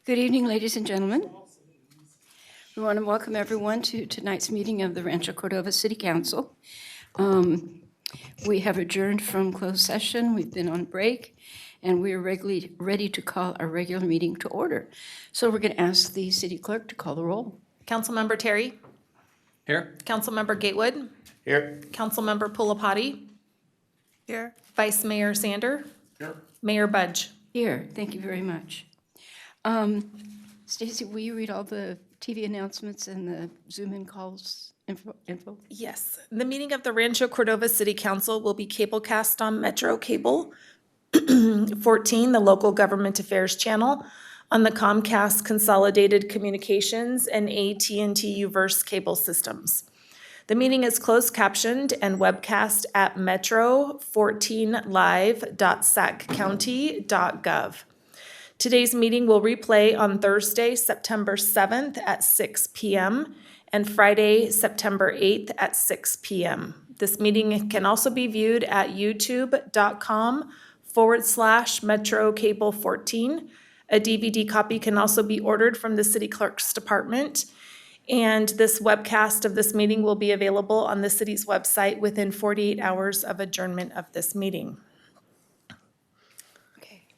Good evening, ladies and gentlemen. We want to welcome everyone to tonight's meeting of the Rancho Cordova City Council. We have adjourned from closed session, we've been on break, and we are ready to call our regular meeting to order. So we're going to ask the city clerk to call the roll. Councilmember Terry. Here. Councilmember Gatewood. Here. Councilmember Pulapati. Here. Vice Mayor Sander. Here. Mayor Budge. Here, thank you very much. Stacy, will you read all the TV announcements and the Zoom-in calls info? Yes. The meeting of the Rancho Cordova City Council will be cablecast on Metro Cable 14, the local government affairs channel, on the Comcast Consolidated Communications and AT&T Uverse cable systems. The meeting is closed captioned and webcast at metro14live.saccounty.gov. Today's meeting will replay on Thursday, September 7th at 6 p.m. and Friday, September 8th at 6 p.m. This meeting can also be viewed at youtube.com/Metro Cable 14. A DVD copy can also be ordered from the City Clerk's Department. And this webcast of this meeting will be available on the city's website within 48 hours of adjournment of this meeting.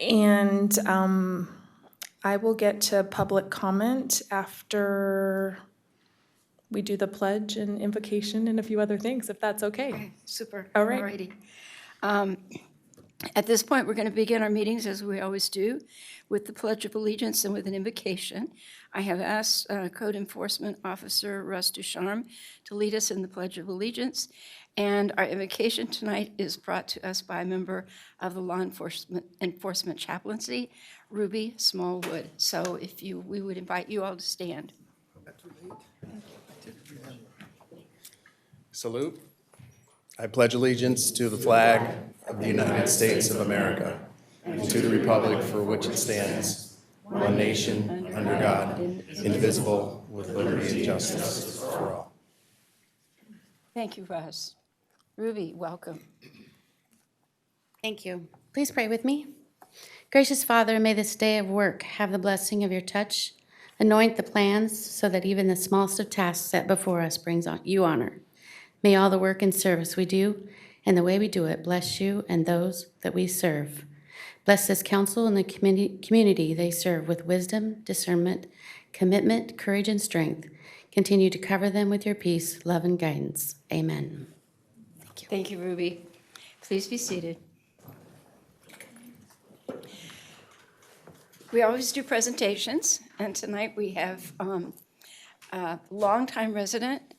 And I will get to public comment after we do the pledge and invocation and a few other things, if that's okay. Super. All right. Alrighty. At this point, we're going to begin our meetings, as we always do, with the Pledge of Allegiance and with an invocation. I have asked Code Enforcement Officer Russ Ducharme to lead us in the Pledge of Allegiance. And our invocation tonight is brought to us by a member of the Law Enforcement Chaplaincy, Ruby Smallwood. So we would invite you all to stand. Salute. I pledge allegiance to the flag of the United States of America and to the republic for which it stands, one nation, under God, indivisible, with liberty and justice for all. Thank you, Russ. Ruby, welcome. Thank you. Please pray with me. Gracious Father, may this day of work have the blessing of your touch. Anoint the plans so that even the smallest of tasks set before us brings you honor. May all the work and service we do and the way we do it bless you and those that we serve. Bless this council and the community they serve with wisdom, discernment, commitment, courage, and strength. Continue to cover them with your peace, love, and guidance. Amen. Thank you, Ruby. Please be seated. We always do presentations, and tonight we have a longtime resident,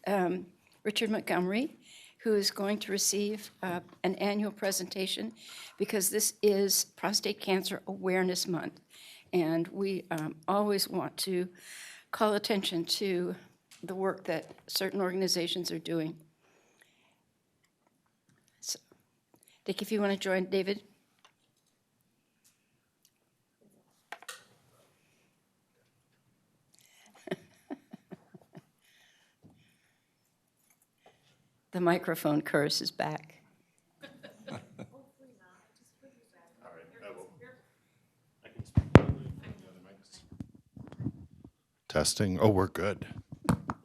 Richard Montgomery, who is going to receive an annual presentation because this is Prostate Cancer Awareness Month. And we always want to call attention to the work that certain organizations are doing. So, Dick, if you want to join David. The microphone curse is back. Testing. Oh, we're good.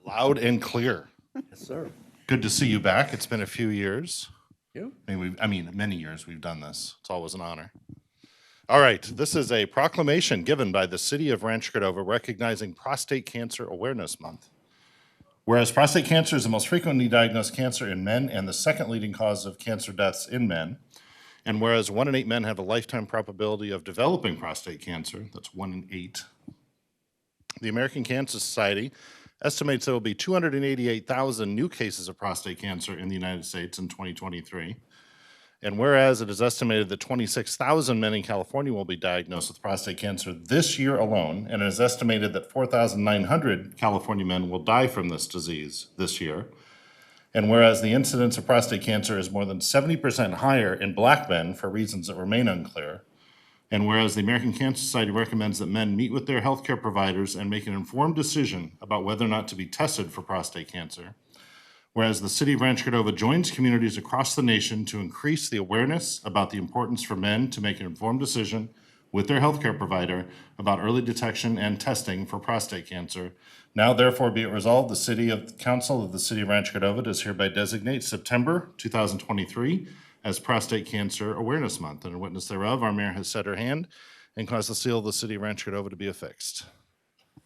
Loud and clear. Yes, sir. Good to see you back. It's been a few years. You? Many years we've done this. It's always an honor. All right. This is a proclamation given by the City of Rancho Cordova recognizing Prostate Cancer Awareness Month. Whereas prostate cancer is the most frequently diagnosed cancer in men and the second leading cause of cancer deaths in men, and whereas 1 in 8 men have a lifetime probability of developing prostate cancer, that's 1 in 8, the American Cancer Society estimates there will be 288,000 new cases of prostate cancer in the United States in 2023. And whereas it is estimated that 26,000 men in California will be diagnosed with prostate cancer this year alone, and it is estimated that 4,900 California men will die from this disease this year. And whereas the incidence of prostate cancer is more than 70% higher in Black men for reasons that remain unclear, and whereas the American Cancer Society recommends that men meet with their healthcare providers and make an informed decision about whether or not to be tested for prostate cancer, whereas the City of Rancho Cordova joins communities across the nation to increase the awareness about the importance for men to make an informed decision with their healthcare provider about early detection and testing for prostate cancer. Now therefore be it resolved, the Council of the City of Rancho Cordova does hereby designate September 2023 as Prostate Cancer Awareness Month. And in witness thereof, our mayor has set her hand and caused the seal of the City of Rancho Cordova to be affixed.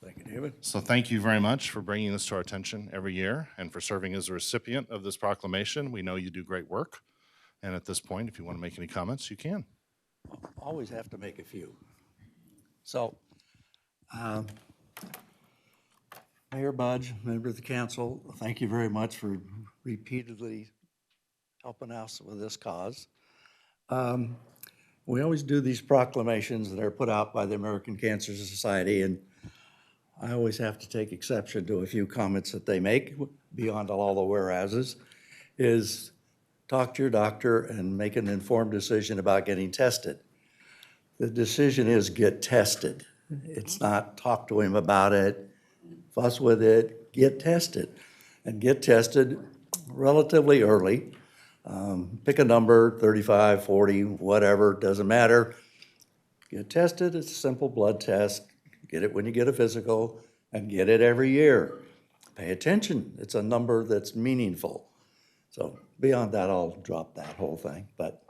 Thank you, David. So thank you very much for bringing this to our attention every year and for serving as a recipient of this proclamation. We know you do great work. And at this point, if you want to make any comments, you can. Always have to make a few. So, Mayor Budge, member of the council, thank you very much for repeatedly helping us with this cause. We always do these proclamations that are put out by the American Cancer Society, and I always have to take exception to a few comments that they make beyond all the whereases, is talk to your doctor and make an informed decision about getting tested. The decision is get tested. It's not talk to him about it, fuss with it, get tested. And get tested relatively early. Pick a number, 35, 40, whatever, doesn't matter. Get tested, it's a simple blood test. Get it when you get a physical, and get it every year. Pay attention, it's a number that's meaningful. So beyond that, I'll drop that whole thing. But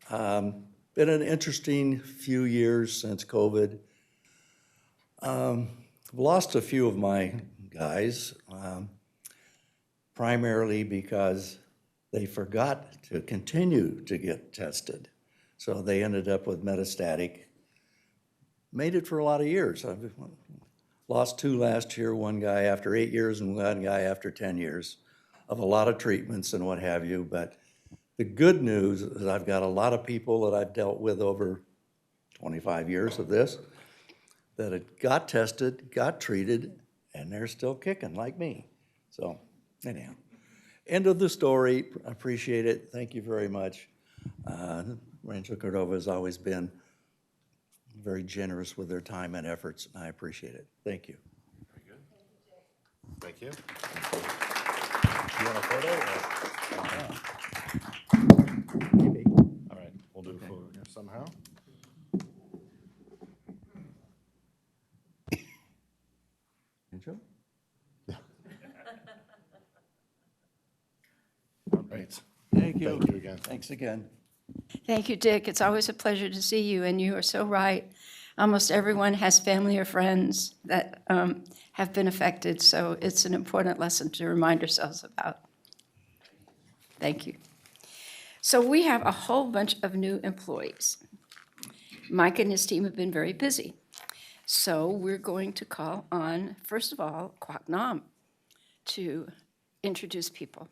been an interesting few years since COVID. I've lost a few of my guys, primarily because they forgot to continue to get tested. So they ended up with metastatic. Made it for a lot of years. I've lost 2 last year, one guy after 8 years and one guy after 10 years of a lot of treatments and what have you. But the good news is I've got a lot of people that I've dealt with over 25 years of this that had got tested, got treated, and they're still kicking like me. So anyhow, end of the story. Appreciate it. Thank you very much. Rancho Cordova has always been very generous with their time and efforts, and I appreciate it. Thank you. Thank you. You want a photo? Maybe. All right, we'll do a photo here somehow. Rancho? All right. Thank you. Thank you again. Thanks again. Thank you, Dick. It's always a pleasure to see you, and you are so right. Almost everyone has family or friends that have been affected, so it's an important lesson to remind ourselves about. Thank you. So we have a whole bunch of new employees. Mike and his team have been very busy. So we're going to call on, first of all, Kwak Nam to introduce people.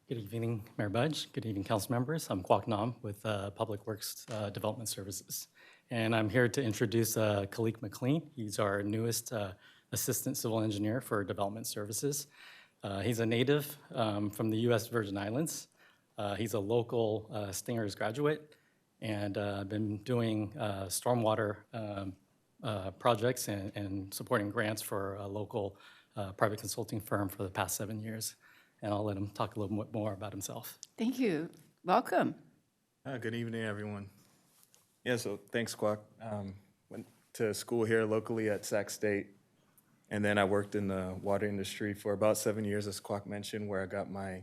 Good evening, Mayor Budge. Good evening, council members. I'm Kwak Nam with Public Works Development Services. And I'm here to introduce Khalik McLean. He's our newest Assistant Civil Engineer for Development Services. He's a native from the U.S. Virgin Islands. He's a local Stingers graduate and been doing stormwater projects and supporting grants for a local private consulting firm for the past 7 years. And I'll let him talk a little bit more about himself. Thank you. Welcome. Good evening, everyone. Yeah, so thanks, Kwak. Went to school here locally at Sac State, and then I worked in the water industry for about 7 years, as Kwak mentioned, where I got my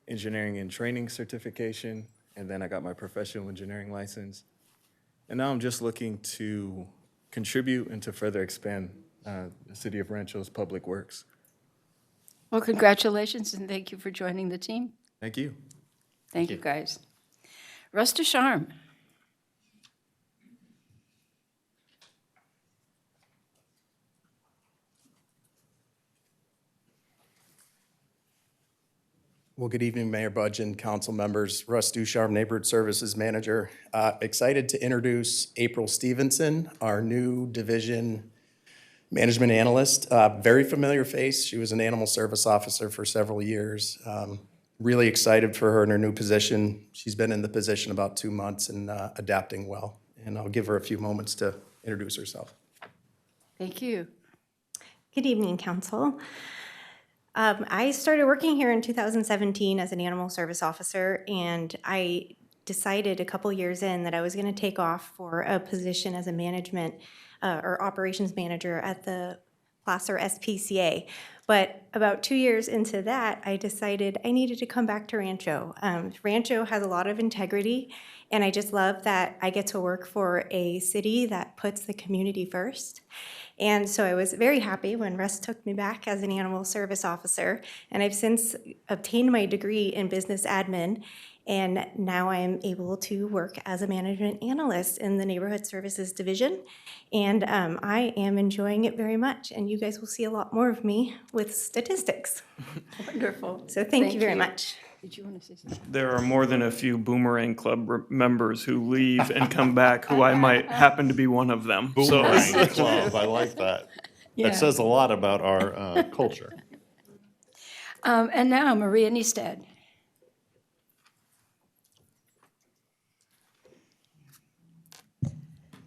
engineering and training certification, and then I got my professional engineering license. And now I'm just looking to contribute and to further expand the City of Rancho's public works. Well, congratulations, and thank you for joining the team. Thank you. Thank you, guys. Russ Ducharme. Well, good evening, Mayor Budge and council members. Russ Ducharme, Neighborhood Services Manager. Excited to introduce April Stevenson, our new division management analyst. Very familiar face. She was an animal service officer for several years. Really excited for her in her new position. She's been in the position about 2 months and adapting well. And I'll give her a few moments to introduce herself. Thank you. Good evening, Council. I started working here in 2017 as an animal service officer, and I decided a couple years in that I was going to take off for a position as a management or operations manager at the Placer SPCA. But about 2 years into that, I decided I needed to come back to Rancho. Rancho has a lot of integrity, and I just love that I get to work for a city that puts the community first. And so I was very happy when Russ took me back as an animal service officer, and I've since obtained my degree in business admin, and now I am able to work as a management analyst in the neighborhood services division. And I am enjoying it very much, and you guys will see a lot more of me with statistics. Wonderful. So thank you very much. Did you want to say something? There are more than a few Boomerang Club members who leave and come back, who I might happen to be one of them. So Boomerang Club, I like that. Yeah. That says a lot about our culture. And now Maria Niestad.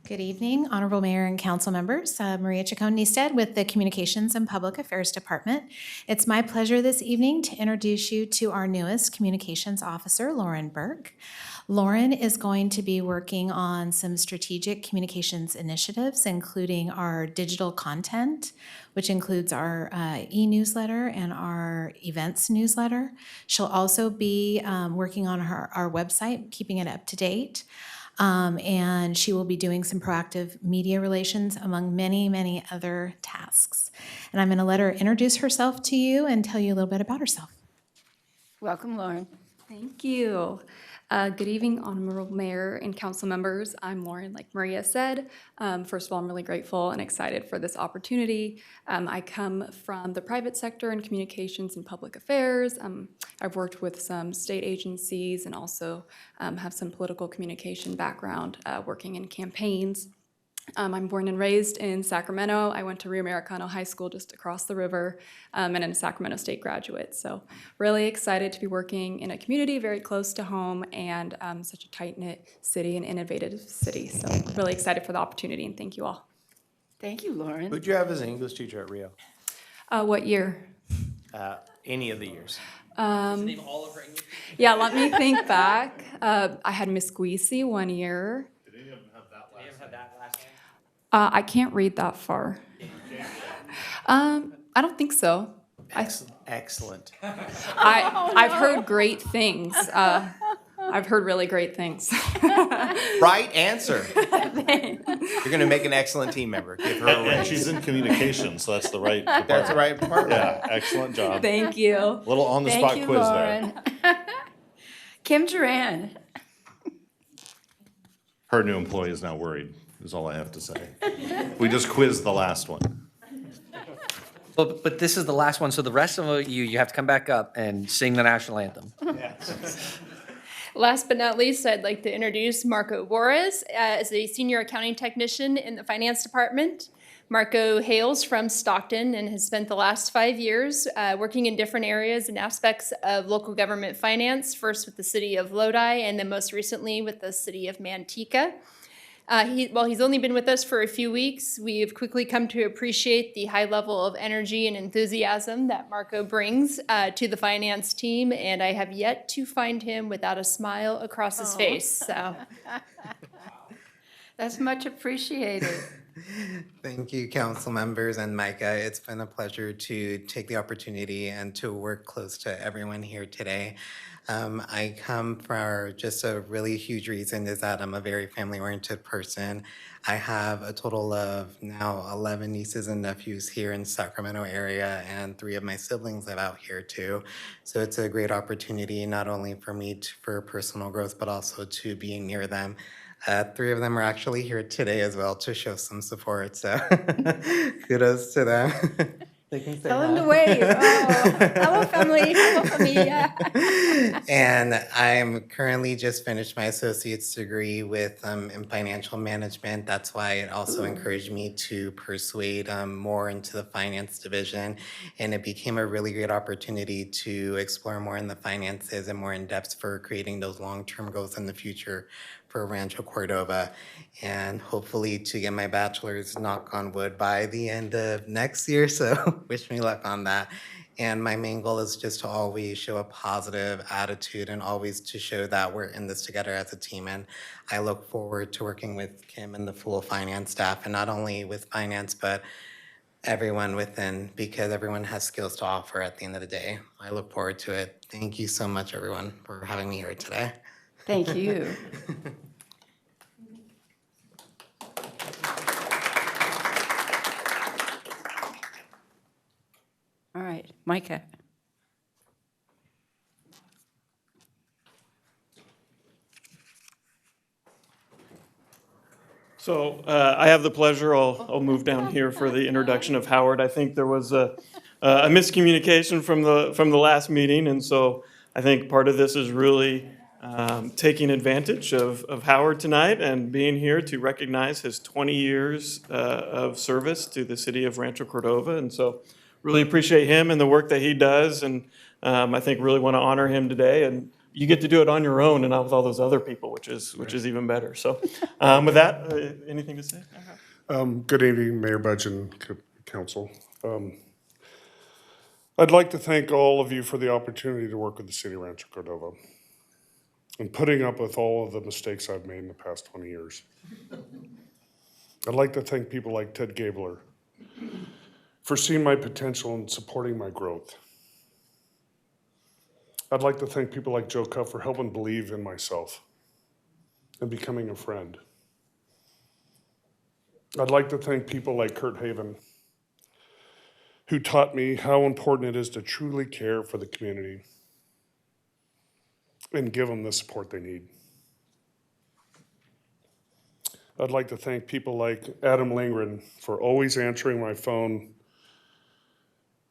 Good evening, Honorable Mayor and Council members. Maria Chacon-Niestad with the Communications and Public Affairs Department. It's my pleasure this evening to introduce you to our newest Communications Officer, Lauren Burke. Lauren is going to be working on some strategic communications initiatives, including our digital content, which includes our e-newsletter and our events newsletter. She'll also be working on our website, keeping it up to date. And she will be doing some proactive media relations among many, many other tasks. And I'm going to let her introduce herself to you and tell you a little bit about herself. Welcome, Lauren. Thank you. Good evening, Honorable Mayor and Council members. I'm Lauren, like Maria said. First of all, I'm really grateful and excited for this opportunity. I come from the private sector in communications and public affairs. I've worked with some state agencies and also have some political communication background working in campaigns. I'm born and raised in Sacramento. I went to Rio Americano High School just across the river, and I'm a Sacramento State graduate. So really excited to be working in a community very close to home and such a tight-knit city and innovative city. So really excited for the opportunity, and thank you all. Thank you, Lauren. Who'd you have as an English teacher at Rio? What year? Any of the years. Yeah, let me think back. I had Miss Squeezy one year. I can't read that far. I don't think so. Excellent. I've heard great things. I've heard really great things. Right answer. You're going to make an excellent team member. Give her a And raise. she's in communications, so that's the right That's the department. right department. Yeah, excellent job. Thank you. Little on-the-spot Thank you, quiz Lauren. there. Kim Duran. Her new employee is now worried, is all I have to say. We just quizzed the last one. But this is the last one, so the rest of you have to come back up and sing the national anthem. Last but not least, I'd like to introduce Marco Juarez as a senior accounting technician in the finance department. Marco hails from Stockton and has spent the last 5 years working in different areas and aspects of local government finance, first with the city of Lodi and then most recently with the city of Manteca. While he's only been with us for a few weeks, we have quickly come to appreciate the high level of energy and enthusiasm that Marco brings to the finance team, and I have yet to find him without a smile across his face. So, That's much appreciated. Thank you, council members and Micah. It's been a pleasure to take the opportunity and to work close to everyone here today. I come for just a really huge reason is that I'm a very family-oriented person. I have a total of now 11 nieces and nephews here in Sacramento area, and 3 of my siblings live out here too. So it's a great opportunity not only for me for personal growth, but also to being near them. 3 of them are actually here today as well to show some support, so kudos to them. They can say Tell him hi. to wave. Oh, hello, family. Hello, familia. And I'm currently just finished my associate's degree with in financial management. That's why it also encouraged me to persuade more into the finance division. And it became a really great opportunity to explore more in the finances and more in depth for creating those long-term goals in the future for Rancho Cordova, and hopefully to get my bachelor's, knock on wood, by the end of next year. So wish me luck on that. And my main goal is just to always show a positive attitude and always to show that we're in this together as a team. And I look forward to working with Kim and the full finance staff, and not only with finance, but everyone within, because everyone has skills to offer at the end of the day. I look forward to it. Thank you so much, everyone, for having me here today. Thank you. All right, Micah. So I have the pleasure, I'll move down here for the introduction of Howard. I think there was a miscommunication from the last meeting, and so I think part of this is really taking advantage of Howard tonight and being here to recognize his 20 years of service to the city of Rancho Cordova. And so really appreciate him and the work that he does, and I think really want to honor him today. And you get to do it on your own and not with all those other people, which is even better. So with that, anything to say? Good evening, Mayor Budge and Council. I'd like to thank all of you for the opportunity to work with the City of Rancho Cordova and putting up with all of the mistakes I've made in the past 20 years. I'd like to thank people like Ted Gabler for seeing my potential and supporting my growth. I'd like to thank people like Joe Cuff for helping believe in myself and becoming a friend. I'd like to thank people like Kurt Haven, who taught me how important it is to truly care for the community and give them the support they need. I'd like to thank people like Adam Lingren for always answering my phone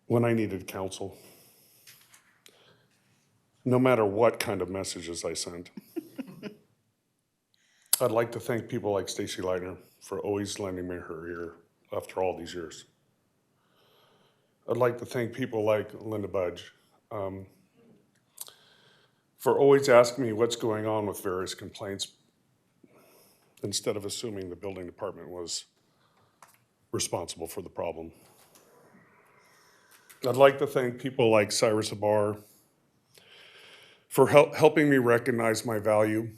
when I needed counsel, no matter what kind of messages I sent. I'd like to thank people like Stacy Leitner for always lending me her ear after all these years. I'd like to thank people like Linda Budge for always asking me what's going on with various complaints instead of assuming the building department was responsible for the problem. I'd like to thank people like Cyrus Abar for helping me recognize my value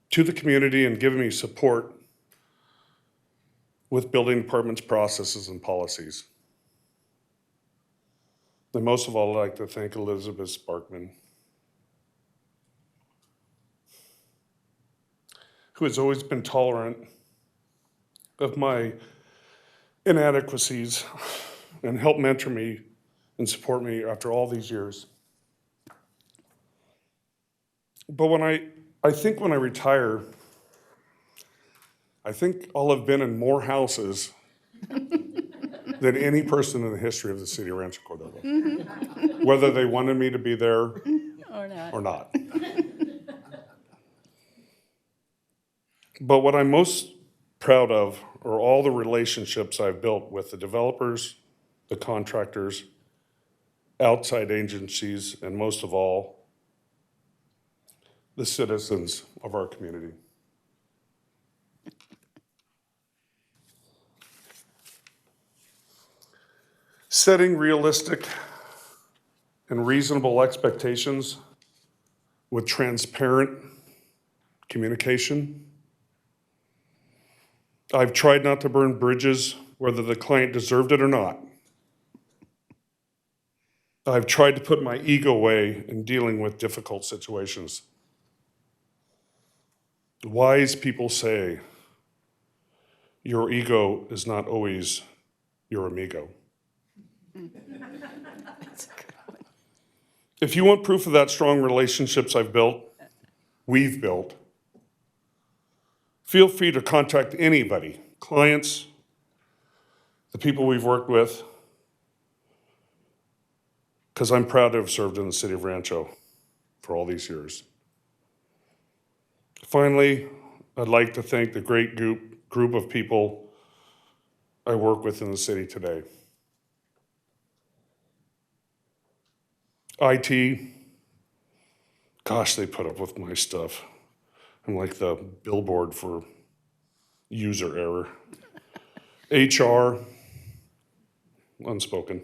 to the community and giving me support with building department's processes and policies. And most of all, I'd like to thank Elizabeth Sparkman, who has always been tolerant of my inadequacies and helped mentor me and support me after all these years. But I think when I retire, I think I'll have been in more houses than any person in the history of the city of Rancho Cordova, whether they wanted me to be there or not. But what I'm most proud of are all the relationships I've built with the developers, the contractors, outside agencies, and most of all, the citizens of our community. Setting realistic and reasonable expectations with transparent communication. I've tried not to burn bridges, whether the client deserved it or not. I've tried to put my ego away in dealing with difficult situations. Wise people say, your ego is not always your amigo. If you want proof of that strong relationships we've built, feel free to contact anybody, clients, the people we've worked with, because I'm proud to have served in the city of Rancho for all these years. Finally, I'd like to thank the great group of people I work with in the city today. IT, gosh, they put up with my stuff. I'm like the billboard for user error. HR, unspoken.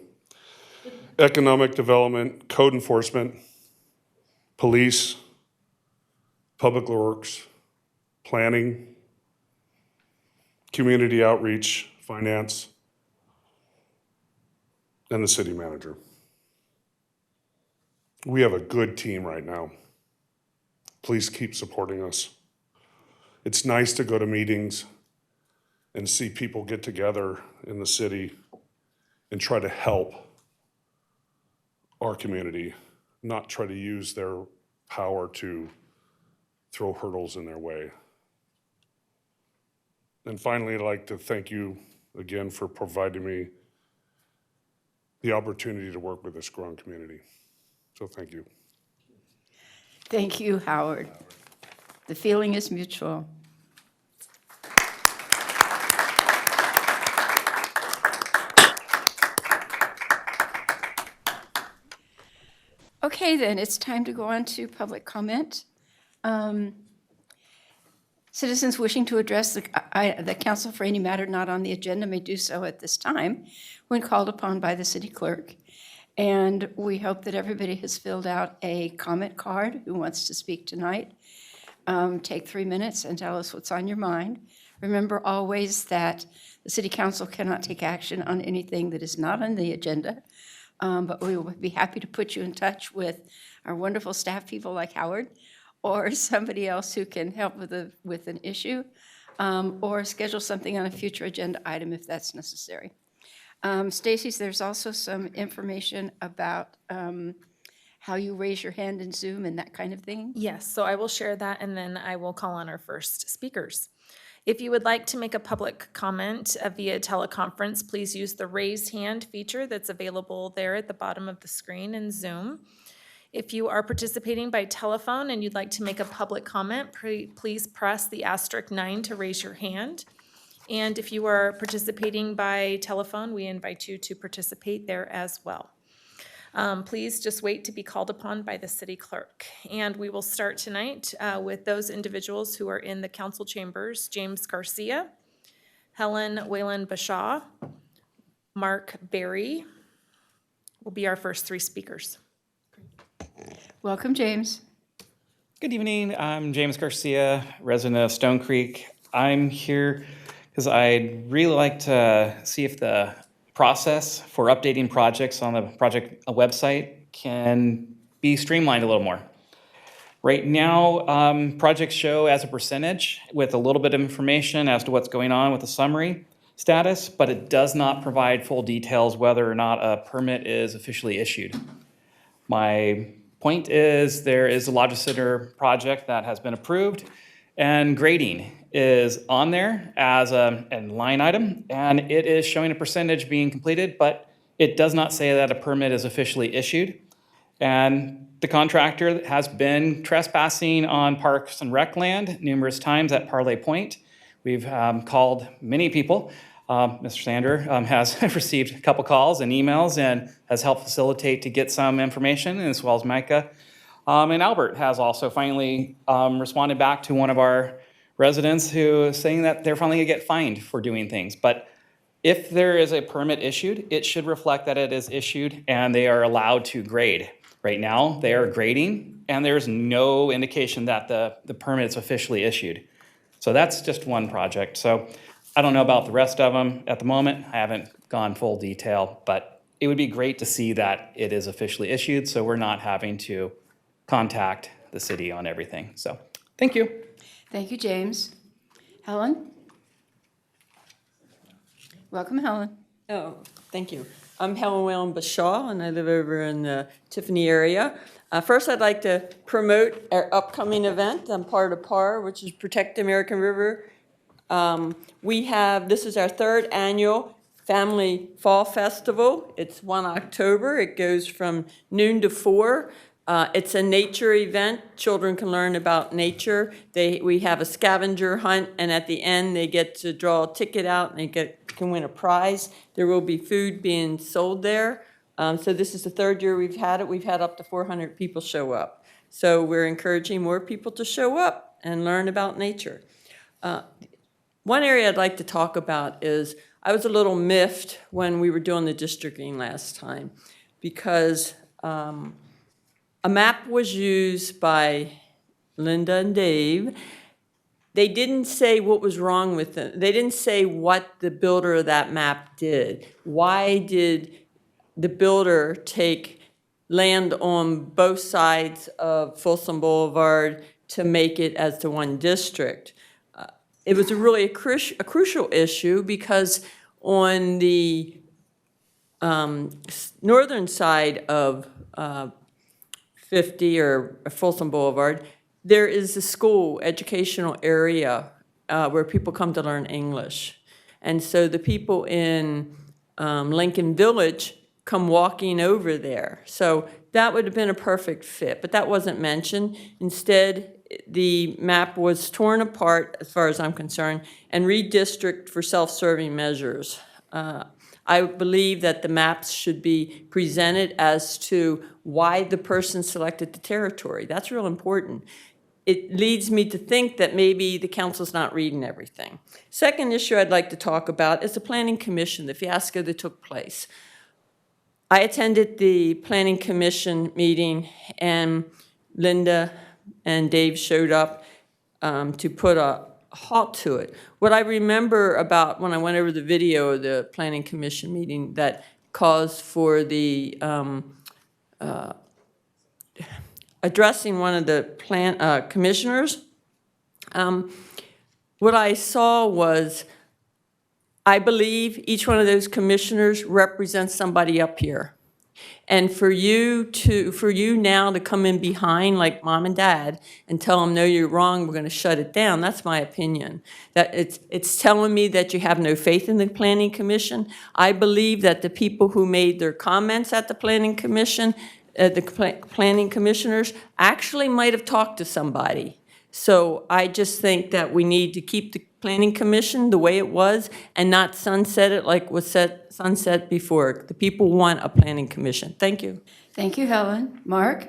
economic development, code enforcement, police, public works, planning, community outreach, finance, and the city manager. We have a good team right now. Please keep supporting us. It's nice to go to meetings and see people get together in the city and try to help our community, not try to use their power to throw hurdles in their way. And finally, I'd like to thank you again for providing me the opportunity to work with this growing community. So thank you. Thank you, Howard. The feeling is mutual. Okay, then, it's time to go on to public comment. Citizens wishing to address the council for any matter not on the agenda may do so at this time when called upon by the city clerk. And we hope that everybody has filled out a comment card who wants to speak tonight. Take 3 minutes and tell us what's on your mind. Remember always that the city council cannot take action on anything that is not on the agenda, but we will be happy to put you in touch with our wonderful staff people like Howard, or somebody else who can help with an issue, or schedule something on a future agenda item if that's necessary. Stacy, there's also some information about how you raise your hand in Zoom and that kind of thing. Yes, so I will share that and then I will call on our first speakers. If you would like to make a public comment via teleconference, please use the raise hand feature that's available there at the bottom of the screen in Zoom. If you are participating by telephone and you'd like to make a public comment, please press the *9 to raise your hand. And if you are participating by telephone, we invite you to participate there as well. Please just wait to be called upon by the city clerk. And we will start tonight with those individuals who are in the council chambers: James Garcia, Helen Whalen Bashaw, Mark Berry will be our first 3 speakers. Welcome, James. Good evening. I'm James Garcia, resident of Stone Creek. I'm here because I'd really like to see if the process for updating projects on the project website can be streamlined a little more. Right now, projects show as a percentage with a little bit of information as to what's going on with the summary status, but it does not provide full details whether or not a permit is officially issued. My point is there is a Logic Center project that has been approved, and grading is on there as a line item, and it is showing a percentage being completed, but it does not say that a permit is officially issued. And the contractor has been trespassing on Parks and Rec land numerous times at Parley Point. We've called many people. Mr. Sander has received a couple calls and emails and has helped facilitate to get some information, as well as Micah. And Albert has also finally responded back to one of our residents who is saying that they're finally gonna get fined for doing things. But if there is a permit issued, it should reflect that it is issued and they are allowed to grade. Right now, they are grading and there's no indication that the permit is officially issued. So that's just one project. So I don't know about the rest of them at the moment. I haven't gone full detail, but it would be great to see that it is officially issued so we're not having to contact the city on everything. So thank you. Thank you, James. Helen? Welcome, Helen. Oh, thank you. I'm Helen Whalen Bashaw, and I live over in the Tiffany area. First, I'd like to promote our upcoming event. I'm part of PAR, which is Protect the American River. This is our 3rd annual Family Fall Festival. It's 1 October. It goes from noon to 4. It's a nature event. Children can learn about nature. We have a scavenger hunt, and at the end, they get to draw a ticket out, and they can win a prize. There will be food being sold there. So this is the 3rd year we've had it. We've had up to 400 people show up. So we're encouraging more people to show up and learn about nature. One area I'd like to talk about is I was a little miffed when we were doing the districting last time. because a map was used by Linda and Dave. They didn't say what was wrong with it. They didn't say what the builder of that map did. Why did the builder take land on both sides of Folsom Boulevard to make it as the one district? It was a crucial issue because on the northern side of 50 or Folsom Boulevard, there is a school educational area where people come to learn English. And so the people in Lincoln Village come walking over there. So that would have been a perfect fit, but that wasn't mentioned. Instead, the map was torn apart, as far as I'm concerned, and redistricted for self-serving measures. I believe that the maps should be presented as to why the person selected the territory. That's real important. It leads me to think that maybe the council's not reading everything. Second issue I'd like to talk about is the Planning Commission, the fiasco that took place. I attended the Planning Commission meeting, and Linda and Dave showed up to put a halt to it. What I remember about when I went over the video of the Planning Commission meeting that caused for the addressing one of the commissioners, what I saw was, I believe each one of those commissioners represents somebody up here. And for you now to come in behind like mom and dad and tell them, no, you're wrong, we're going to shut it down, that's my opinion. That it's telling me that you have no faith in the Planning Commission. I believe that the people who made their comments at the Planning Commission, planning commissioners, actually might have talked to somebody. So I just think that we need to keep the Planning Commission the way it was and not sunset it like was sunset before. The people want a Planning Commission. Thank you. Thank you, Helen. Mark?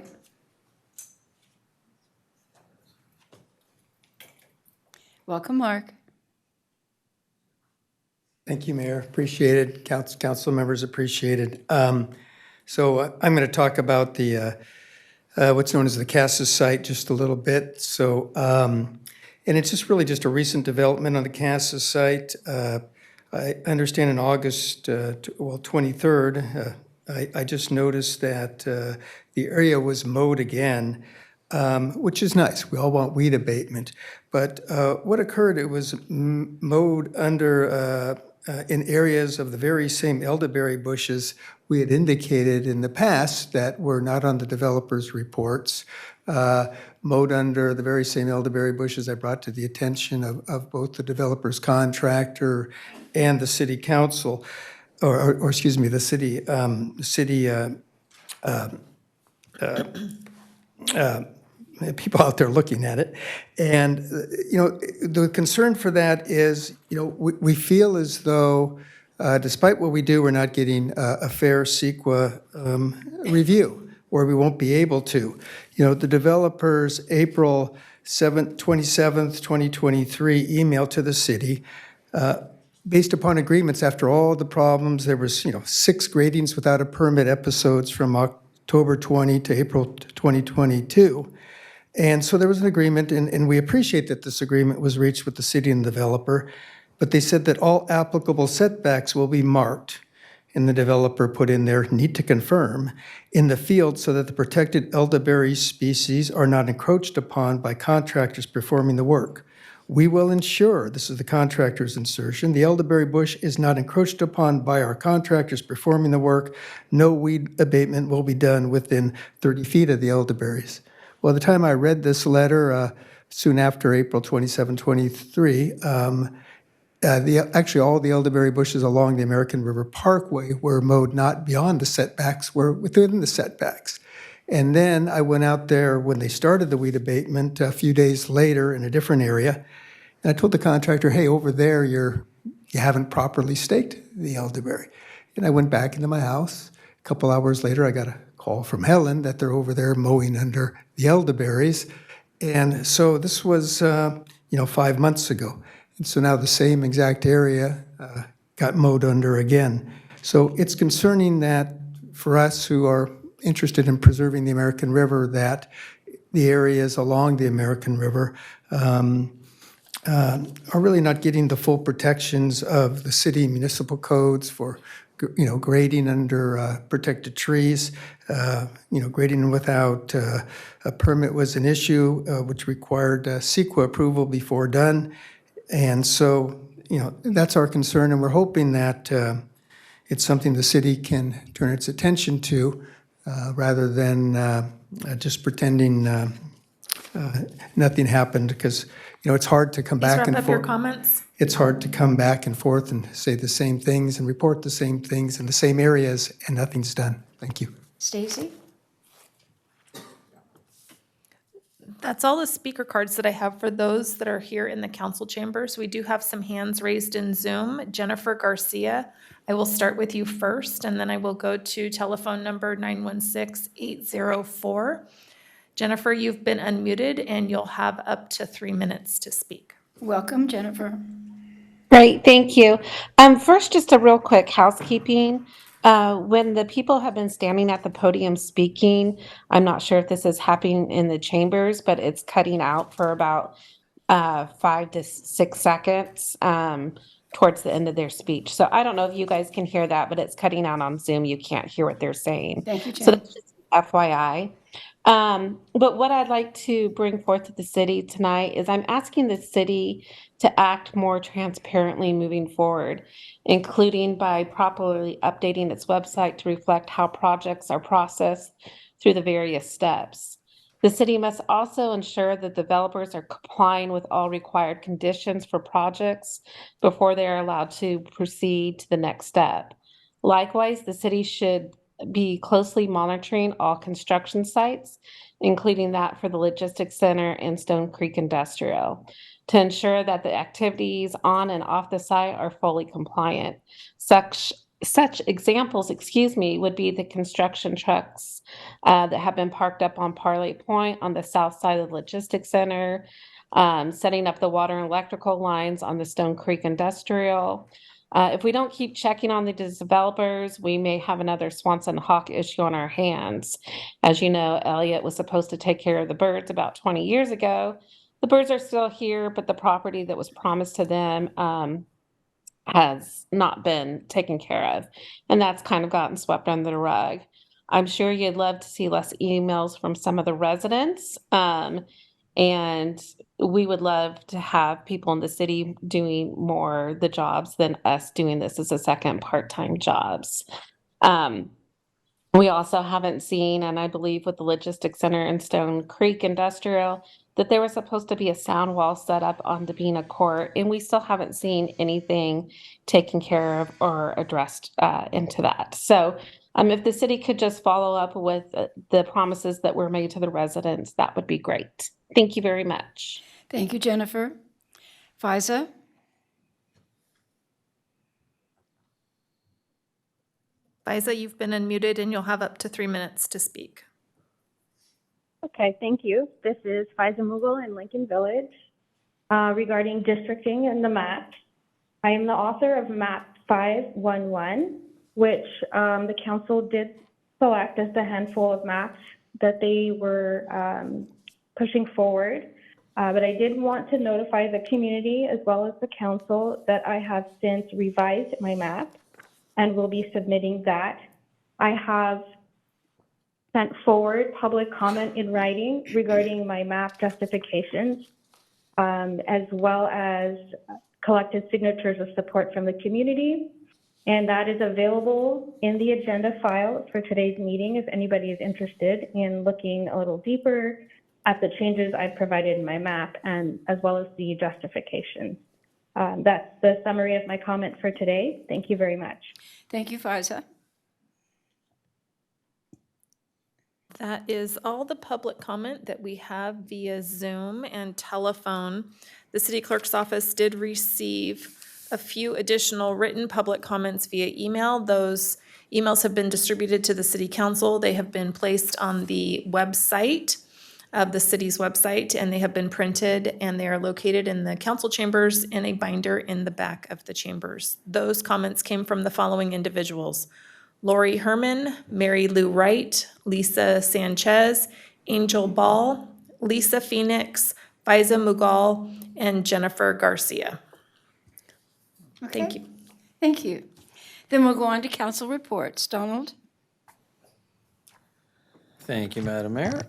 Welcome, Mark. Thank you, Mayor. Appreciated. Council members appreciated. So I'm going to talk about the what's known as the CASA site just a little bit. So, and it's just really just a recent development on the CASA site. I understand in August, 23rd, I just noticed that the area was mowed again, which is nice. We all want weed abatement. But what occurred, it was mowed under in areas of the very same elderberry bushes we had indicated in the past that were not on the developer's reports, mowed under the very same elderberry bushes I brought to the attention of both the developer's contractor and the city council, or excuse me, the city people out there looking at it. And, you know, the concern for that is, you know, we feel as though, despite what we do, we're not getting a fair CEQA review, or we won't be able to. You know, the developer's April 27th, 2023 email to the city, based upon agreements after all the problems, there was, 6 gradings without a permit episodes from October 20 to April 2022. And so there was an agreement, and we appreciate that this agreement was reached with the city and the developer, but they said that all applicable setbacks will be marked, and the developer put in there, need to confirm, in the field so that the protected elderberry species are not encroached upon by contractors performing the work. We will ensure, this is the contractor's insertion, the elderberry bush is not encroached upon by our contractors performing the work. No weed abatement will be done within 30 feet of the elderberries. Well, the time I read this letter, soon after April 27, 23, actually all the elderberry bushes along the American River Parkway were mowed not beyond the setbacks, were within the setbacks. And then I went out there when they started the weed abatement a few days later in a different area, and I told the contractor, hey, over there you haven't properly staked the elderberry. And I went back into my house. A couple hours later, I got a call from Helen that they're over there mowing under the elderberries. And so this was, 5 months ago. And so now the same exact area got mowed under again. So it's concerning that for us who are interested in preserving the American River, that the areas along the American River are really not getting the full protections of the city municipal codes for, grading under protected trees. Grading without a permit was an issue, which required CEQA approval before done. And so, that's our concern, and we're hoping that it's something the city can turn its attention to rather than just pretending nothing happened, because, it's hard to come Please back wrap and up your forth. comments. It's hard to come back and forth and say the same things and report the same things in the same areas, and nothing's done. Thank you. Stacy? That's all the speaker cards that I have for those that are here in the council chambers. We do have some hands raised in Zoom. Jennifer Garcia, I will start with you first, and then I will go to telephone number 916-804. Jennifer, you've been unmuted, and you'll have up to 3 minutes to speak. Welcome, Jennifer. Great, thank you. First, just a real quick housekeeping. When the people have been standing at the podium speaking, I'm not sure if this is happening in the chambers, but it's cutting out for about 5 to 6 seconds towards the end of their speech. So I don't know if you guys can hear that, but it's cutting out on Zoom. You can't hear what they're saying. Thank you, Jen. So that's just FYI. But what I'd like to bring forth to the city tonight is I'm asking the city to act more transparently moving forward, including by properly updating its website to reflect how projects are processed through the various steps. The city must also ensure that developers are complying with all required conditions for projects before they are allowed to proceed to the next step. Likewise, the city should be closely monitoring all construction sites, including that for the Logistics Center and Stone Creek Industrial, to ensure that the activities on and off the site are fully compliant. Such examples, would be the construction trucks that have been parked up on Parlay Point on the south side of the Logistics Center, setting up the water and electrical lines on the Stone Creek Industrial. If we don't keep checking on the developers, we may have another Swanson Hawk issue on our hands. As you know, Elliott was supposed to take care of the birds about 20 years ago. The birds are still here, but the property that was promised to them has not been taken care of, and that's kind of gotten swept under the rug. I'm sure you'd love to see less emails from some of the residents, and we would love to have people in the city doing more the jobs than us doing this as a second part-time jobs. We also haven't seen, and I believe with the Logistics Center and Stone Creek Industrial, that there was supposed to be a sound wall set up on Dabina Court, and we still haven't seen anything taken care of or addressed into that. So if the city could just follow up with the promises that were made to the residents, that would be great. Thank you very much. Thank you, Jennifer. Faiza? Liza, you've been unmuted, and you'll have up to 3 minutes to speak. Okay, thank you. This is Faiza Mughal in Lincoln Village regarding districting and the map. I am the author of Map 511, which the council did select as the handful of maps that they were pushing forward. But I did want to notify the community as well as the council that I have since revised my map and will be submitting that. I have sent forward public comment in writing regarding my map justifications, as well as collected signatures of support from the community. And that is available in the agenda file for today's meeting if anybody is interested in looking a little deeper at the changes I've provided in my map, and as well as the justification. That's the summary of my comment for today. Thank you very much. Thank you, Faiza. That is all the public comment that we have via Zoom and telephone. The city clerk's office did receive a few additional written public comments via email. Those emails have been distributed to the city council. They have been placed on the website of the city's website, and they have been printed, and they are located in the council chambers in a binder in the back of the chambers. Those comments came from the following individuals: Lori Herman, Mary Lou Wright, Lisa Sanchez, Angel Ball, Lisa Phoenix, Faiza Mughal, and Jennifer Garcia. Thank you. Thank you. Then we'll go on to council reports. Donald? Thank you, Madam Mayor.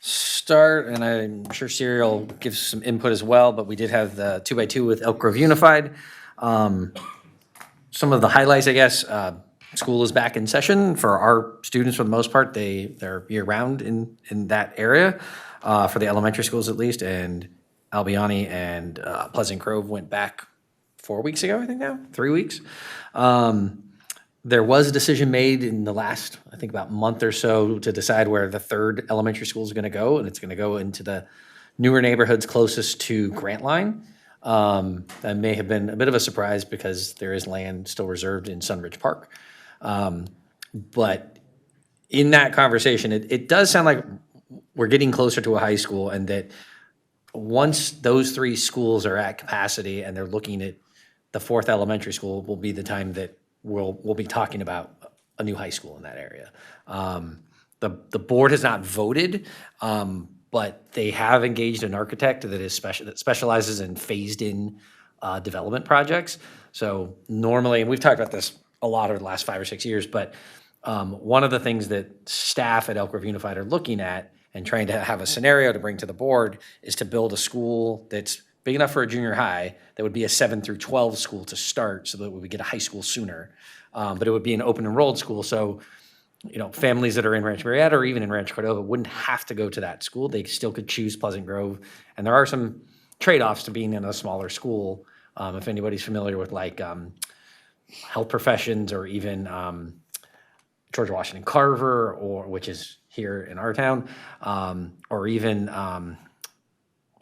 Start, and I'm sure Siri will give some input as well, but we did have the 2x2 with Elk Grove Unified. Some of the highlights, I guess, school is back in session for our students for the most part. They're year-round in that area, for the elementary schools at least, and Albioni and Pleasant Grove went back 4 weeks ago, I think now, 3 weeks. There was a decision made in the last, I think, about month or so to decide where the third elementary school is going to go, and it's going to go into the newer neighborhoods closest to Grant Line. That may have been a bit of a surprise because there is land still reserved in Sunridge Park. But in that conversation, it does sound like we're getting closer to a high school, and that once those three schools are at capacity and they're looking at the fourth elementary school, will be the time that we'll be talking about a new high school in that area. The board has not voted, but they have engaged an architect that specializes in phased-in development projects. So normally, and we've talked about this a lot over the last 5 or 6 years, but one of the things that staff at Elk Grove Unified are looking at and trying to have a scenario to bring to the board is to build a school that's big enough for a junior high that would be a 7 through 12 school to start so that we would get a high school sooner. But it would be an open enrolled school. So, families that are in Rancho Marietta or even in Rancho Cordova wouldn't have to go to that school. They still could choose Pleasant Grove. And there are some trade-offs to being in a smaller school. If anybody's familiar with health professions or even George Washington Carver, which is here in our town, or even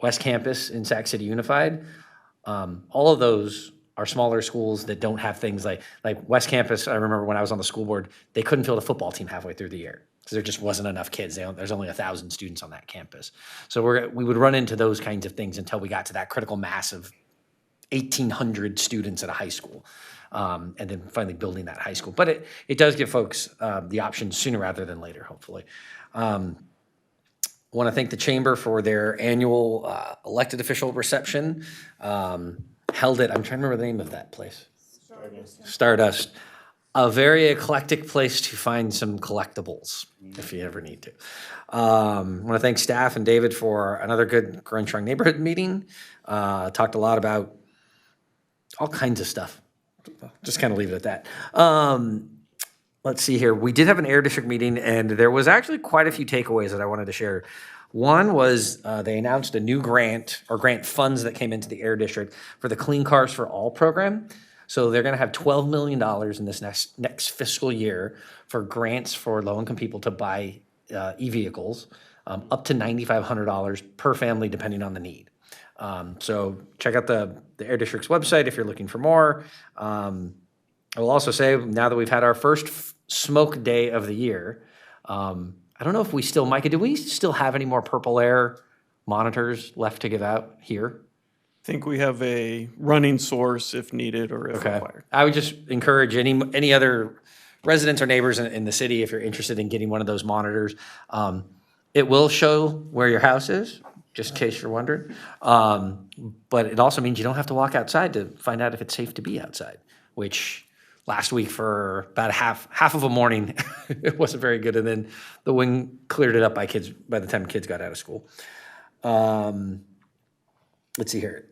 West Campus in Sac City Unified. All of those are smaller schools that don't have things like West Campus. I remember when I was on the school board, they couldn't field a football team halfway through the year because there just wasn't enough kids. There's only 1,000 students on that campus. So we would run into those kinds of things until we got to that critical mass of 1,800 students at a high school, and then finally building that high school. But it does give folks the option sooner rather than later, hopefully. Want to thank the chamber for their annual elected official reception. Held it, I'm trying to remember the name of that place. Stardust. A very eclectic place to find some collectibles if you ever need to. Want to thank staff and David for another good Growing Strong neighborhood meeting. Talked a lot about all kinds of stuff. Just kind of leave it at that. Let's see here. We did have an air district meeting, and there was actually quite a few takeaways that I wanted to share. One was they announced a new grant or grant funds that came into the air district for the Clean Cars for All program. So they're going to have $12 million in this next fiscal year for grants for low-income people to buy e-vehicles, up to $9,500 per family, depending on the need. So check out the air district's website if you're looking for more. I will also say, now that we've had our first smoke day of the year, I don't know if we still, Micah, do we still have any more purple air monitors left to give out here? I think we have a running source if needed or if required. I would just encourage any other residents or neighbors in the city, if you're interested in getting one of those monitors. It will show where your house is, just in case you're wondering. But it also means you don't have to walk outside to find out if it's safe to be outside, which last week for about half of a morning, it wasn't very good. And then the wind cleared it up by the time kids got out of school. Let's see here.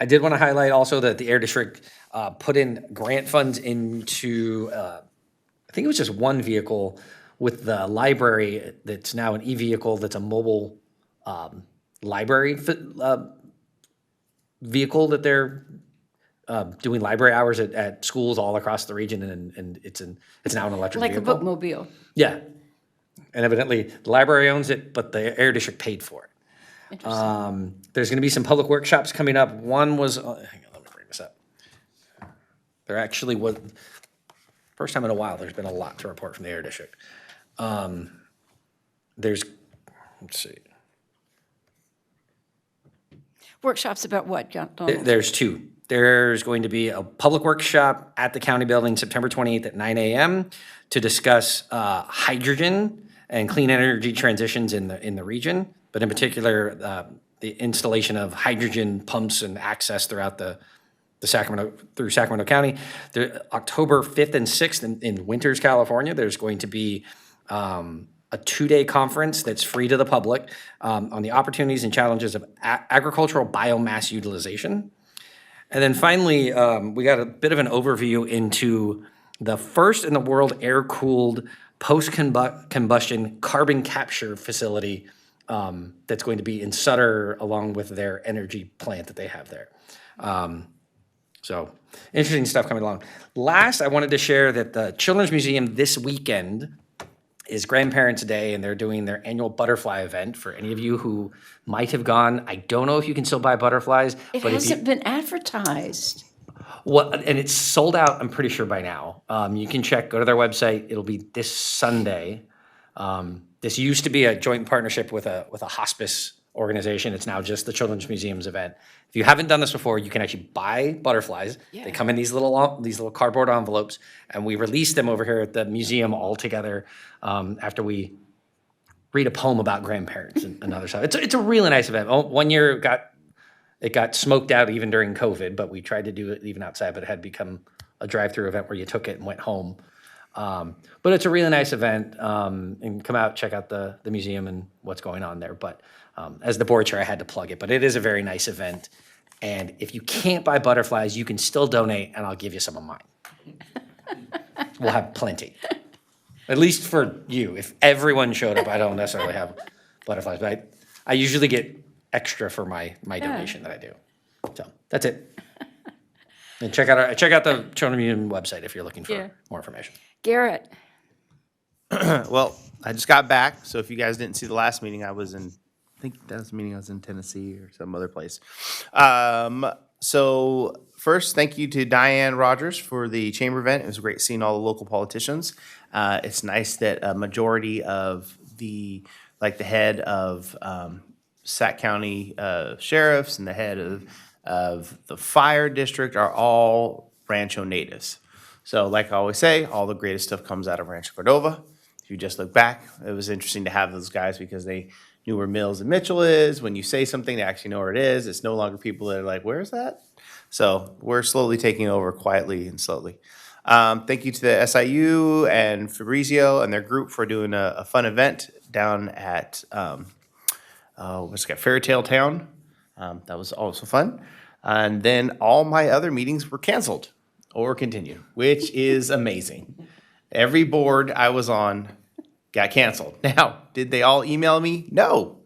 I did want to highlight also that the Air District put in grant funds into, I think it was just one vehicle with the library that's now an e-vehicle that's a mobile library vehicle that they're doing library hours at schools all across the region, and it's now an electric Like vehicle. a bookmobile. Yeah. And evidently, the library owns it, but the Air District paid for it. There's going to be some public workshops coming up. One was, hang on, let me bring this up. There actually was, first time in a while, there's been a lot to report from the Air District. Let's see. Workshops about what, Donald? There's two. There's going to be a public workshop at the county building September 28th at 9 a.m. to discuss hydrogen and clean energy transitions in the region, but in particular, the installation of hydrogen pumps and access throughout through Sacramento County. October 5th and 6th in Winters, California, there's going to be a 2-day conference that's free to the public on the opportunities and challenges of agricultural biomass utilization. And then finally, we got a bit of an overview into the first in the world air-cooled post-combustion carbon capture facility that's going to be in Sutter along with their energy plant that they have there. So interesting stuff coming along. Last, I wanted to share that the Children's Museum this weekend is Grandparents' Day, and they're doing their annual butterfly event. For any of you who might have gone, I don't know if you can still buy butterflies. It but hasn't been advertised. Well, and it's sold out, I'm pretty sure, by now. You can check, go to their website. It'll be this Sunday. This used to be a joint partnership with a hospice organization. It's now just the Children's Museum's event. If you haven't done this before, you can actually buy butterflies. Yeah. They come in these little cardboard envelopes, and we release them over here at the museum all together after we read a poem about grandparents and other stuff. It's a really nice event. One year it got smoked out even during COVID, but we tried to do it even outside, but it had become a drive-through event where you took it and went home. But it's a really nice event, and come out, check out the museum and what's going on there. But as the board chair, I had to plug it, but it is a very nice event. And if you can't buy butterflies, you can still donate, and I'll give you some of mine. We'll have plenty. At least for you. If everyone showed up, I don't necessarily have butterflies, but I usually get extra for my donation that I do. So that's it. And check out the Children's Museum website if you're looking for more information. Garrett. Well, I just got back, so if you guys didn't see the last meeting, I think that was the meeting I was in Tennessee or some other place. So first, thank you to Diane Rogers for the chamber event. It was great seeing all the local politicians. It's nice that a majority of the head of Sac County sheriffs and the head of the fire district are all Rancho natives. So like I always say, all the greatest stuff comes out of Rancho Cordova. If you just look back, it was interesting to have those guys because they knew where Mills and Mitchell is. When you say something, they actually know where it is. It's no longer people that are like, where's that? So we're slowly taking over quietly and slowly. Thank you to the SIU and Fabrizio and their group for doing a fun event down at Fairy Tale Town. That was also fun. And then all my other meetings were canceled or continued, which is amazing. Every board I was on got canceled. Now, did they all email me? No.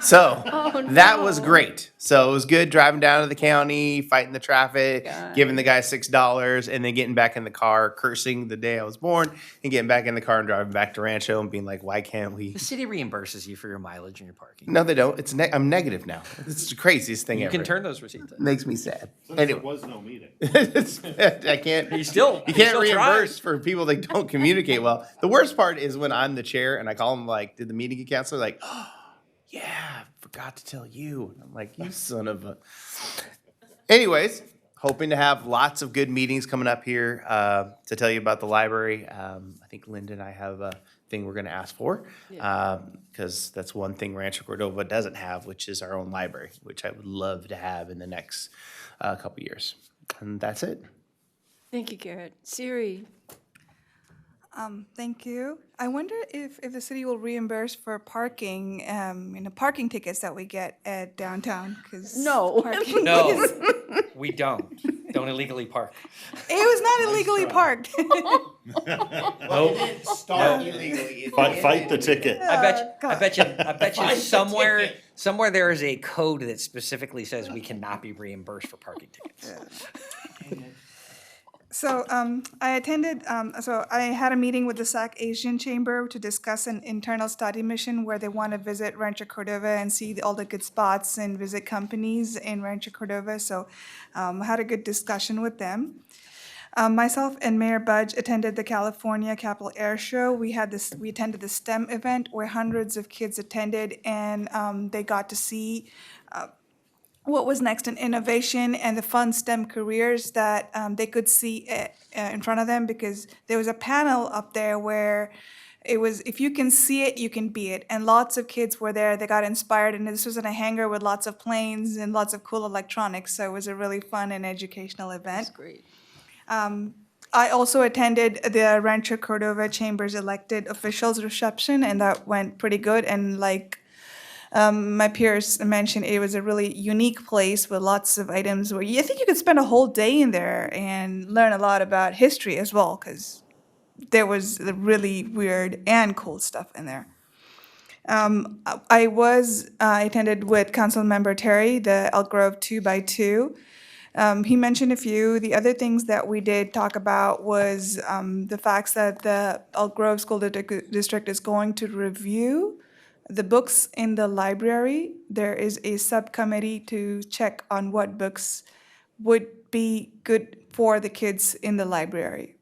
So that was great. So it was good driving down to the county, fighting the traffic, giving the guy $6, and then getting back in the car, cursing the day I was born, and getting back in the car and driving back to Rancho and being like, why can't we? The city reimburses you for your mileage and your parking. No, they don't. I'm negative now. It's the craziest thing ever. You can turn those receipts in. Makes me sad. Since Anyway. there was no meeting. I can't. You still reimburse for people that don't communicate well. The worst part is when I'm the chair and I call them like, "Did the meeting get canceled?" Like, "Oh, yeah, I forgot to tell you." And I'm like, "You son of a." Anyways, hoping to have lots of good meetings coming up here to tell you about the library. I think Linda and I have a thing we're going to ask for because that's one thing Rancho Cordova doesn't have, which is our own library, which I would love to have in the next couple years. And that's it. Thank you, Garrett. Siri. Thank you. I wonder if the city will reimburse for parking, parking tickets that we get at downtown, because No. parking No, is- we don't. Don't illegally park. it was not illegally parked. Nope. Start illegally. Fight the ticket. I bet you somewhere there is a code that specifically says we cannot be reimbursed for parking tickets. So I attended, so I had a meeting with the Sac Asian Chamber to discuss an internal study mission where they want to visit Rancho Cordova and see all the good spots and visit companies in Rancho Cordova. So I had a good discussion with them. Myself and Mayor Budge attended the California Capital Air Show. We attended the STEM event where hundreds of kids attended, and they got to see what was next in innovation and the fun STEM careers that they could see in front of them, because there was a panel up there where it was, if you can see it, you can be it. And lots of kids were there. They got inspired, and this was in a hangar with lots of planes and lots of cool electronics. So it was a really fun and educational event. That's great. I also attended the Rancho Cordova Chamber's elected officials reception, and that went pretty good. And like my peers mentioned, it was a really unique place with lots of items where I think you could spend a whole day in there and learn a lot about history as well, because there was the really weird and cool stuff in there. I attended with Council Member Terry, the Elk Grove 2x2. He mentioned a few. The other things that we did talk about was the facts that the Elk Grove School District is going to review the books in the library. There is a subcommittee to check on what books would be good for the kids in the library.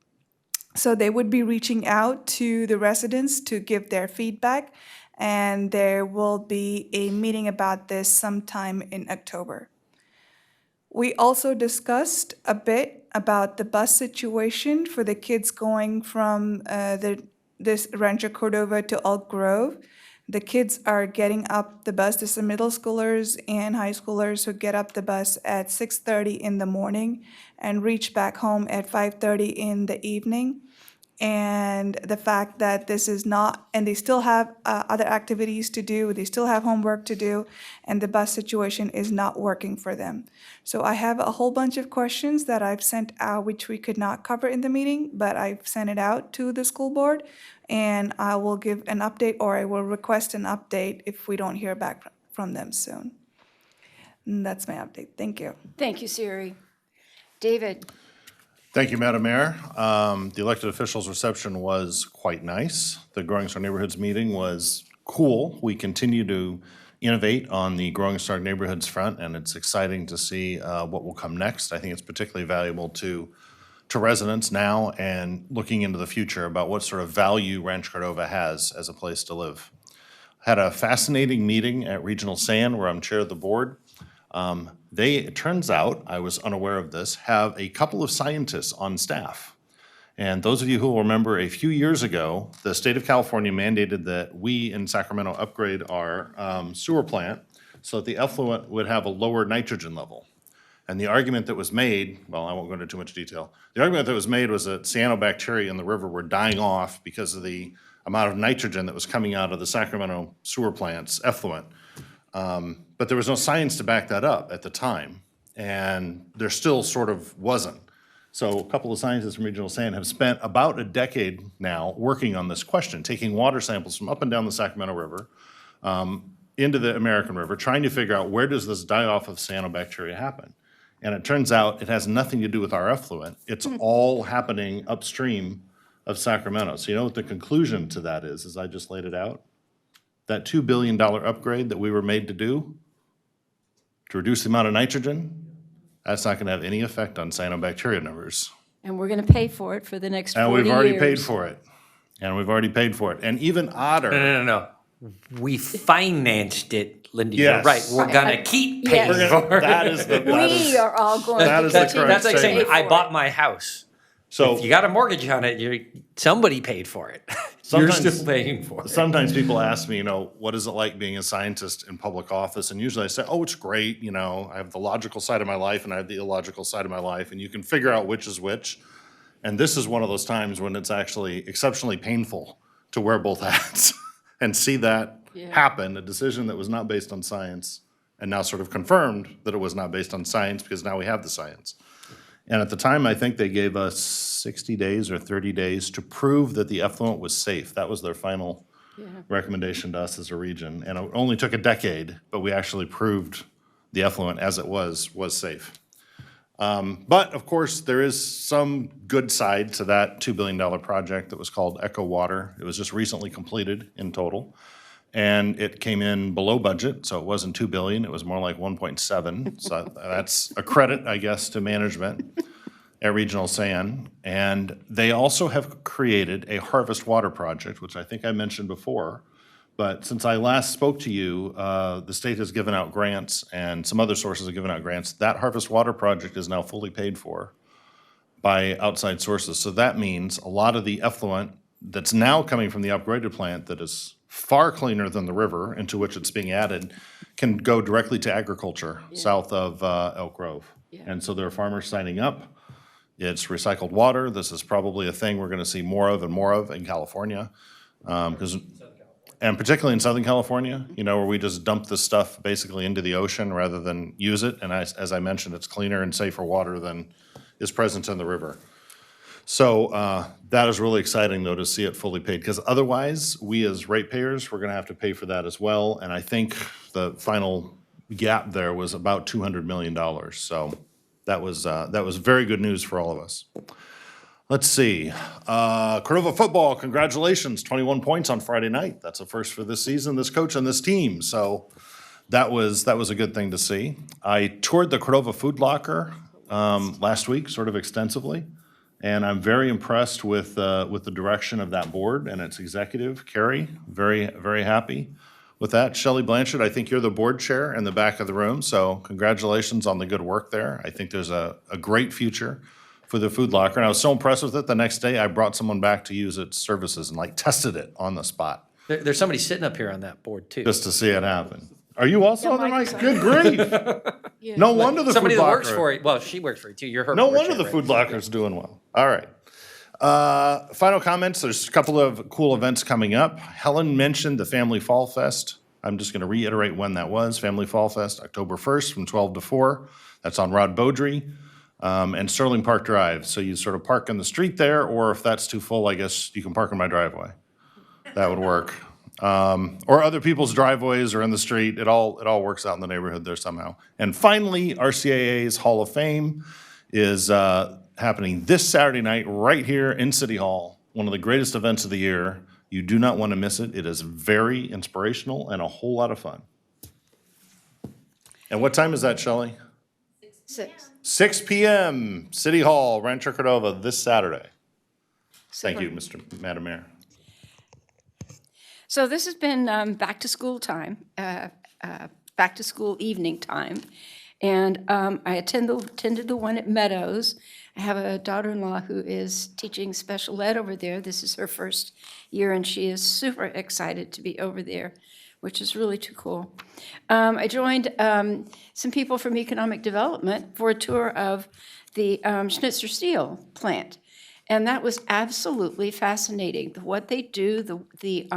So they would be reaching out to the residents to give their feedback, and there will be a meeting about this sometime in October. We also discussed a bit about the bus situation for the kids going from this Rancho Cordova to Elk Grove. The kids are getting up the bus. There's some middle schoolers and high schoolers who get up the bus at 6:30 in the morning and reach back home at 5:30 in the evening. And the fact that this is not, and they still have other activities to do, they still have homework to do, and the bus situation is not working for them. So I have a whole bunch of questions that I've sent out, which we could not cover in the meeting, but I've sent it out to the school board, and I will give an update, or I will request an update if we don't hear back from them soon. And that's my update. Thank you. Thank you, Siri. David? Thank you, Madam Mayor. The elected officials' reception was quite nice. The Growing Strong Neighborhoods meeting was cool. We continue to innovate on the Growing Strong Neighborhoods front, and it's exciting to see what will come next. I think it's particularly valuable to residents now and looking into the future about what sort of value Rancho Cordova has as a place to live. Had a fascinating meeting at Regional SAN, where I'm chair of the board. They, it turns out, I was unaware of this, have a couple of scientists on staff. And those of you who will remember, a few years ago, the state of California mandated that we in Sacramento upgrade our sewer plant so that the effluent would have a lower nitrogen level. And the argument that was made, well, I won't go into too much detail. The argument that was made was that cyanobacteria in the river were dying off because of the amount of nitrogen that was coming out of the Sacramento sewer plant's effluent. But there was no science to back that up at the time, and there still sort of wasn't. So a couple of scientists from Regional SAN have spent about a decade now working on this question, taking water samples from up and down the Sacramento River into the American River, trying to figure out where does this die-off of cyanobacteria happen. And it turns out it has nothing to do with our effluent. It's all happening upstream of Sacramento. So you know what the conclusion to that is, as I just laid it out? That $2 billion upgrade that we were made to do to reduce the amount of nitrogen, that's not gonna have any effect on cyanobacteria numbers. And we're going to pay for it for the next 40 years. And we've already paid for it. And we've already paid for it. And even odder. No. We financed it, Linda. You're Yes. right. We're gonna keep paying Yes. for it. That is the, We are all going that to is the continue correct That's like to saying, pay for I bought it. my house. So If you got a mortgage on it, somebody paid for it. You're still paying for it. Sometimes people ask me, what is it like being a scientist in public office? And usually I say, oh, it's great. I have the logical side of my life and I have the illogical side of my life, and you can figure out which is which. And this is one of those times when it's actually exceptionally painful to wear both hats and see that happen, a decision that was not based on science, and now sort of confirmed that it was not based on science because now we have the science. And at the time, I think they gave us 60 days or 30 days to prove that the effluent was safe. That was their final recommendation to us as a region. And it only took a decade, but we actually proved the effluent as it was safe. But of course, there is some good side to that $2 billion project that was called Echo Water. It was just recently completed in total. And it came in below budget, so it wasn't $2 billion, it was more like 1.7. So that's a credit, I guess, to management at Regional SAN. And they also have created a harvest water project, which I think I mentioned before, but since I last spoke to you, the state has given out grants and some other sources have given out grants. That Harvest Water project is now fully paid for by outside sources. So that means a lot of the effluent that's now coming from the upgraded plant that is far cleaner than the river into which it's being added can go directly to agriculture south of Elk Grove. And so there are farmers signing up. It's recycled water. This is probably a thing we're going to see more of and more of in California. And particularly in Southern California, you know, where we just dump this stuff basically into the ocean rather than use it. And as I mentioned, it's cleaner and safer water than is present in the river. So that is really exciting, though, to see it fully paid, because otherwise, we as ratepayers, we're going to have to pay for that as well. And I think the final gap there was about $200 million. So that was very good news for all of us. Let's see. Cordova football, congratulations, 21 points on Friday night. That's a first for this season, this coach, and this team. So that was a good thing to see. I toured the Cordova Food Locker last week, sort of extensively, and I'm very impressed with the direction of that board and its executive, Carrie. Very, very happy with that. Shelley Blanchard, I think you're the board chair in the back of the room, so congratulations on the good work there. I think there's a great future for the Food Locker, and I was so impressed with it, the next day I brought someone back to use its services and tested it on the spot. There's somebody sitting up here on that board, too. Just to see it happen. Are you also on the mic? Good grief. No wonder the Somebody Food that Locker. works for you, well, she works for you, too. You're her No board wonder chair, the right? Food Locker's doing well. All right. Final comments. There's a couple of cool events coming up. Helen mentioned the Family Fall Fest. I'm just going to reiterate when that was. Family Fall Fest, October 1st from 12 to 4. That's on Rod Beaudry and Sterling Park Drive. So you sort of park in the street there, or if that's too full, I guess you can park in my driveway. That would work. Or other people's driveways or in the street. It all works out in the neighborhood there somehow. And finally, RCAA's Hall of Fame is happening this Saturday night right here in City Hall. One of the greatest events of the year. You do not want to miss it. It is very inspirational and a whole lot of fun. And what time is that, Shelley? 6 p.m. City Hall, Rancho Cordova, this Saturday. Thank you, Madam Mayor. So this has been back to school time, back to school evening time. And I attended the one at Meadows. I have a daughter-in-law who is teaching special ed over there. This is her first year, and she is super excited to be over there, which is really too cool. I joined some people from economic development for a tour of the Schnitzer Steel plant. And that was absolutely fascinating. What they do, the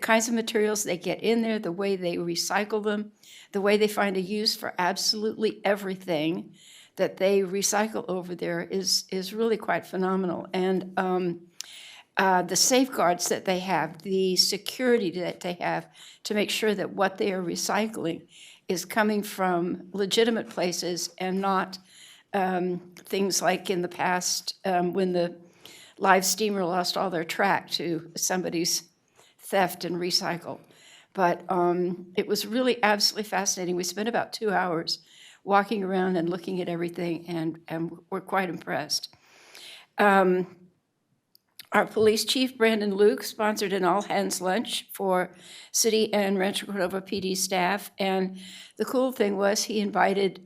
kinds of materials they get in there, the way they recycle them, the way they find a use for absolutely everything that they recycle over there is really quite phenomenal. And the safeguards that they have, the security that they have to make sure that what they are recycling is coming from legitimate places and not things like in the past when the live steamer lost all their track to somebody's theft and recycle. But it was really absolutely fascinating. We spent about 2 hours walking around and looking at everything, and we're quite impressed. Our police chief, Brandon Luke, sponsored an all-hands lunch for city and Rancho Cordova PD staff. And the cool thing was he invited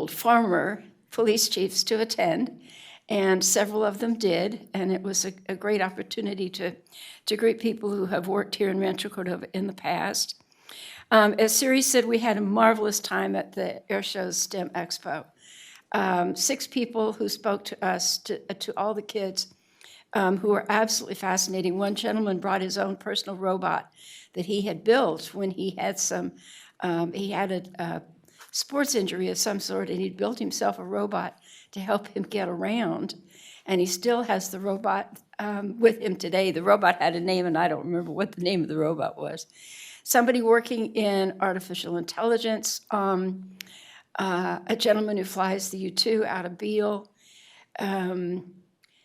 former police chiefs to attend, and several of them did. And it was a great opportunity to greet people who have worked here in Rancho Cordova in the past. As Siri said, we had a marvelous time at the Airshow's STEM Expo. 6 people who spoke to us, to all the kids, who were absolutely fascinating. One gentleman brought his own personal robot that he had built when he had a sports injury of some sort, and he'd built himself a robot to help him get around. And he still has the robot with him today. The robot had a name, and I don't remember what the name of the robot was. Somebody working in artificial intelligence, a gentleman who flies the U-2 out of Beale,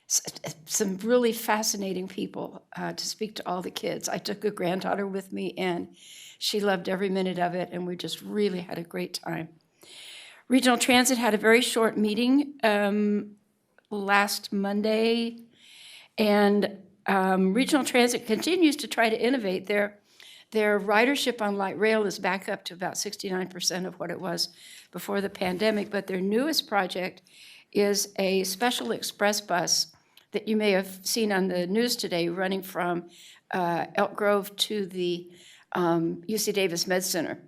some really fascinating people to speak to all the kids. I took a granddaughter with me, and she loved every minute of it, and we just really had a great time. Regional Transit had a very short meeting last Monday, and Regional Transit continues to try to innovate. Their ridership on light rail is back up to about 69% of what it was before the pandemic, but their newest project is a special express bus that you may have seen on the news today, running from Elk Grove to the UC Davis Med Center.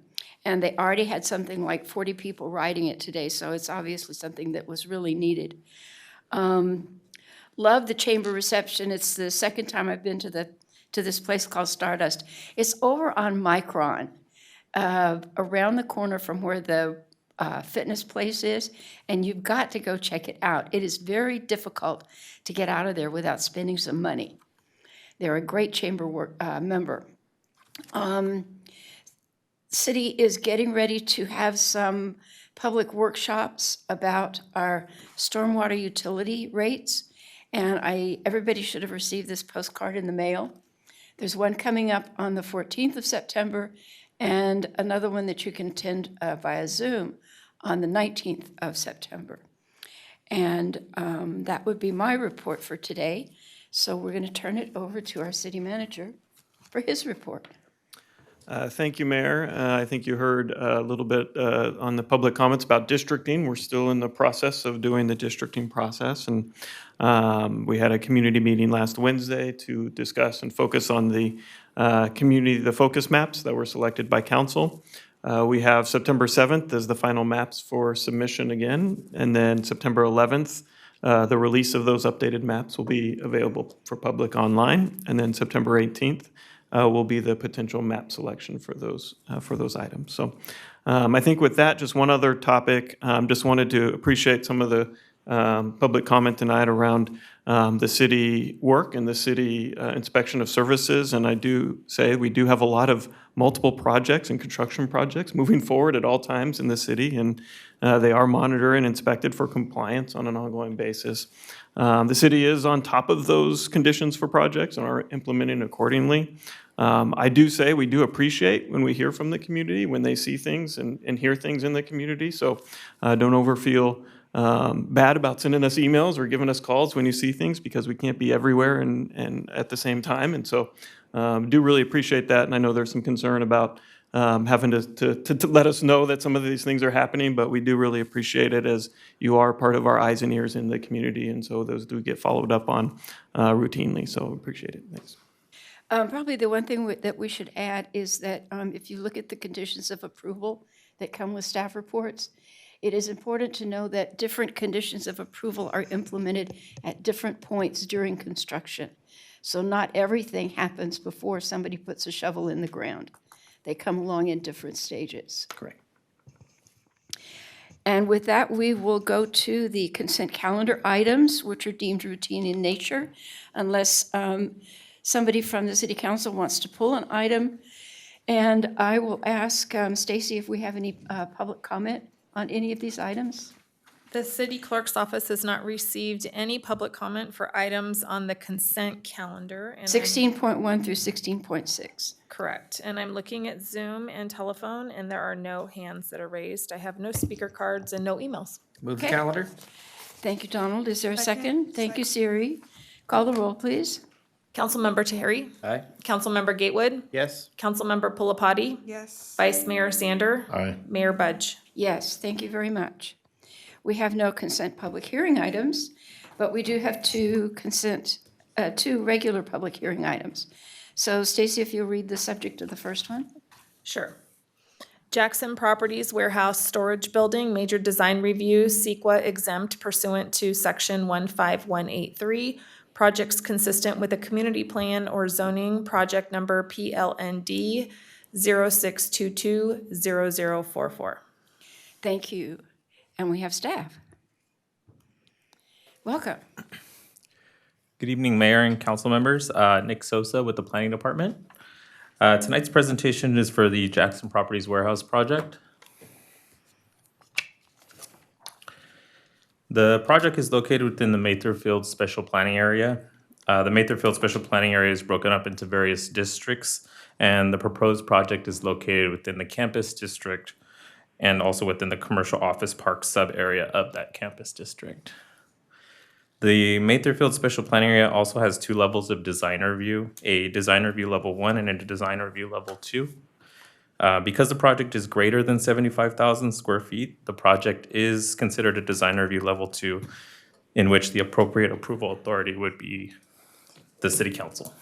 And they already had something like 40 people riding it today, so it's obviously something that was really needed. Love the chamber reception. It's the second time I've been to this place called Stardust. It's over on Micron, around the corner from where the fitness place is, and you've got to go check it out. It is very difficult to get out of there without spending some money. They're a great chamber member. City is getting ready to have some public workshops about our stormwater utility rates, and everybody should have received this postcard in the mail. There's one coming up on the 14th of September and another one that you can attend via Zoom on the 19th of September. And that would be my report for today. So we're going to turn it over to our city manager for his report. Thank you, Mayor. I think you heard a little bit on the public comments about districting. We're still in the process of doing the districting process. And we had a community meeting last Wednesday to discuss and focus on the the focus maps that were selected by council. We have September 7th as the final maps for submission again. And then September 11th, the release of those updated maps will be available for public online. And then September 18th, will be the potential map selection for those items. So I think with that, just one other topic, just wanted to appreciate some of the public comment tonight around the city work and the city inspection of services. And I do say we do have a lot of multiple projects and construction projects moving forward at all times in the city, and they are monitored and inspected for compliance on an ongoing basis. The city is on top of those conditions for projects and are implementing accordingly. I do say we do appreciate when we hear from the community, when they see things and hear things in the community. So don't ever feel bad about sending us emails or giving us calls when you see things, because we can't be everywhere and at the same time. And so do really appreciate that. And I know there's some concern about having to let us know that some of these things are happening, but we do really appreciate it, as you are part of our eyes and ears in the community. And so those do get followed up on routinely. So appreciate it. Thanks. Probably the one thing that we should add is that if you look at the conditions of approval that come with staff reports, it is important to know that different conditions of approval are implemented at different points during construction. So not everything happens before somebody puts a shovel in the ground. They come along in different stages. Correct. And with that, we will go to the consent calendar items, which are deemed routine in nature, unless somebody from the city council wants to pull an item. And I will ask Stacy if we have any public comment on any of these items. The city clerk's office has not received any public comment for items on the consent calendar. And 16.1 through 16.6. Correct. And I'm looking at Zoom and telephone, and there are no hands that are raised. I have no speaker cards and no emails. Move the calendar. Thank you, Donald. Is there a second? Thank you, Siri. Call the roll, please. Councilmember Tahiri? Aye. Councilmember Gatewood? Yes. Councilmember Pulapati? Yes. Vice Mayor Sander? Aye. Mayor Budge? Yes, thank you very much. We have no consent public hearing items, but we do have two regular public hearing items. So Stacy, if you'll read the subject of the first one. Sure. Jackson Properties Warehouse Storage Building, Major Design Review, CEQA exempt pursuant to Section 15183. Projects consistent with a community plan or zoning, project number PLND 06220044. Thank you. And we have staff. Welcome. Good evening, Mayor and council members. Nick Sosa with the Planning Department. Tonight's presentation is for the Jackson Properties Warehouse project. The project is located within the Matherfield Special Planning Area. The Matherfield Special Planning Area is broken up into various districts, and the proposed project is located within the campus district and also within the commercial office park sub-area of that campus district. The Matherfield Special Planning Area also has 2 levels of design review, a design review level 1 and a design review level 2. Because the project is greater than 75,000 square feet, the project is considered a design review level 2, in which the appropriate approval authority would be the city council.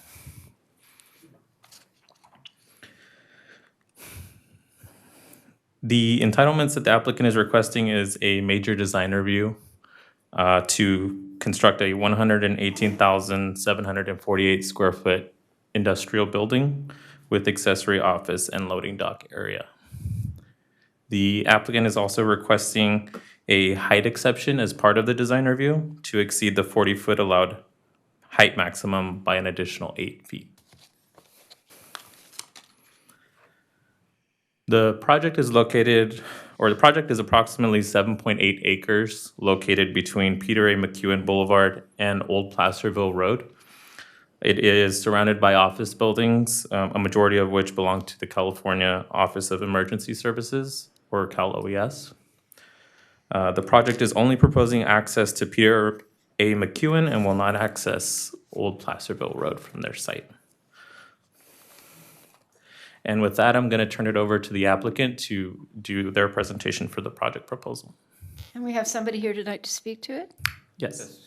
The entitlements that the applicant is requesting is a major design review to construct a 118,748 square foot industrial building with accessory office and loading dock area. The applicant is also requesting a height exception as part of the design review to exceed the 40-foot allowed height maximum by an additional 8 feet. The project is approximately 7.8 acres located between Peter A. McEwen Boulevard and Old Placerville Road. It is surrounded by office buildings, a majority of which belong to the California Office of Emergency Services, or Cal OES. The project is only proposing access to Peter A. McEwen and will not access Old Placerville Road from their site. And with that, I'm going to turn it over to the applicant to do their presentation for the project proposal. And we have somebody here tonight to speak to it? Yes.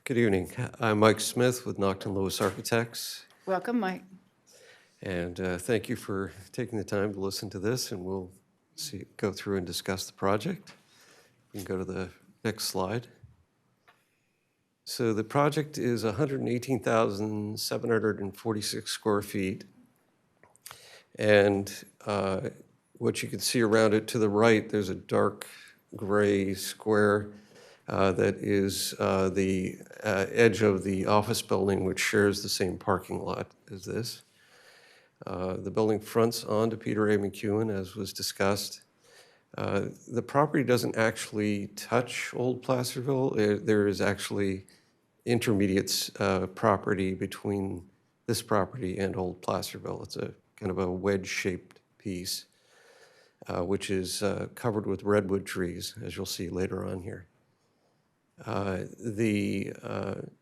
Good evening. I'm Mike Smith with Nocton Lewis Architects. Welcome, Mike. And thank you for taking the time to listen to this, and we'll go through and discuss the project. You can go to the next slide. So the project is 118,746 square feet. And what you can see around it to the right, there's a dark gray square that is the edge of the office building, which shares the same parking lot as this. The building fronts onto Peter A. McEwen, as was discussed. The property doesn't actually touch Old Placerville. There is actually intermediate property between this property and Old Placerville. It's a kind of a wedge-shaped piece, which is covered with redwood trees, as you'll see later on here. The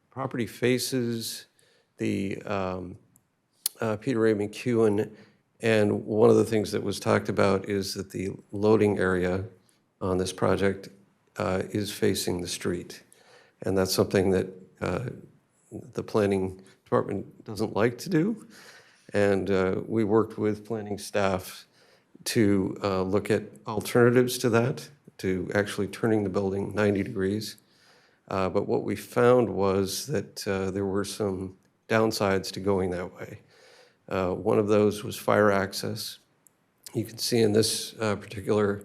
property faces the Peter A. McEwen, and one of the things that was talked about is that the loading area on this project is facing the street. And that's something that the planning department doesn't like to do. And we worked with planning staff to look at alternatives to that, to actually turning the building 90 degrees. But what we found was that there were some downsides to going that way. One of those was fire access. You can see in this particular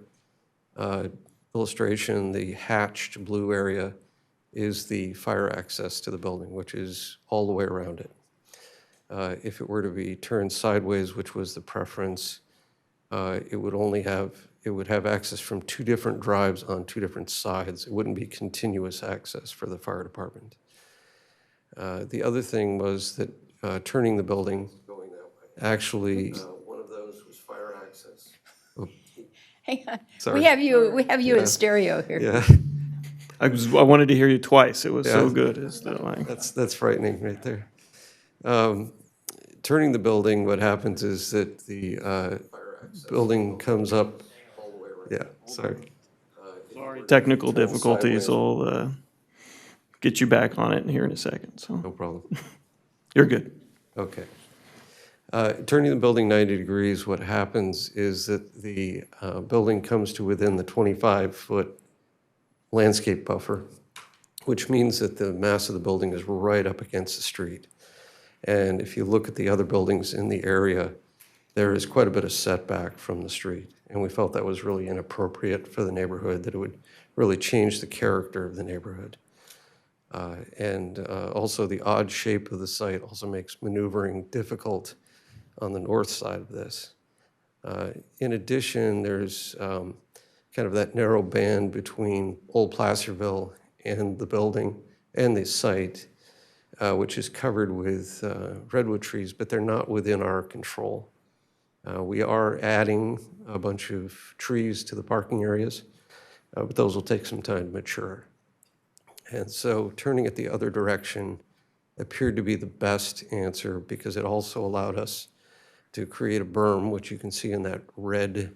illustration, the hatched blue area is the fire access to the building, which is all the way around it. If it were to be turned sideways, which was the preference, it would have access from 2 different drives on 2 different sides. It wouldn't be continuous access for the fire department. The other thing was that turning the building actually, one of those was fire access. Oh, Hang on. sorry. We have you in stereo here. Yeah. I wanted to hear you twice. It was Yeah. so good. Is the line. That's frightening right there. Turning the building, what happens is that the building comes up. Yeah, sorry. Technical difficulties will get you back on it here in a second. So no problem. You're good. Okay. Turning the building 90 degrees, what happens is that the building comes to within the 25-foot landscape buffer, which means that the mass of the building is right up against the street. And if you look at the other buildings in the area, there is quite a bit of setback from the street. And we felt that was really inappropriate for the neighborhood, that it would really change the character of the neighborhood. Also the odd shape of the site also makes maneuvering difficult on the north side of this. In addition, there's kind of that narrow band between Old Placerville and the building and the site, which is covered with redwood trees, but they're not within our control. We are adding a bunch of trees to the parking areas, but those will take some time to mature. And so turning it the other direction appeared to be the best answer because it also allowed us to create a berm, which you can see in that red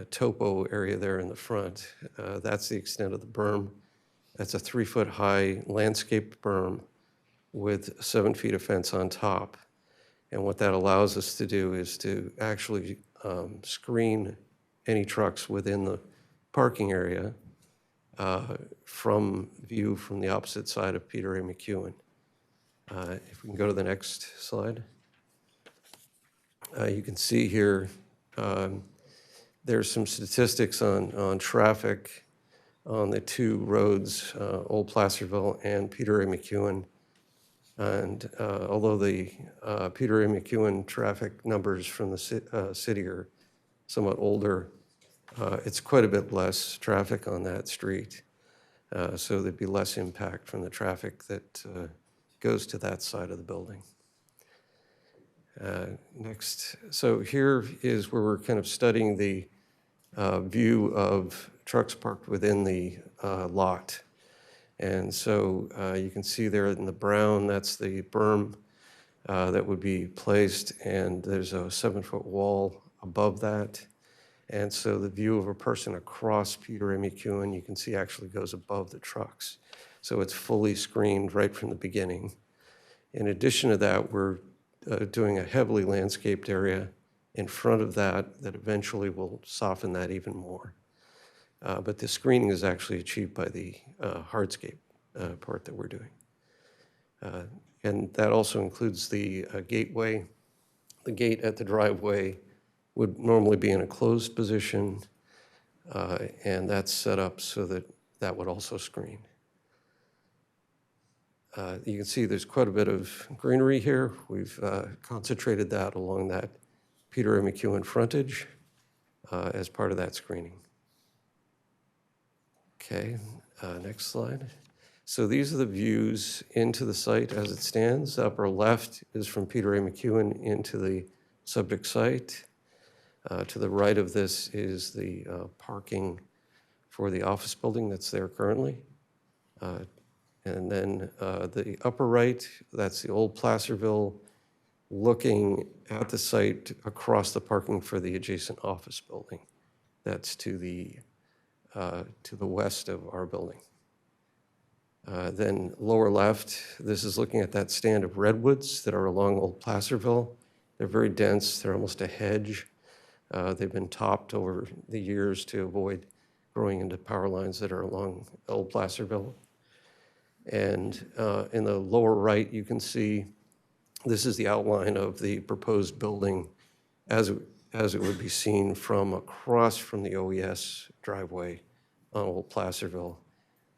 topo area there in the front. That's the extent of the berm. That's a 3-foot-high landscaped berm with 7 feet of fence on top. And what that allows us to do is to actually screen any trucks within the parking area from view from the opposite side of Peter A. McEwen. If we can go to the next slide. You can see here, there's some statistics on traffic on the two roads, Old Placerville and Peter A. McEwen. And although the Peter A. McEwen traffic numbers from the city are somewhat older, it's quite a bit less traffic on that street. So there'd be less impact from the traffic that goes to that side of the building. Next, so here is where we're kind of studying the view of trucks parked within the lot. And so you can see there in the brown, that's the berm that would be placed, and there's a 7-foot wall above that. And so the view of a person across Peter A. McEwen, you can see actually goes above the trucks. So it's fully screened right from the beginning. In addition to that, we're doing a heavily landscaped area in front of that eventually will soften that even more. But the screening is actually achieved by the hardscape part that we're doing. And that also includes the gateway. The gate at the driveway would normally be in a closed position, and that's set up so that that would also screen. You can see there's quite a bit of greenery here. We've concentrated that along that Peter A. McEwen frontage as part of that screening. Okay, next slide. So these are the views into the site as it stands. The upper left is from Peter A. McEwen into the subject site. To the right of this is the parking for the office building that's there currently. And then the upper right, that's the old Placerville, looking at the site across the parking for the adjacent office building. That's to the west of our building. Then lower left, this is looking at that stand of redwoods that are along Old Placerville. They're very dense, they're almost a hedge. They've been topped over the years to avoid growing into power lines that are along Old Placerville. And in the lower right, you can see this is the outline of the proposed building as it would be seen from across from the OES driveway on Old Placerville.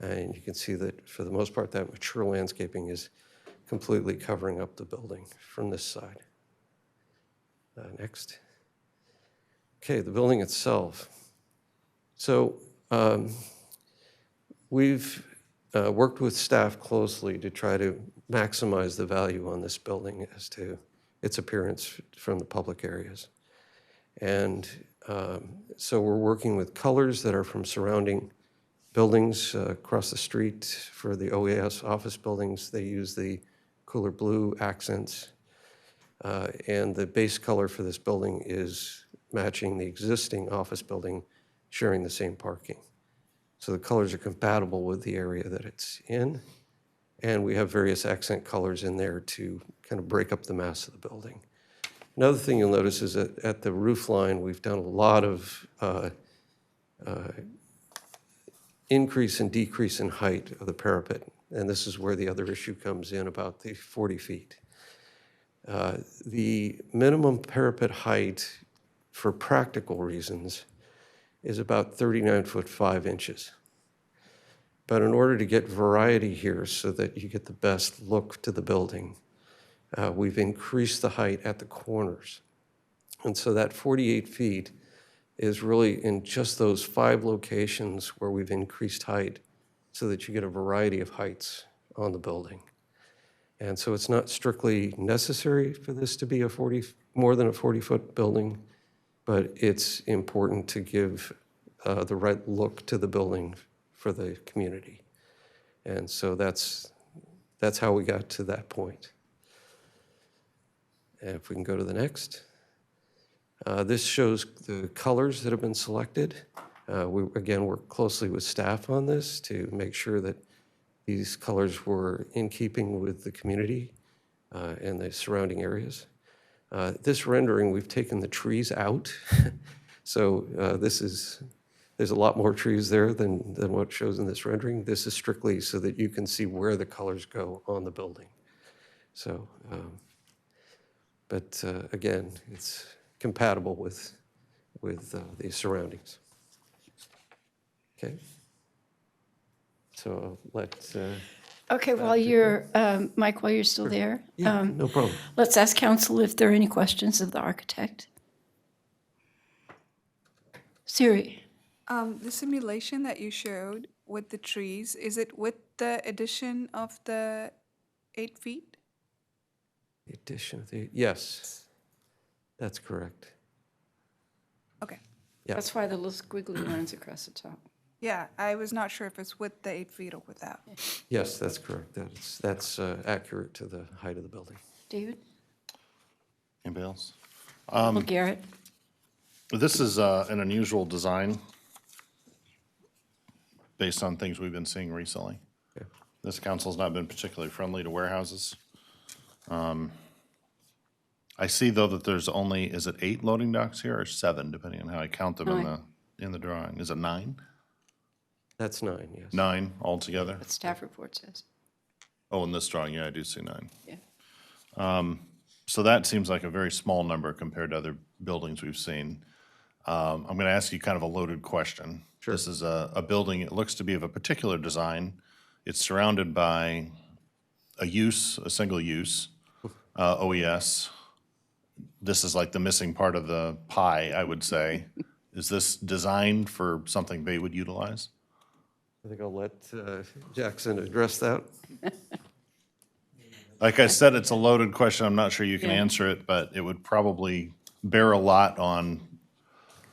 And you can see that for the most part, that mature landscaping is completely covering up the building from this side. Next. Okay, the building itself. So we've worked with staff closely to try to maximize the value on this building as to its appearance from the public areas. And so we're working with colors that are from surrounding buildings across the street. For the OAS office buildings, they use the cooler blue accents. And the base color for this building is matching the existing office building, sharing the same parking. So the colors are compatible with the area that it's in. And we have various accent colors in there to kind of break up the mass of the building. Another thing you'll notice is that at the roof line, we've done a lot of increase and decrease in height of the parapet. And this is where the other issue comes in about the 40 feet. The minimum parapet height for practical reasons is about 39 foot 5 inches. But in order to get variety here so that you get the best look to the building, we've increased the height at the corners. And so that 48 feet is really in just those 5 locations where we've increased height so that you get a variety of heights on the building. And so it's not strictly necessary for this to be more than a 40-foot building, but it's important to give the right look to the building for the community. And so that's how we got to that point. And if we can go to the next. This shows the colors that have been selected. We, again, work closely with staff on this to make sure that these colors were in keeping with the community and the surrounding areas. This rendering, we've taken the trees out. So there's a lot more trees there than what shows in this rendering. This is strictly so that you can see where the colors go on the building. So, but again, it's compatible with the surroundings. Okay. So I'll let. Okay, while you're, Mike, while you're still there. Yeah, no problem. Let's ask council if there are any questions of the architect. Siri. The simulation that you showed with the trees, is it with the addition of the 8 feet? The addition of the, yes, that's correct. Okay. Yeah. That's why the little squiggly lines across the top. Yeah, I was not sure if it's with the 8 feet or without. Yes, that's correct. That's accurate to the height of the building. David? Anybody else? Well, Garrett? This is an unusual design based on things we've been seeing recently. Okay. This council's not been particularly friendly to warehouses. I see, though, that there's only, is it 8 loading docks here or 7, depending on how I count them in the drawing? Is it 9? That's 9, yes. 9 altogether? What staff report says. Oh, in this drawing, yeah, I do see 9. Yeah. So that seems like a very small number compared to other buildings we've seen. I'm going to ask you kind of a loaded question. Sure. This is a building, it looks to be of a particular design. It's surrounded by a single use, OES. This is like the missing part of the pie, I would say. Is this designed for something they would utilize? I think I'll let Jackson address that. Like I said, it's a loaded question. I'm not sure you can Yeah. answer it, but it would probably bear a lot on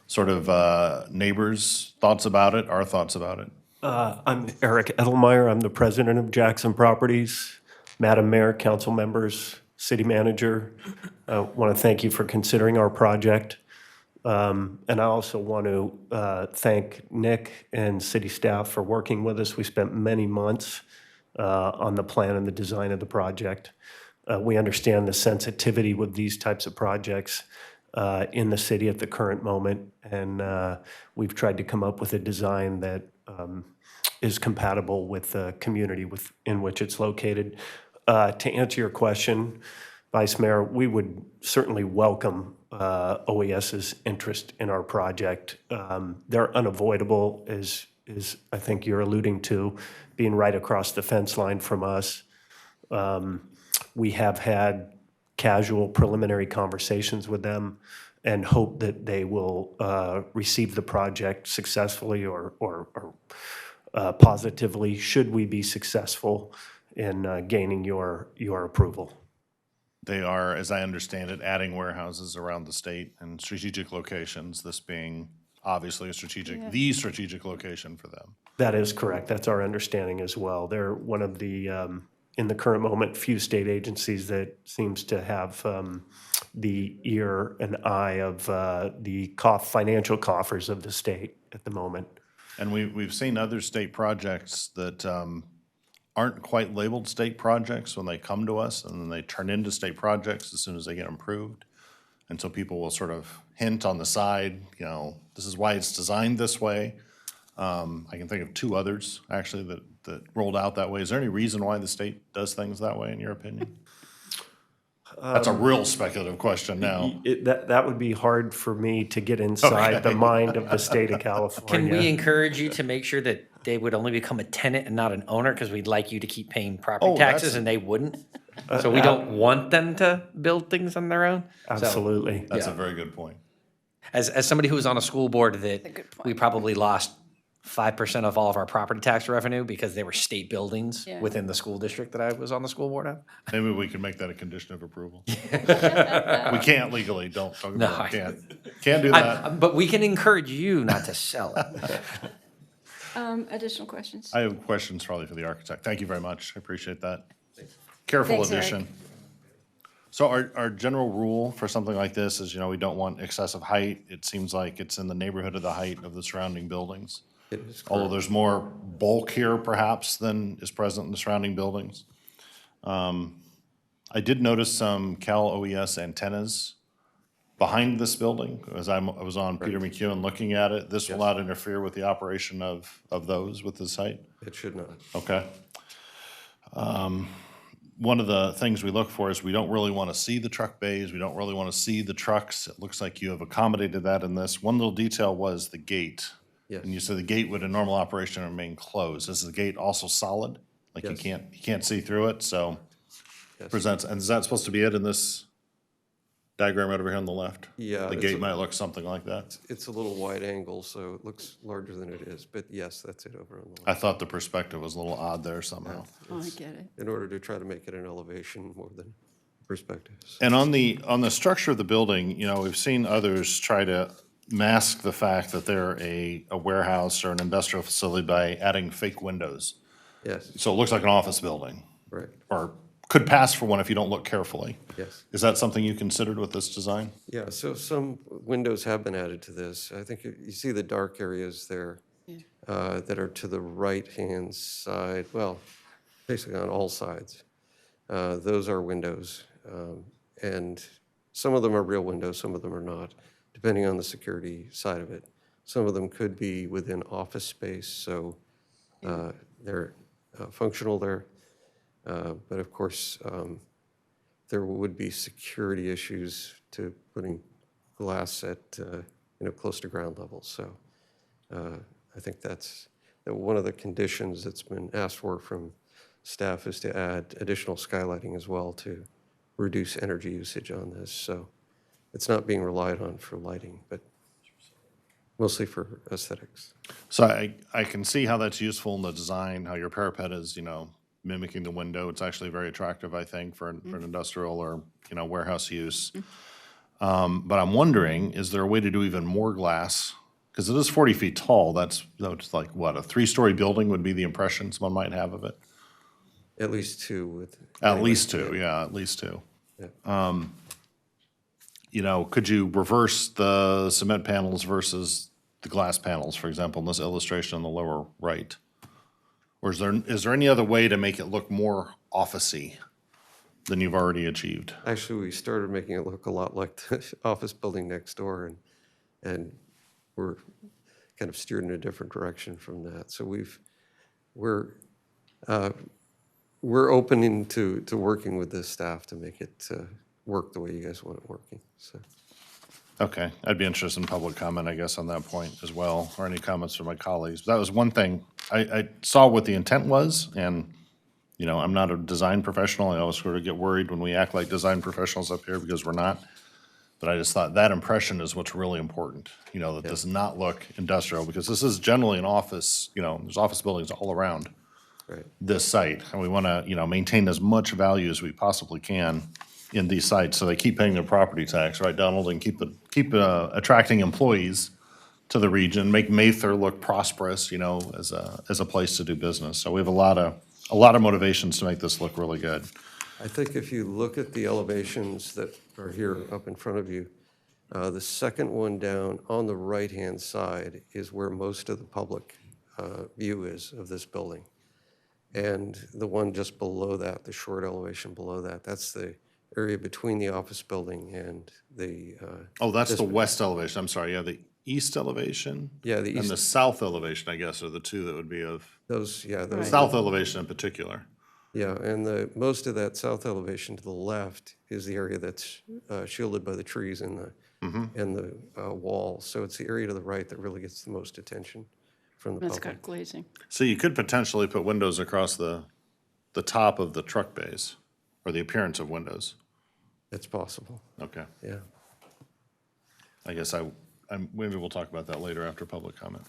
sort of neighbors' thoughts about it, our thoughts about it. I'm Eric Edelmeyer. I'm the president of Jackson Properties. Madam Mayor, council members, city manager, I want to thank you for considering our project. And I also want to thank Nick and city staff for working with us. We spent many months on the plan and the design of the project. We understand the sensitivity with these types of projects in the city at the current moment, and we've tried to come up with a design that is compatible with the community in which it's located. To answer your question, Vice Mayor, we would certainly welcome OES's interest in our project. They're unavoidable, as I think you're alluding to, being right across the fence line from us. We have had casual preliminary conversations with them and hope that they will receive the project successfully or positively, should we be successful in gaining your approval. They are, as I understand it, adding warehouses around the state and strategic locations, this being obviously the strategic location for them. That is correct. That's our understanding as well. They're one of the, in the current moment, few state agencies that seems to have the ear and eye of the financial coffers of the state at the moment. And we've seen other state projects that aren't quite labeled state projects when they come to us, and then they turn into state projects as soon as they get approved. And so people will sort of hint on the side, this is why it's designed this way. I can think of 2 others, actually, that rolled out that way. Is there any reason why the state does things that way, in your opinion? That's a real speculative question now. That would be hard for me to get inside the mind of the state of California. Can we encourage you to make sure that they would only become a tenant and not an owner? Because we'd like you to keep paying property taxes and they wouldn't. So we don't want them to build things on their own. Absolutely. That's a very good point. As somebody who was on a school board, that we probably lost 5% of all of our property tax revenue because they were state buildings within the school district that I was on the school board of. Maybe we can make that a condition of approval. We can't legally, don't talk about it, Can't do that. But we can encourage you not to sell it. Additional questions? I have questions probably for the architect. Thank you very much. I appreciate that. Careful Thanks, Eric. addition. So our general rule for something like this is, we don't want excessive height. It seems like it's in the neighborhood of the height of the surrounding buildings. It is Although correct. there's more bulk here perhaps than is present in the surrounding buildings. I did notice some Cal OES antennas behind this building. As I was on Peter McEwen looking at it, this will not interfere with the operation of those with the site? It should not. Okay. One of the things we look for is we don't really want to see the truck bays. We don't really want to see the trucks. It looks like you have accommodated that in this. One little detail was the gate. Yes. And you said the gate would in normal operation remain closed. Is the gate also solid? Like you Yes. can't see through it, so Yes. presents, and is that supposed to be it in this diagram right over here on the left? Yeah, The it's gate a- might look something like that. It's a little wide angle, so it looks larger than it is, but yes, that's it over on the left. I thought the perspective was a little odd there somehow. Oh, I get it. In order to try to make it an elevation more than perspectives. And on the structure of the building, we've seen others try to mask the fact that they're a warehouse or an industrial facility by adding fake windows. Yes, So it looks like an office building, right, or could pass for one if you don't look carefully. yes. Is that something you considered with this design? Yeah, so some windows have been added to this. I think you see the dark areas there that are to the right-hand side, well, basically on all sides. Those are windows. And some of them are real windows, some of them are not, depending on the security side of it. Some of them could be within office space, so they're functional there. But of course, there would be security issues to putting glass at, close to ground level. So I think that's one of the conditions that's been asked for from staff is to add additional skylighting as well to reduce energy usage on this. So it's not being relied on for lighting, but mostly for aesthetics. So I can see how that's useful in the design, how your parapet is, mimicking the window. It's actually very attractive, I think, for an industrial or, warehouse use. But I'm wondering, is there a way to do even more glass? Because it is 40 feet tall. That's like, what, a 3-story building would be the impression someone might have of it? At least two with. At least two, yeah, at least two. Could you reverse the cement panels versus the glass panels, for example, in this illustration on the lower right? Or is there any other way to make it look more office-y than you've already achieved? Actually, we started making it look a lot like the office building next door, and we're kind of steered in a different direction from that. So we're open to working with this staff to make it work the way you guys want it working, so. Okay, I'd be interested in public comment, I guess, on that point as well, or any comments from my colleagues. That was one thing, I saw what the intent was, and, I'm not a design professional. I always sort of get worried when we act like design professionals up here because we're not. But I just thought that impression is what's really important, that does not look industrial, because this is generally an office, there's office buildings all around this site. And we want to, maintain as much value as we possibly can in these sites, so they keep paying their property tax, right, Donald, and keep attracting employees to the region, make Mather look prosperous, as a place to do business. So we have a lot of motivations to make this look really good. I think if you look at the elevations that are here up in front of you, the second one down on the right-hand side is where most of the public view is of this building. And the one just below that, the short elevation below that, that's the area between the office building and the. Oh, that's the west elevation, I'm sorry, yeah, the east elevation? Yeah, the And east. the south elevation, I guess, are the two that would be of, Those, yeah. the those- south elevation in particular. Yeah, and most of that south elevation to the left is the area that's shielded by the trees and the wall. So it's the area to the right that really gets the most attention from the It's public. got glazing. So you could potentially put windows across the top of the truck bays, or the appearance of windows. It's possible, Okay. yeah. I guess maybe we'll talk about that later after public comment.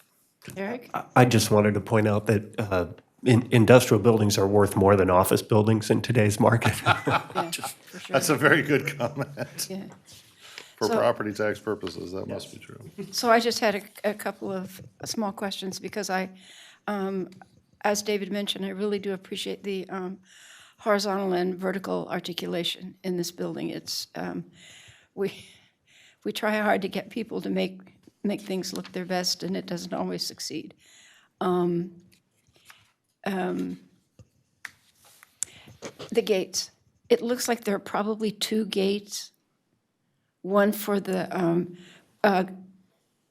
Eric? I just wanted to point out that industrial buildings are worth more than office buildings in today's market. Yeah, for sure. That's a very good comment. Yeah. For So- property tax purposes, that must be true. So I just had a couple of small questions because as David mentioned, I really do appreciate the horizontal and vertical articulation in this building. It's, we try hard to get people to make things look their best, and it doesn't always succeed. The gates. It looks like there are probably 2 gates, one for the,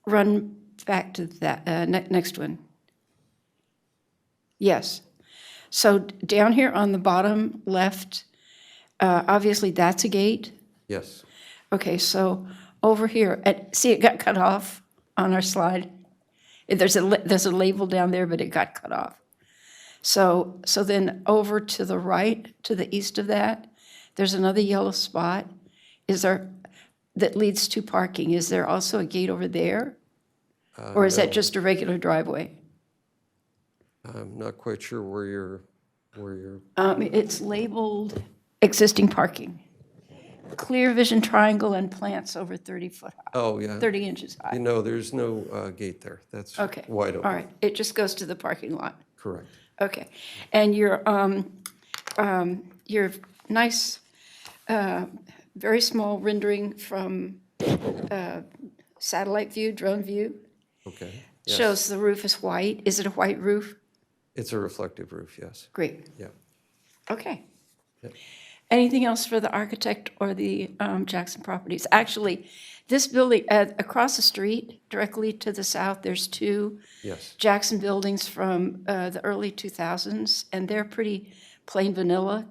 run back to that, next one. Yes. So down here on the bottom left, obviously that's a gate. Yes. Okay, so over here, see, it got cut off on our slide. There's a label down there, but it got cut off. So then over to the right, to the east of that, there's another yellow spot. That leads to parking. Is there also a gate over there? Or is that No. just a regular driveway? I'm not quite sure where you're, It's labeled existing parking. Clear vision triangle and plants over 30 foot high. oh, yeah. 30 inches high. No, there's no gate there. That's Okay. wide open. All right, it just goes to the parking lot. Correct. Okay. And your nice, very small rendering from satellite view, drone view, Okay. Yes. shows the roof is white. Is it a white roof? It's a reflective roof, yes. Great. Yeah. Okay. Yep. Anything else for the architect or the Jackson Properties? Actually, this building, across the street, directly to the south, there's 2 Yes. Jackson buildings from the early 2000s, and they're pretty plain vanilla,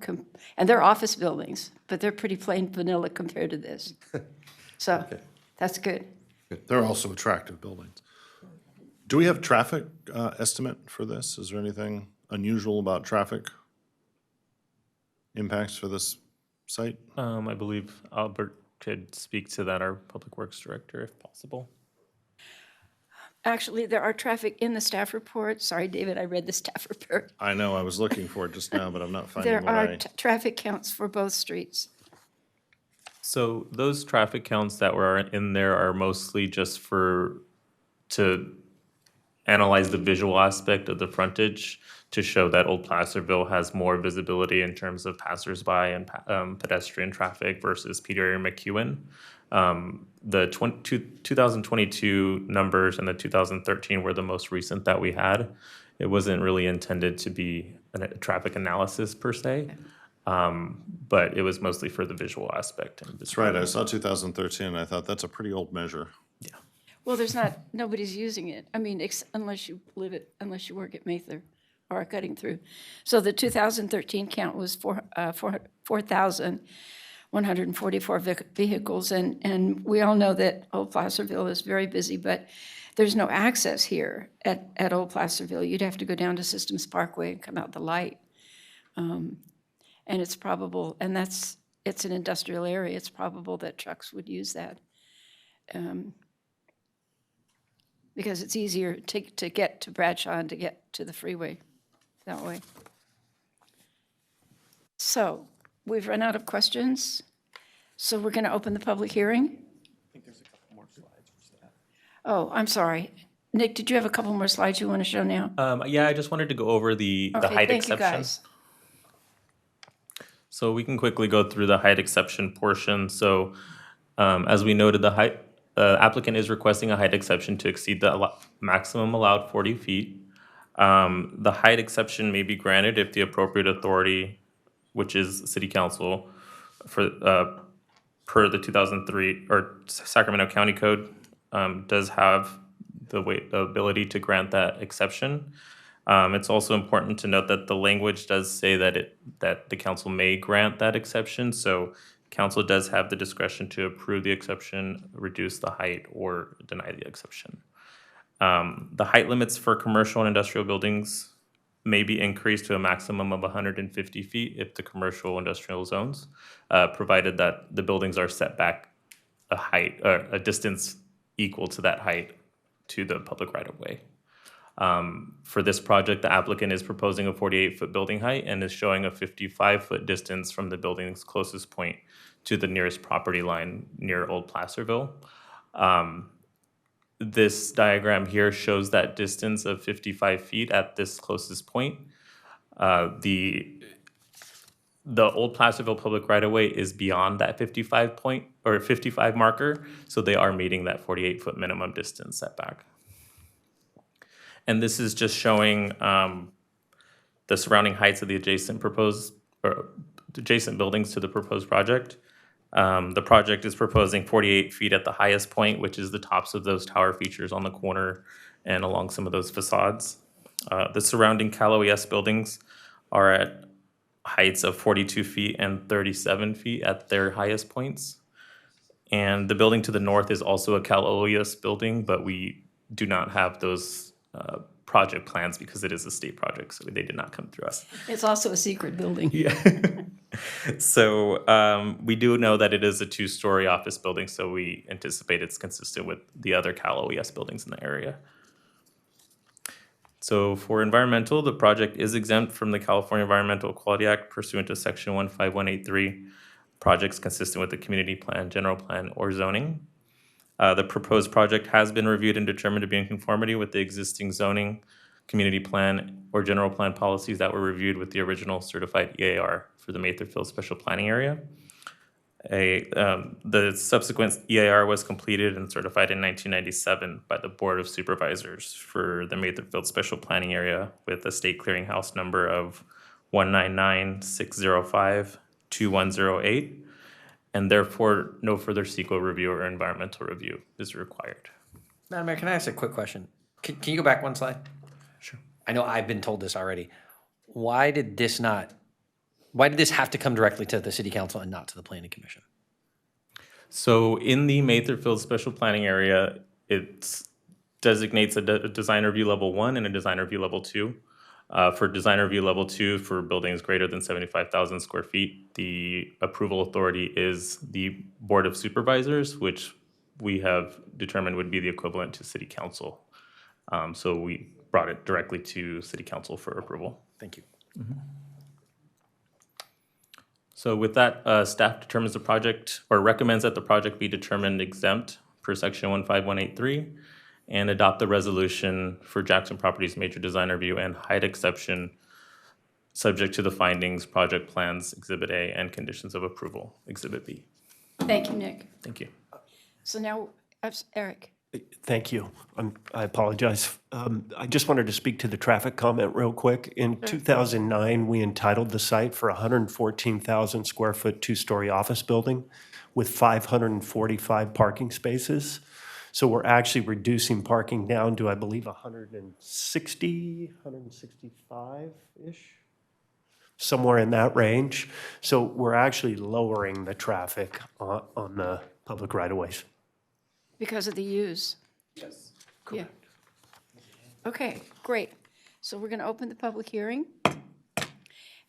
and they're office buildings, but they're pretty plain vanilla compared to this. So that's good. They're also attractive buildings. Do we have traffic estimate for this? Is there anything unusual about traffic impacts for this site? I believe Albert could speak to that, our Public Works Director, if possible. Actually, there are traffic in the staff report. Sorry, David, I read the staff report. I know, I was looking for it just now, but I'm not finding There what are I. traffic counts for both streets. So those traffic counts that were in there are mostly just to analyze the visual aspect of the frontage to show that Old Placerville has more visibility in terms of passersby and pedestrian traffic versus Peter and McEwen. The 2022 numbers and the 2013 were the most recent that we had. It wasn't really intended to be a traffic analysis per se, but it was mostly for the visual aspect. That's right, I saw 2013, and I thought that's a pretty old measure. Well, nobody's using it. I mean, unless you work at Mather or at Cutting Through. So the 2013 count was 4,144 vehicles, and we all know that Old Placerville is very busy, but there's no access here at Old Placerville. You'd have to go down to Systems Parkway and come out the light. And it's probable, and it's an industrial area, it's probable that trucks would use that. Because it's easier to get to Bradshaw and to get to the freeway that way. So, we've run out of questions, so we're going to open the public hearing. I think there's a couple more slides for staff. Oh, I'm sorry. Nick, did you have a couple more slides you want to show now? Yeah, I just wanted to go over the Okay, height thank you, exception. guys. So we can quickly go through the height exception portion. So as we noted, the applicant is requesting a height exception to exceed the maximum allowed 40 feet. The height exception may be granted if the appropriate authority, which is City Council, per the 2003 or Sacramento County Code, does have the ability to grant that exception. It's also important to note that the language does say that the council may grant that exception. So council does have the discretion to approve the exception, reduce the height, or deny the exception. The height limits for commercial and industrial buildings may be increased to a maximum of 150 feet if the commercial industrial zones, provided that the buildings are set back a distance equal to that height to the public right-of-way. For this project, the applicant is proposing a 48-foot building height and is showing a 55-foot distance from the building's closest point to the nearest property line near Old Placerville. This diagram here shows that distance of 55 feet at this closest point. The Old Placerville public right-of-way is beyond that 55 point or 55 marker, so they are meeting that 48-foot minimum distance setback. And this is just showing the surrounding heights of the adjacent buildings to the proposed project. The project is proposing 48 feet at the highest point, which is the tops of those tower features on the corner and along some of those facades. The surrounding Cal OES buildings are at heights of 42 feet and 37 feet at their highest points. And the building to the north is also a Cal OES building, but we do not have those project plans because it is a state project, so they did not come through us. It's also a secret building. Yeah. So we do know that it is a 2-story office building, so we anticipate it's consistent with the other Cal OES buildings in the area. So for environmental, the project is exempt from the California Environmental Quality Act pursuant to section 15183. Projects consistent with the community plan, general plan, or zoning. The proposed project has been reviewed and determined to be in conformity with the existing zoning, community plan, or general plan policies that were reviewed with the original certified EAR for the Matherfield Special Planning Area. The subsequent EAR was completed and certified in 1997 by the Board of Supervisors for the Matherfield Special Planning Area with a state clearinghouse number of 199-605-2108, and therefore no further CEQA review or environmental review is required. Madam Mayor, can I ask a quick question? Can you go back one slide? Sure. I know I've been told this already. Why did this have to come directly to the City Council and not to the Planning Commission? So in the Matherfield Special Planning Area, it designates a design review level 1 and a design review level 2. For design review level 2 for buildings greater than 75,000 square feet, the approval authority is the Board of Supervisors, which we have determined would be the equivalent to City Council. So we brought it directly to City Council for approval. Thank you. Mm-hmm. So with that, staff determines the project or recommends that the project be determined exempt per section 15183 and adopt the resolution for Jackson Properties major design review and height exception subject to the findings, project plans, Exhibit A, and conditions of approval, Exhibit B. Thank you, Nick. Thank you. So now, Eric. Thank you. I apologize. I just wanted to speak to the traffic comment real quick. In 2009, we entitled the site for a 114,000 square foot 2-story office building with 545 parking spaces. So we're actually reducing parking down to, I believe, 165-ish, somewhere in that range. So we're actually lowering the traffic on the public right-of-ways. Because of the use. Yes. Yeah. Okay, great. So we're going to open the public hearing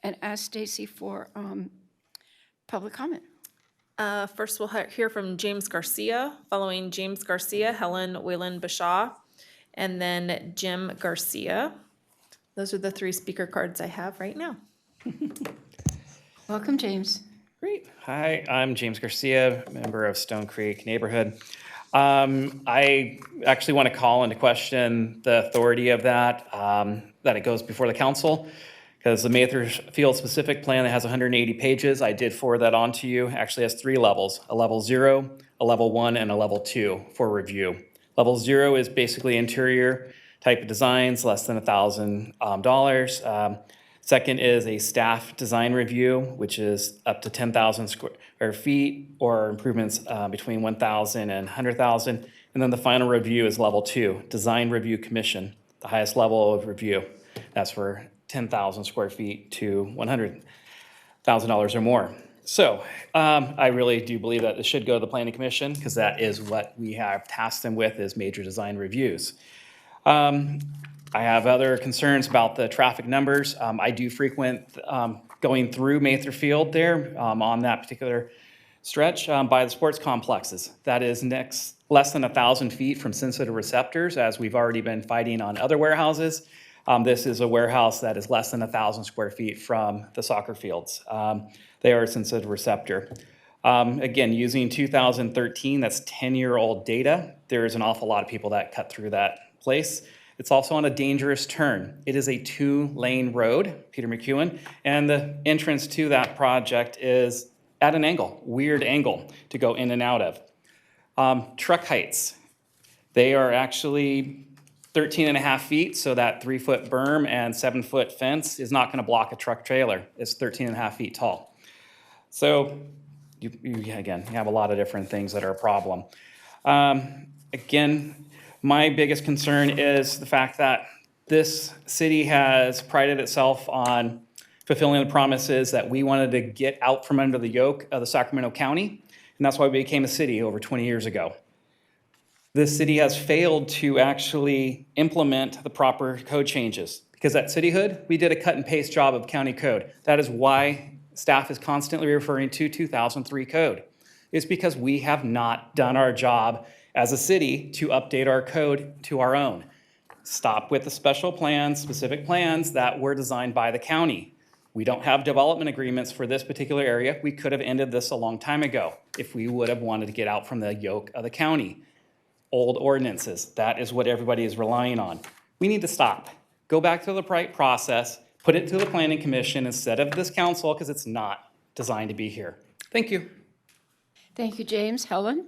and ask Stacy for public comment. First, we'll hear from James Garcia. Following James Garcia, Helen Whalen Bashaw, and then Jim Garcia. Those are the 3 speaker cards I have right now. Welcome, James. Great. Hi, I'm James Garcia, member of Stone Creek neighborhood. I actually want to call into question the authority of that it goes before the council, because the Matherfield specific plan that has 180 pages, I did forward that on to you, actually has 3 levels, a level 0, a level 1, and a level 2 for review. Level 0 is basically interior type of designs, less than $1,000. Second is a staff design review, which is up to 10,000 square feet or improvements between 1,000 and 100,000. And then the final review is level 2, design review commission, the highest level of review. That's for 10,000 square feet to $100,000 or more. So I really do believe that it should go to the Planning Commission because that is what we have tasked them with, is major design reviews. I have other concerns about the traffic numbers. I do frequent going through Matherfield there on that particular stretch by the sports complexes. That is less than 1,000 feet from sensitive receptors, as we've already been fighting on other warehouses. This is a warehouse that is less than 1,000 square feet from the soccer fields. They are a sensitive receptor. Again, using 2013, that's 10-year-old data. There's an awful lot of people that cut through that place. It's also on a dangerous turn. It is a 2-lane road, Peter McEwen, and the entrance to that project is at an angle, weird angle to go in and out of. Truck heights, they are actually 13 and a half feet, so that 3-foot berm and 7-foot fence is not gonna block a truck trailer. It's 13 and a half feet tall. So again, you have a lot of different things that are a problem. Again, my biggest concern is the fact that this city has prided itself on fulfilling the promises that we wanted to get out from under the yoke of the Sacramento County, and that's why we became a city over 20 years ago. This city has failed to actually implement the proper code changes, because at cityhood, we did a cut and paste job of county code. That is why staff is constantly referring to 2003 code. It's because we have not done our job as a city to update our code to our own. Stop with the special plans, specific plans that were designed by the county. We don't have development agreements for this particular area. We could have ended this a long time ago if we would have wanted to get out from the yoke of the county. Old ordinances, that is what everybody is relying on. We need to stop. Go back to the right process, put it to the planning commission instead of this council, because it's not designed to be here. Thank you. Thank you, James. Helen?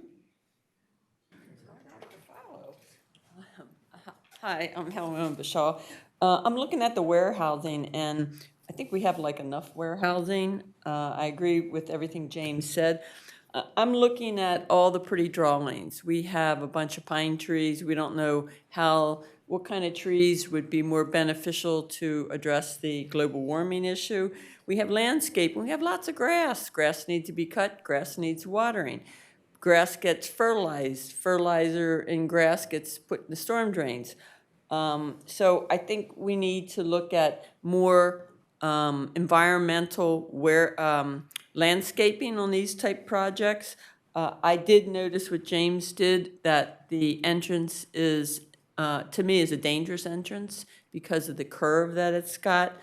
Hi, I'm Helen Bashaw. I'm looking at the warehousing, and I think we have like enough warehousing. I agree with everything James said. I'm looking at all the pretty drawings. We have a bunch of pine trees. We don't know what kind of trees would be more beneficial to address the global warming issue. We have landscape. We have lots of grass. Grass needs to be cut. Grass needs watering. Grass gets fertilized. Fertilizer in grass gets put in the storm drains. So I think we need to look at more environmental landscaping on these type projects. I did notice what James did, that the entrance is, to me, is a dangerous entrance because of the curve that it's got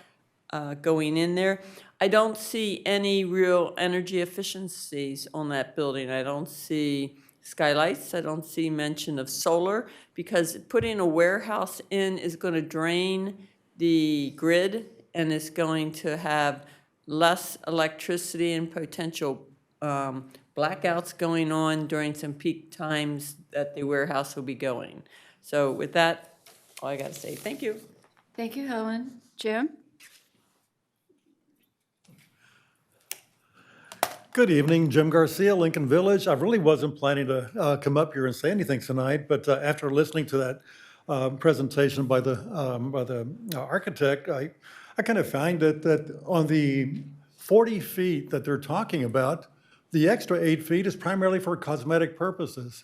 going in there. I don't see any real energy efficiencies on that building. I don't see skylights. I don't see mention of solar, because putting a warehouse in is going to drain the grid and is going to have less electricity and potential blackouts going on during some peak times that the warehouse will be going. So with that, all I got to say, thank you. Thank you, Helen. Jim? Good evening, Jim Garcia, Lincoln Village. I really wasn't planning to come up here and say anything tonight, but after listening to that presentation by the architect, I kind of find that on the 40 feet that they're talking about, the extra 8 feet is primarily for cosmetic purposes.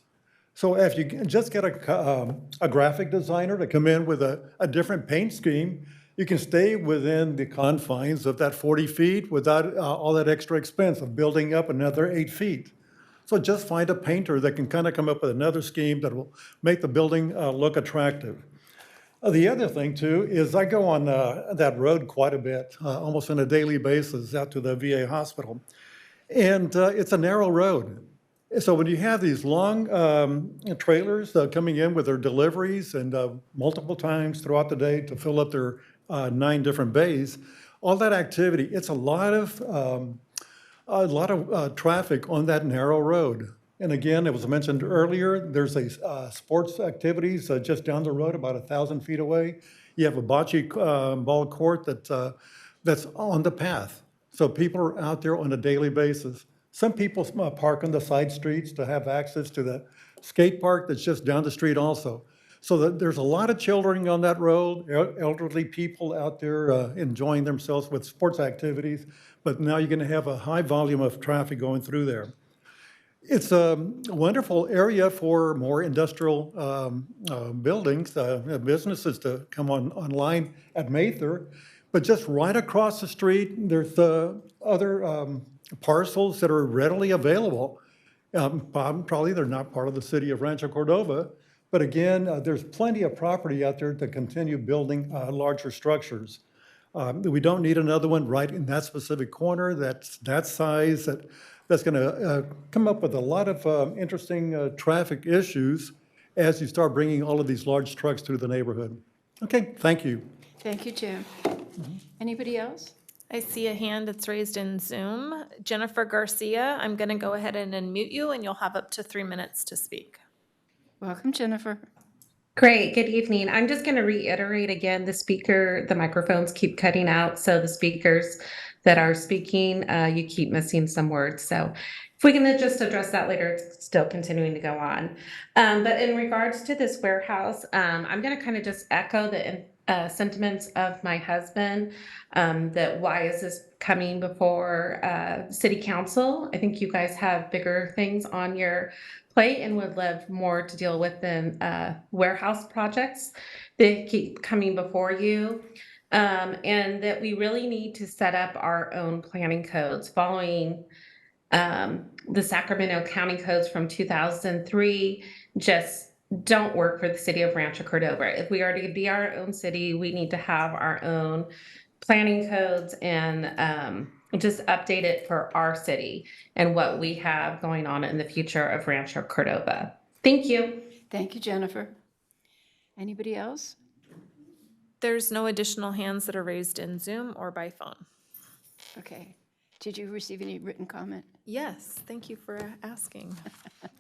So if you just get a graphic designer to come in with a different paint scheme, you can stay within the confines of that 40 feet without all that extra expense of building up another 8 feet. So just find a painter that can kind of come up with another scheme that will make the building look attractive. The other thing too is I go on that road quite a bit, almost on a daily basis out to the VA hospital. And it's a narrow road. So when you have these long trailers coming in with their deliveries and multiple times throughout the day to fill up their 9 different bays, all that activity, it's a lot of traffic on that narrow road. And again, it was mentioned earlier, there's a sports activities just down the road, about 1,000 feet away. You have a bocce ball court that's on the path. So people are out there on a daily basis. Some people park on the side streets to have access to the skate park that's just down the street also. So there's a lot of children on that road, elderly people out there enjoying themselves with sports activities, but now you're gonna have a high volume of traffic going through there. It's a wonderful area for more industrial buildings, businesses to come online at Mather, but just right across the street, there's other parcels that are readily available. Probably they're not part of the city of Rancho Cordova, but again, there's plenty of property out there to continue building larger structures. We don't need another one right in that specific corner, that's that size, that's going to come up with a lot of interesting traffic issues as you start bringing all of these large trucks through the neighborhood. Okay, thank you. Thank you, Jim. Anybody else? I see a hand that's raised in Zoom. Jennifer Garcia, I'm going to go ahead and unmute you, and you'll have up to 3 minutes to speak. Welcome, Jennifer. Great, good evening. I'm just going to reiterate again, the microphones keep cutting out. So the speakers that are speaking, you keep missing some words. So if we can just address that later, it's still continuing to go on. But in regards to this warehouse, I'm going to kind of just echo the sentiments of my husband, that why is this coming before city council? I think you guys have bigger things on your plate and would love more to deal with than warehouse projects that keep coming before you. And that we really need to set up our own planning codes following the Sacramento County codes from 2003 just don't work for the city of Rancho Cordova. If we are to be our own city, we need to have our own planning codes and just update it for our city and what we have going on in the future of Rancho Cordova. Thank you. Thank you, Jennifer. Anybody else? There's no additional hands that are raised in Zoom or by phone. Okay. Did you receive any written comment? Yes, thank you for asking.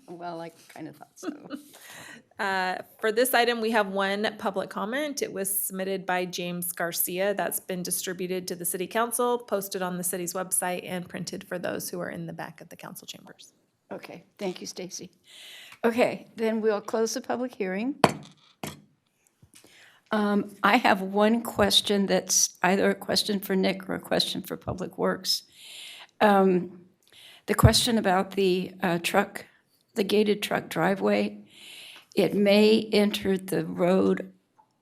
Well, I kind of thought so. For this item, we have one public comment. It was submitted by James Garcia. That's been distributed to the city council, posted on the city's website, and printed for those who are in the back of the council chambers. Okay, thank you, Stacy. Okay, then we'll close the public hearing. I have one question that's either a question for Nick or a question for Public Works. The question about the the gated truck driveway, it may enter the road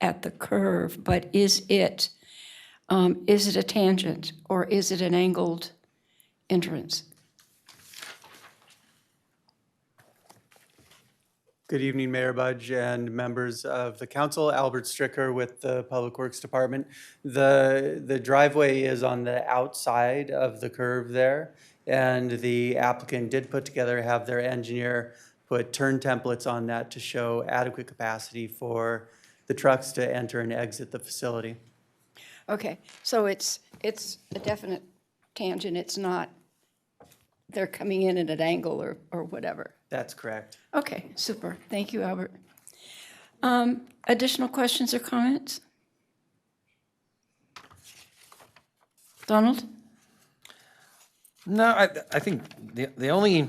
at the curve, but is it a tangent or is it an angled entrance? Good evening, Mayor Budge and members of the council. Albert Stricker with the Public Works Department. The driveway is on the outside of the curve there, and the applicant did have their engineer put turn templates on that to show adequate capacity for the trucks to enter and exit the facility. Okay, so it's a definite tangent. It's not they're coming in at an angle or whatever. That's correct. Okay, super. Thank you, Albert. Additional questions or comments? Donald? No, I think the only,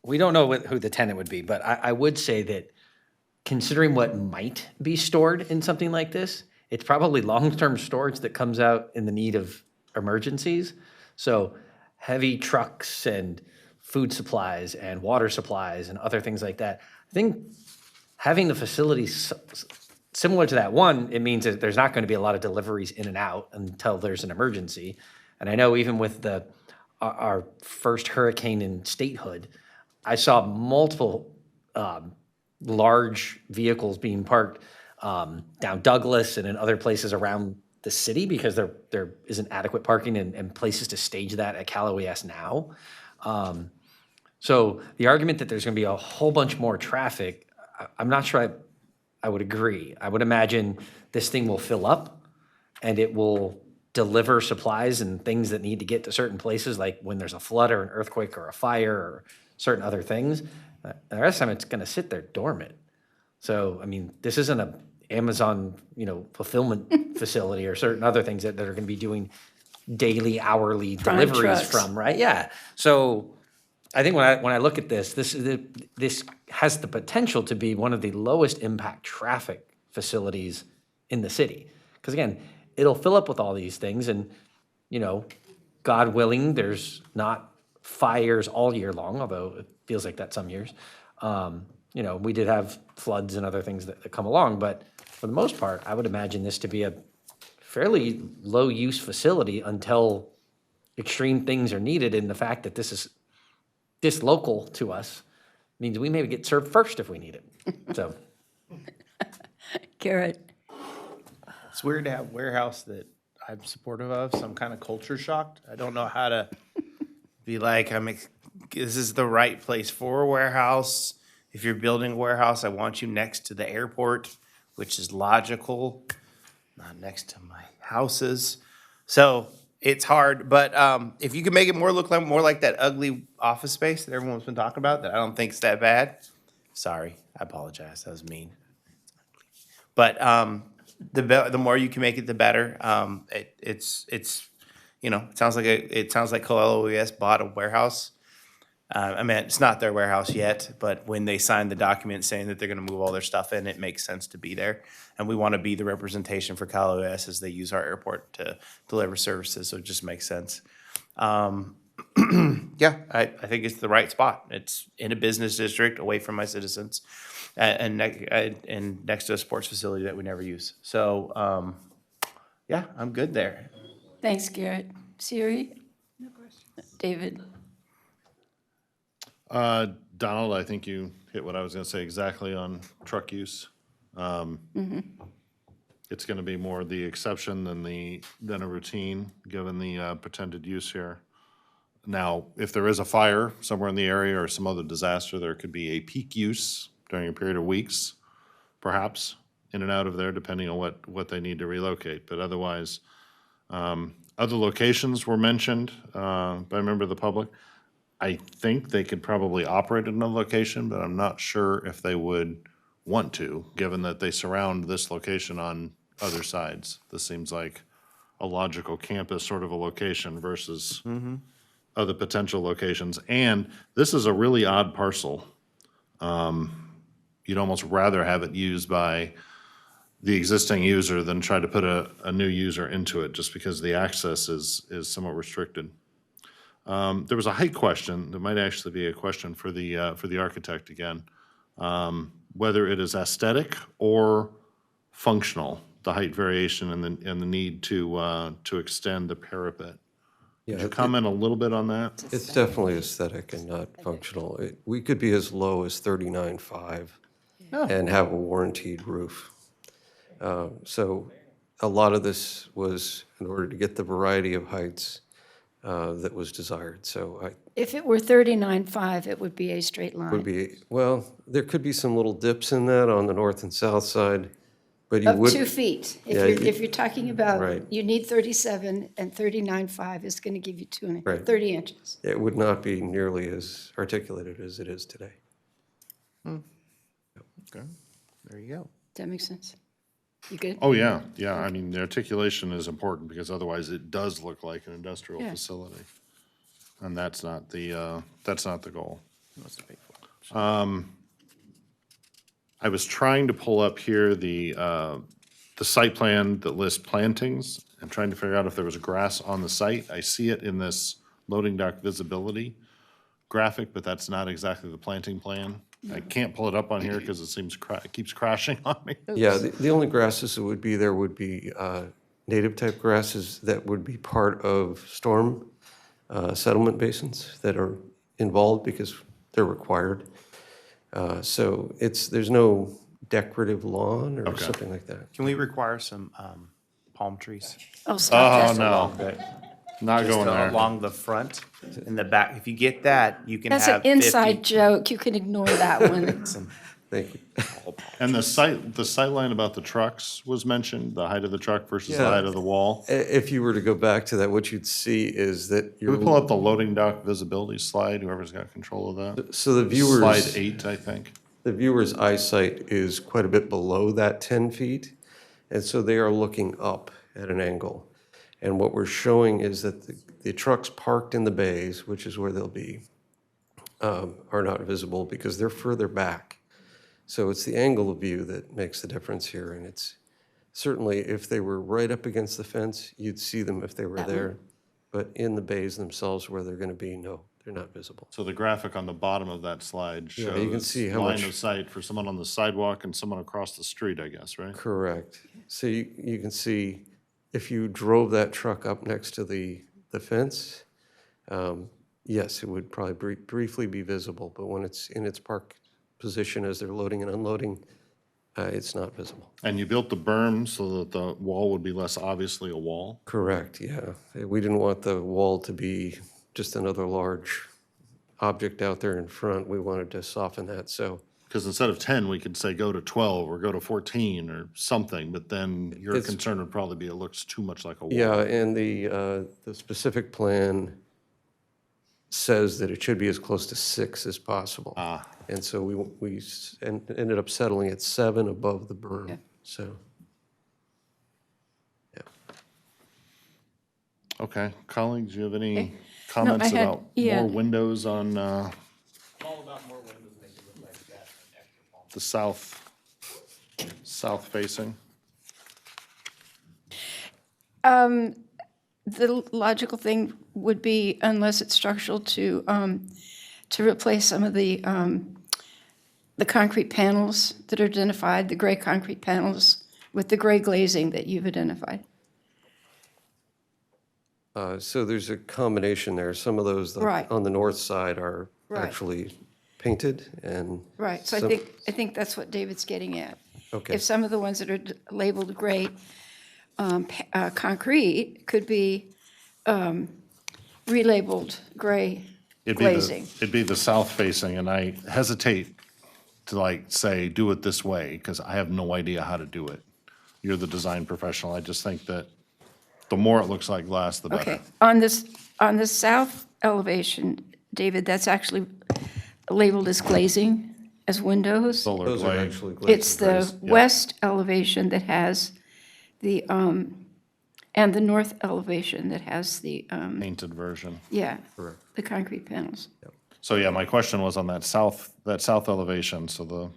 we don't know who the tenant would be, but I would say that considering what might be stored in something like this, it's probably long-term storage that comes out in the need of emergencies. So heavy trucks and food supplies and water supplies and other things like that. I think having the facility similar to that one, it means that there's not going to be a lot of deliveries in and out until there's an emergency. And I know even with our first hurricane in statehood, I saw multiple large vehicles being parked down Douglas and in other places around the city because there isn't adequate parking and places to stage that at Callaway S now. So the argument that there's going to be a whole bunch more traffic, I'm not sure I would agree. I would imagine this thing will fill up and it will deliver supplies and things that need to get to certain places, like when there's a flood or an earthquake or a fire or certain other things. The rest of the time, it's going to sit there dormant. So, I mean, this isn't a Amazon, fulfillment facility or certain other things that are going to be doing daily, hourly deliveries from, right? Yeah. So I think when I look at this has the potential to be one of the lowest impact traffic facilities in the city. Because again, it'll fill up with all these things and, God willing, there's not fires all year long, although it feels like that some years. We did have floods and other things that come along, but for the most part, I would imagine this to be a fairly low use facility until extreme things are needed. And the fact that this is this local to us means we maybe get served first if we need it. So, Garrett. It's weird to have warehouse that I'm supportive of, so I'm kind of culture shocked. I don't know how to be like, this is the right place for a warehouse. If you're building a warehouse, I want you next to the airport, which is logical, not next to my houses. So it's hard, but if you can make it look more like that ugly office space that everyone's been talking about, that I don't think is that bad. Sorry, I apologize. That was mean. But the more you can make it, the better. It's it sounds like COLOES bought a warehouse. I mean, it's not their warehouse yet, but when they signed the document saying that they're going to move all their stuff in, it makes sense to be there. And we want to be the representation for COLOES as they use our airport to deliver services, so it just makes sense. Yeah, I think it's the right spot. It's in a business district, away from my citizens, and next to a sports facility that we never use. So, yeah, I'm good there. Thanks, Garrett. Siri? No question. David? Donald, I think you hit what I was gonna say exactly on truck use. It's gonna be more the exception than a routine, given the pretended use here. Now, if there is a fire somewhere in the area or some other disaster, there could be a peak use during a period of weeks, perhaps, in and out of there, depending on what they need to relocate. But otherwise, other locations were mentioned by a member of the public. I think they could probably operate in another location, but I'm not sure if they would want to, given that they surround this location on other sides. This seems like a logical campus sort of a location versus other potential locations. And this is a really odd parcel. You'd almost rather have it used by the existing user than try to put a new user into it, just because the access is somewhat restricted. There was a height question. There might actually be a question for the architect again. Whether it is aesthetic or functional, the height variation and the need to extend the parapet. Could you comment a little bit on that? It's definitely aesthetic and not functional. We could be as low as 39.5 and have a warranted roof. So a lot of this was in order to get the variety of heights that was desired. So If it were 39.5, it would be a straight line. would be, well, there could be some little dips in that on the north and south side, but you Of would. 2 feet. Yeah, If you're talking about, right. you need 37, and 39.5 is going to give you Right. 30 inches. It would not be nearly as articulated as it is today. Okay, there you go. Does that make sense? You good? Oh, yeah, yeah. I mean, the articulation is important because otherwise it does look like an industrial Yeah. facility. And that's not the goal. I was trying to pull up here the site plan that lists plantings. I'm trying to figure out if there was grass on the site. I see it in this loading dock visibility graphic, but that's not exactly the planting plan. I can't pull it up on here because it keeps crashing on me. Yeah, the only grasses that would be there would be native type grasses that would be part of storm settlement basins that are involved because they're required. So there's no decorative lawn or something like that. Can we require some palm trees? Oh, stop that. No, not Just going there. along the front and the back. If you get that, you can That's have an inside 50. joke. You can ignore that one. Thank you. And the sight line about the trucks was mentioned, the height of the truck versus the height of the wall. If you were to go back to that, what you'd see is that Can we pull up the loading dock visibility slide, whoever's got control of that? So the viewers. Slide 8, I think. The viewer's eyesight is quite a bit below that 10 feet, and so they are looking up at an angle. And what we're showing is that the trucks parked in the bays, which is where they'll be, are not visible because they're further back. So it's the angle of view that makes the difference here, and it's certainly if they were right up against the fence, you'd see them if they were there, but in the bays themselves where they're going to be, no, they're not visible. So the graphic on the bottom of that slide shows Yeah, you can see how line much- of sight for someone on the sidewalk and someone across the street, I guess, right? Correct. So you can see if you drove that truck up next to the fence, yes, it would probably briefly be visible, but when it's in its park position as they're loading and unloading, it's not visible. And you built the berm so that the wall would be less obviously a wall? Correct, yeah. We didn't want the wall to be just another large object out there in front. We wanted to soften that, so. Because instead of 10, we could say go to 12 or go to 14 or something, but then your It's- concern would probably be it looks too much like a wall. Yeah, and the specific plan says that it should be as close to 6 as possible. And so we ended up settling at 7 above the berm, so. Okay, colleagues, do you have any Okay. comments I had- about yeah. more windows on the south facing? The logical thing would be, unless it's structural, to replace some of the concrete panels that are identified, the gray concrete panels, with the gray glazing that you've identified. So there's a combination there. Some of those Right. on the north side are Right. actually painted and. Right, so some- I think that's what David's getting at. Okay. If some of the ones that are labeled gray concrete could be relabeled gray glazing. It'd be the south facing, and I hesitate to like say, do it this way, because I have no idea how to do it. You're the design professional. I just think that the more it looks like glass, the better. Okay, on the south elevation, David, that's actually labeled as glazing, as windows. Solar Those are glaze. actually glazing. It's the Yeah. west elevation that has the, and the north elevation that has the, Painted version. yeah, Correct. the concrete panels. So yeah, my question was on that south elevation, so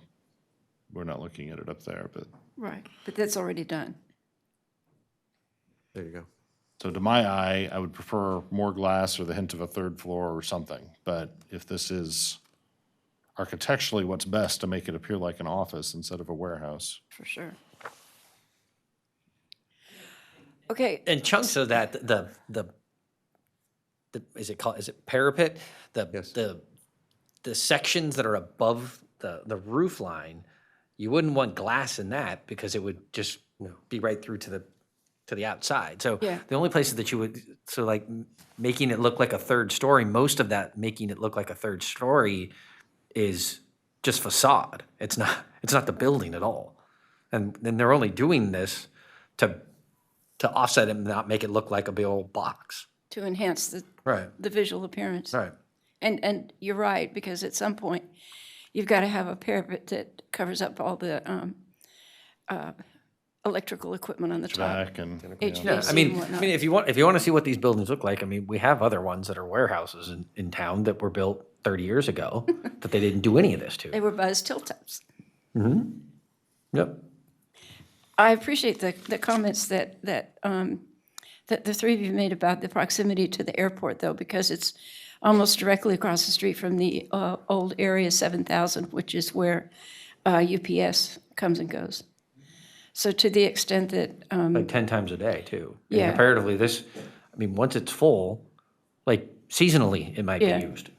we're not looking at it up there, but. Right, but that's already done. There you go. So to my eye, I would prefer more glass or the hint of a third floor or something. But if this is architecturally what's best to make it appear like an office instead of a warehouse. For sure. Okay, And chunks of that, is it parapet? Yes. The sections that are above the roof line, you wouldn't want glass in that because it would just be right through to the outside. So Yeah. the only places that you would, so like making it look like a third story, most of that making it look like a third story is just facade. It's not the building at all. And they're only doing this to offset it and not make it look like a big old box. to enhance Right. the visual appearance. Right. And you're right, because at some point, you've got to have a parapet that covers up all the electrical equipment on the top. Back and. HVAC Yeah, I mean, and whatnot. if you want to see what these buildings look like, I mean, we have other ones that are warehouses in town that were built 30 years ago that they didn't do any of this They to. were Buzz tilt-ups. Yep. I appreciate the comments that the three of you made about the proximity to the airport, though, because it's almost directly across the street from the old Area 7000, which is where UPS comes and goes. So to the extent that, Like 10 times a day too. And Yeah. comparatively, once it's full, like seasonally, it might Yeah. be used.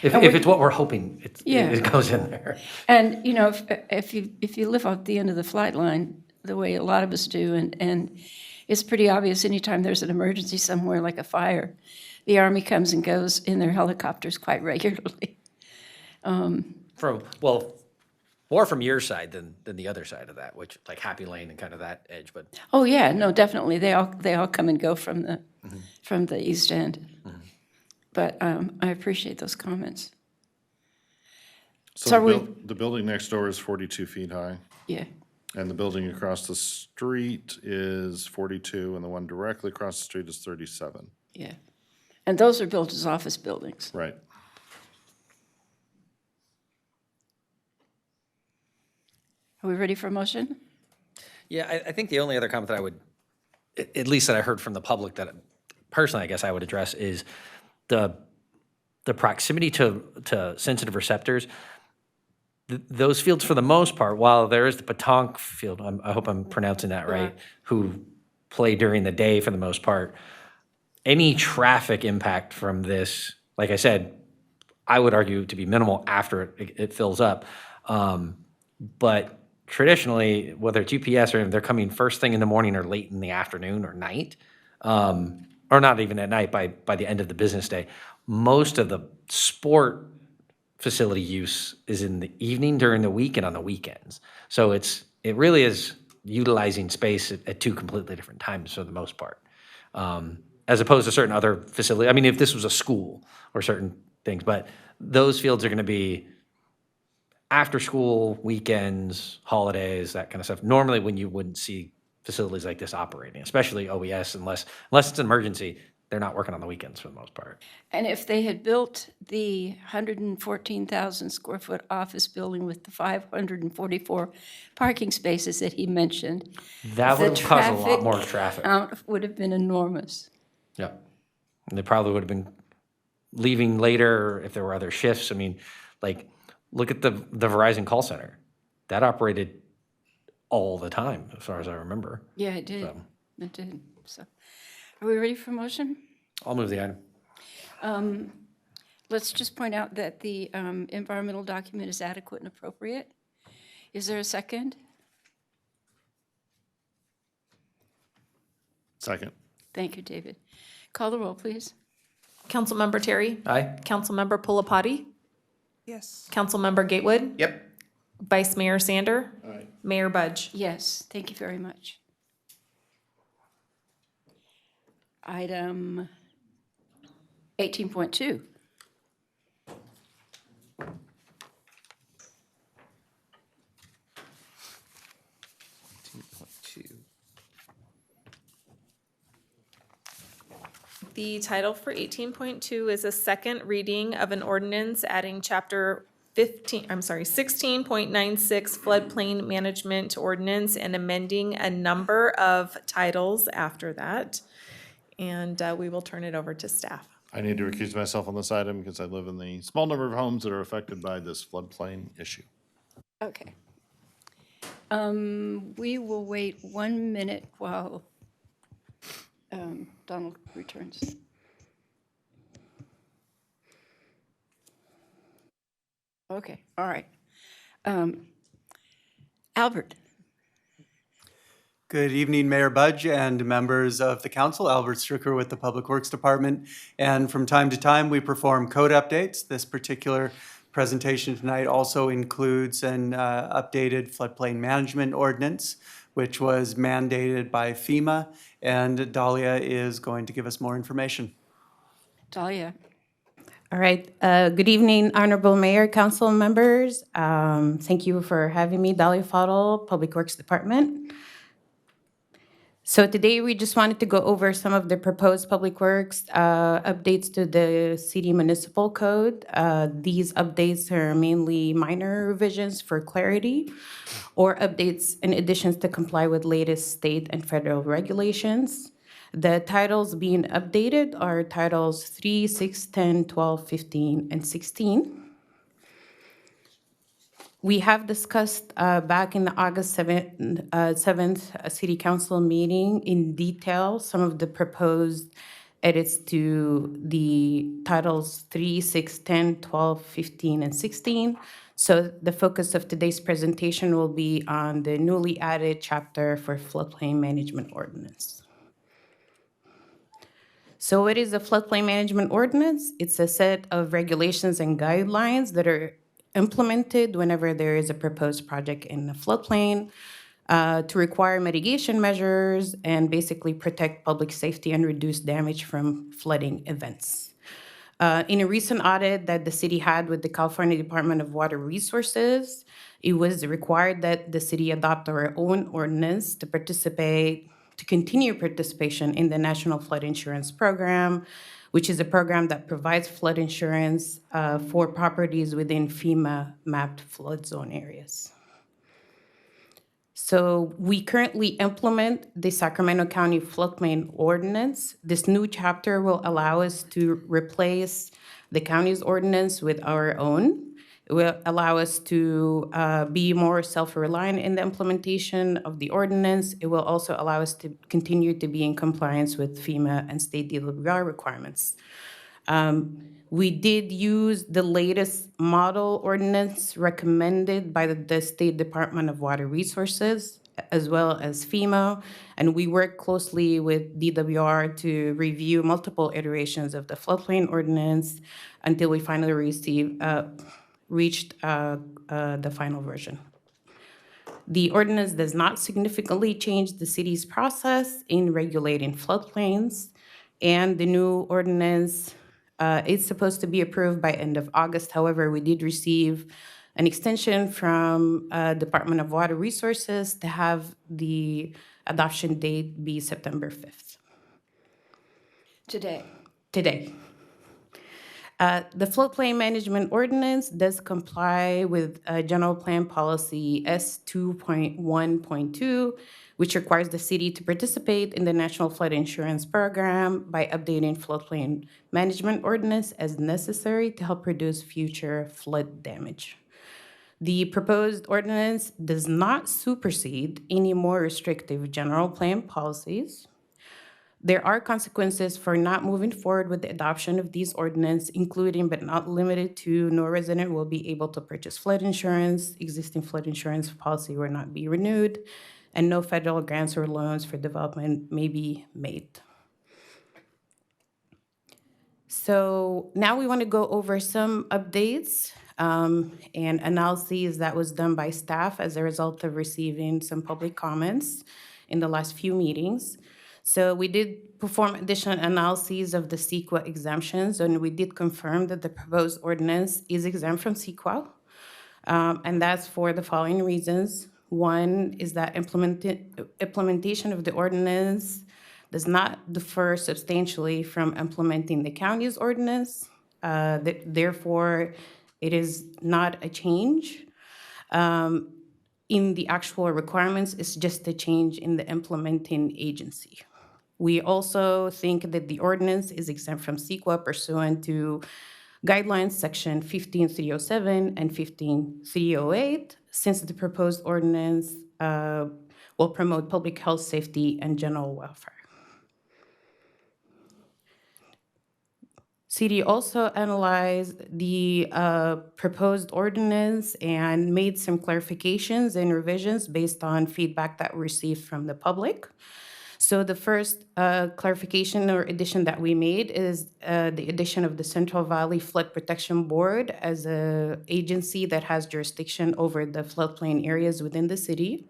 If And we- it's what we're hoping, Yeah. it goes in there. and, you know, if you live off the end of the flight line, the way a lot of us do, and it's pretty obvious anytime there's an emergency somewhere, like a fire, the Army comes and goes in their helicopters quite regularly. More from your side than the other side of that, which like Happy Lane and kind of that edge, but Oh, yeah, no, definitely. They all come and go from the East End. But I appreciate those comments. So So the building next door is 42 feet high, Yeah, and the building across the street is 42, and the one directly across the street is 37. yeah. And those are built as office buildings. Right. Are we ready for a motion? yeah, I think the only other comment that I would, at least that I heard from the public that personally I guess I would address is the proximity to sensitive receptors. Those fields, for the most part, while there is the Petanque field, I hope I'm pronouncing that right, who play during the day for the most part, any traffic impact from this, like I said, I would argue to be minimal after it fills up. But traditionally, whether it's UPS or they're coming first thing in the morning or late in the afternoon or night, or not even at night by the end of the business day. Most of the sport facility use is in the evening, during the week, and on the weekends. So it really is utilizing space at two completely different times for the most part, as opposed to certain other facilities. I mean, if this was a school or certain things, but those fields are going to be after school, weekends, holidays, that kind of stuff. Normally when you wouldn't see facilities like this operating, especially OES, unless it's an emergency, they're not working on the weekends for the most part. And if they had built the 114,000 square foot office building with the 544 parking spaces that he mentioned, That the would have caused a lot traffic more traffic. count would have been enormous. Yeah. And they probably would have been leaving later if there were other shifts. I mean, like, look at the Verizon call center. That operated all the time, as far as I remember. Yeah, it did. So, It did. So, are we ready for motion? I'll move the item. Let's just point out that the environmental document is adequate and appropriate. Is there a second? Second. Thank you, David. Call the roll, please. Councilmember Terry? Aye. Councilmember Pulapati? Yes. Councilmember Gatewood? Yep. Vice Mayor Sander? Aye. Mayor Budge? Yes, thank you very much. Item 18.2. The title for 18.2 is a second reading of an ordinance adding chapter 16.96 floodplain management ordinance and amending a number of titles after that. And we will turn it over to staff. I need to recuse myself on this item because I live in the small number of homes that are affected by this floodplain issue. Okay. We will wait 1 minute while Donald returns. Okay, all right. Albert. Good evening, Mayor Budge and members of the council. Albert Stricker with the Public Works Department. And from time to time, we perform code updates. This particular presentation tonight also includes an updated floodplain management ordinance, which was mandated by FEMA. And Dahlia is going to give us more information. Dahlia. All right. Good evening, Honorable Mayor, council members. Thank you for having me, Dahlia Fadel, Public Works Department. So today we just wanted to go over some of the proposed public works updates to the city municipal code. These updates are mainly minor revisions for clarity or updates and additions to comply with latest state and federal regulations. The titles being updated are titles 3, 6, 10, 12, 15, and 16. We have discussed back in the August 7th City Council meeting in detail some of the proposed edits to the titles 3, 6, 10, 12, 15, and 16. So the focus of today's presentation will be on the newly added chapter for floodplain management ordinance. So what is a floodplain management ordinance? It's a set of regulations and guidelines that are implemented whenever there is a proposed project in the floodplain to require mitigation measures and basically protect public safety and reduce damage from flooding events. In a recent audit that the city had with the California Department of Water Resources, it was required that the city adopt our own ordinance to continue participation in the National Flood Insurance Program, which is a program that provides flood insurance for properties within FEMA mapped flood zone areas. So we currently implement the Sacramento County Floodplain Ordinance. This new chapter will allow us to replace the county's ordinance with our own. It will allow us to be more self-reliant in the implementation of the ordinance. It will also allow us to continue to be in compliance with FEMA and state DWR requirements. We did use the latest model ordinance recommended by the State Department of Water Resources, as well as FEMA, and we worked closely with DWR to review multiple iterations of the floodplain ordinance until we finally reached the final version. The ordinance does not significantly change the city's process in regulating floodplains, and the new ordinance is supposed to be approved by end of August. However, we did receive an extension from Department of Water Resources to have the adoption date be September 5th. Today. The floodplain management ordinance does comply with General Plan Policy S2.1.2, which requires the city to participate in the National Flood Insurance Program by updating floodplain management ordinance as necessary to help reduce future flood damage. The proposed ordinance does not supersede any more restrictive general plan policies. There are consequences for not moving forward with the adoption of these ordinances, including but not limited to no resident will be able to purchase flood insurance, existing flood insurance policy will not be renewed, and no federal grants or loans for development may be made. So now we want to go over some updates and analyses that was done by staff as a result of receiving some public comments in the last few meetings. So we did perform additional analyses of the CEQA exemptions, and we did confirm that the proposed ordinance is exempt from CEQA, and that's for the following reasons. One is that implementation of the ordinance does not differ substantially from implementing the county's ordinance. Therefore, it is not a change in the actual requirements. It's just a change in the implementing agency. We also think that the ordinance is exempt from CEQA pursuant to guidelines section 15307 and 15308, since the proposed ordinance will promote public health, safety, and general welfare. City also analyzed the proposed ordinance and made some clarifications and revisions based on feedback that we received from the public. So the first clarification or addition that we made is the addition of the Central Valley Flood Protection Board as an agency that has jurisdiction over the floodplain areas within the city.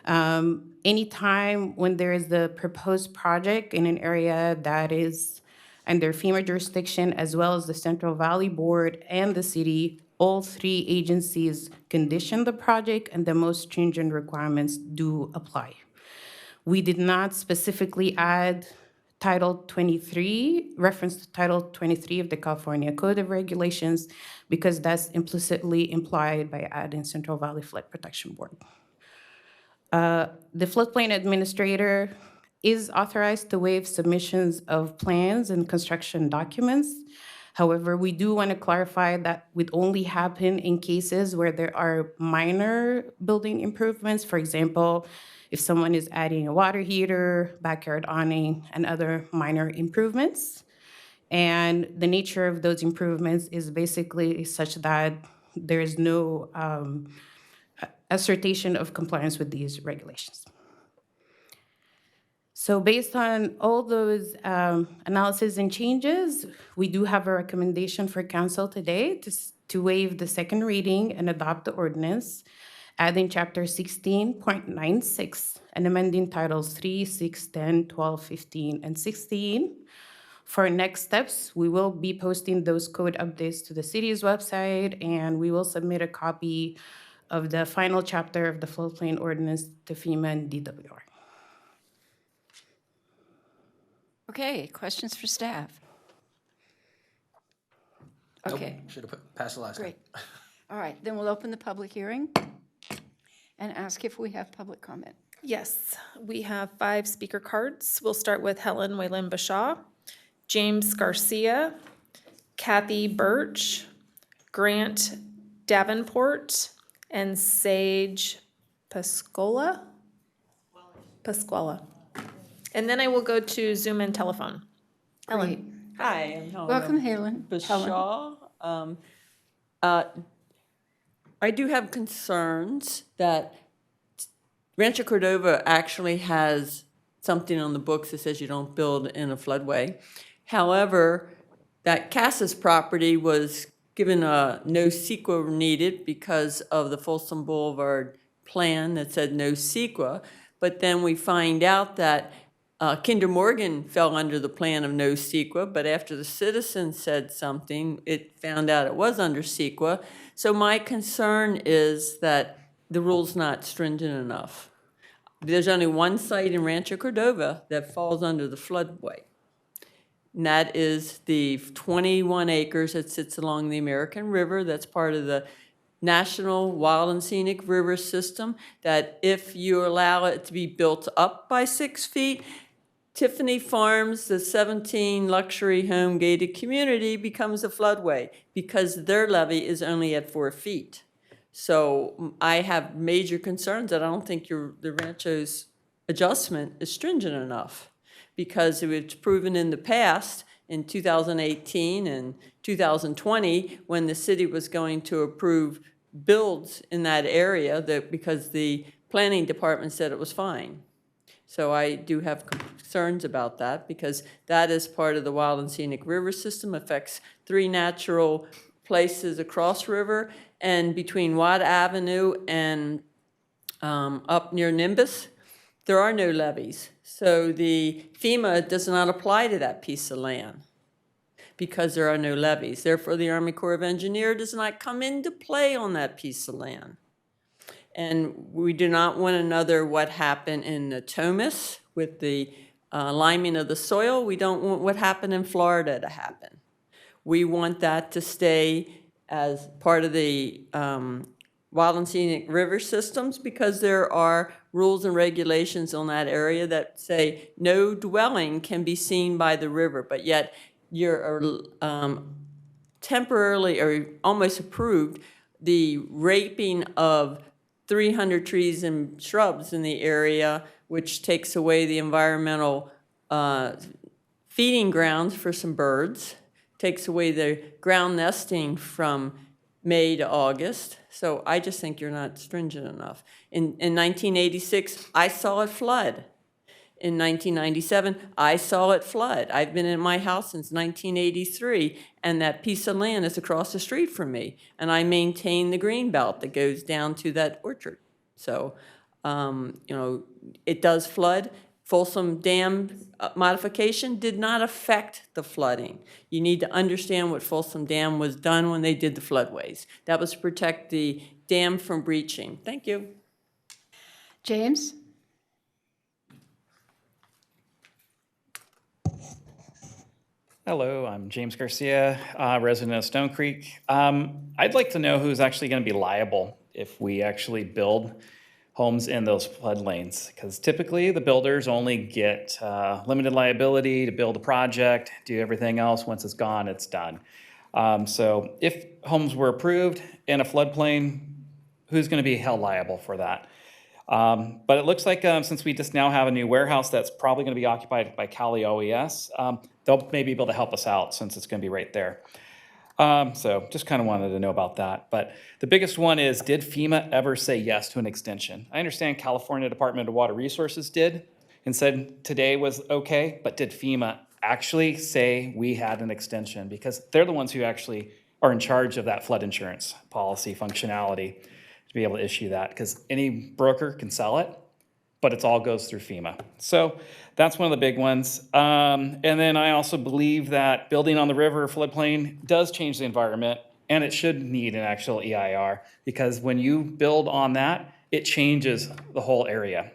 Anytime when there is the proposed project in an area that is under FEMA jurisdiction, as well as the Central Valley Board and the city, all three agencies condition the project and the most stringent requirements do apply. We did not specifically add Title 23, reference to Title 23 of the California Code of Regulations, because that's implicitly implied by adding Central Valley Flood Protection Board. The floodplain administrator is authorized to waive submissions of plans and construction documents. However, we do want to clarify that would only happen in cases where there are minor building improvements. For example, if someone is adding a water heater, backyard awning, and other minor improvements. And the nature of those improvements is basically such that there is no assertion of compliance with these regulations. So based on all those analysis and changes, we do have a recommendation for council today to waive the second reading and adopt the ordinance, adding chapter 16.96 and amending titles 3, 6, 10, 12, 15, and 16. For next steps, we will be posting those code updates to the city's website, and we will submit a copy of the final chapter of the floodplain ordinance to FEMA and DWR. Okay, questions for staff? Okay. Should have passed the last time. Great. All right, then we'll open the public hearing and ask if we have public comment. Yes, we have 5 speaker cards. We'll start with Helen Whalen Bashaw, James Garcia, Kathy Birch, Grant Davenport, and Sage Pasquala. And then I will go to Zoom and telephone. Helen. Hi, I'm Helen. Welcome, Helen. Bashaw. I do have concerns that Rancho Cordova actually has something on the books that says you don't build in a floodway. However, that Casas property was given a no CEQA needed because of the Folsom Boulevard plan that said no CEQA. But then we find out that Kinder Morgan fell under the plan of no CEQA, but after the citizens said something, it found out it was under CEQA. So my concern is that the rule's not stringent enough. There's only one site in Rancho Cordova that falls under the floodway. And that is the 21 acres that sits along the American River. That's part of the National Wild and Scenic River System, that if you allow it to be built up by 6 feet, Tiffany Farms, the 17 luxury home gated community, becomes a floodway because their levee is only at 4 feet. So I have major concerns that I don't think the Rancho's adjustment is stringent enough, because it was proven in the past, in 2018 and 2020, when the city was going to approve builds in that area, that because the planning department said it was fine. So I do have concerns about that, because that is part of the Wild and Scenic River System, affects 3 natural places across river, and between Watt Avenue and up near Nimbus, there are no levees. So the FEMA does not apply to that piece of land because there are no levees. Therefore, the Army Corps of Engineers does not come into play on that piece of land. And we do not want another what happened in Natomas with the liming of the soil. We don't want what happened in Florida to happen. We want that to stay as part of the Wild and Scenic River Systems, because there are rules and regulations on that area that say no dwelling can be seen by the river, but yet you're temporarily or almost approved the raping of 300 trees and shrubs in the area, which takes away the environmental feeding grounds for some birds, takes away the ground nesting from May to August. So I just think you're not stringent enough. In 1986, I saw it flood. In 1997, I saw it flood. I've been in my house since 1983, and that piece of land is across the street from me. And I maintain the green belt that goes down to that orchard. So, it does flood. Folsom Dam modification did not affect the flooding. You need to understand what Folsom Dam was done when they did the floodways. That was to protect the dam from breaching. Thank you. James? Hello, I'm James Garcia, resident of Stone Creek. I'd like to know who's actually going to be liable if we actually build homes in those flood lanes, because typically the builders only get limited liability to build a project, do everything else. Once it's gone, it's done. So if homes were approved in a floodplain, who's going to be held liable for that? But it looks like since we just now have a new warehouse that's probably going to be occupied by Cali OES, they'll maybe be able to help us out since it's going to be right there. So just kind of wanted to know about that. But the biggest one is, did FEMA ever say yes to an extension? I understand California Department of Water Resources did and said today was okay, but did FEMA actually say we had an extension? Because they're the ones who actually are in charge of that flood insurance policy functionality to be able to issue that, because any broker can sell it, but it all goes through FEMA. So that's one of the big ones. And then I also believe that building on the river floodplain does change the environment, and it should need an actual EIR, because when you build on that, it changes the whole area.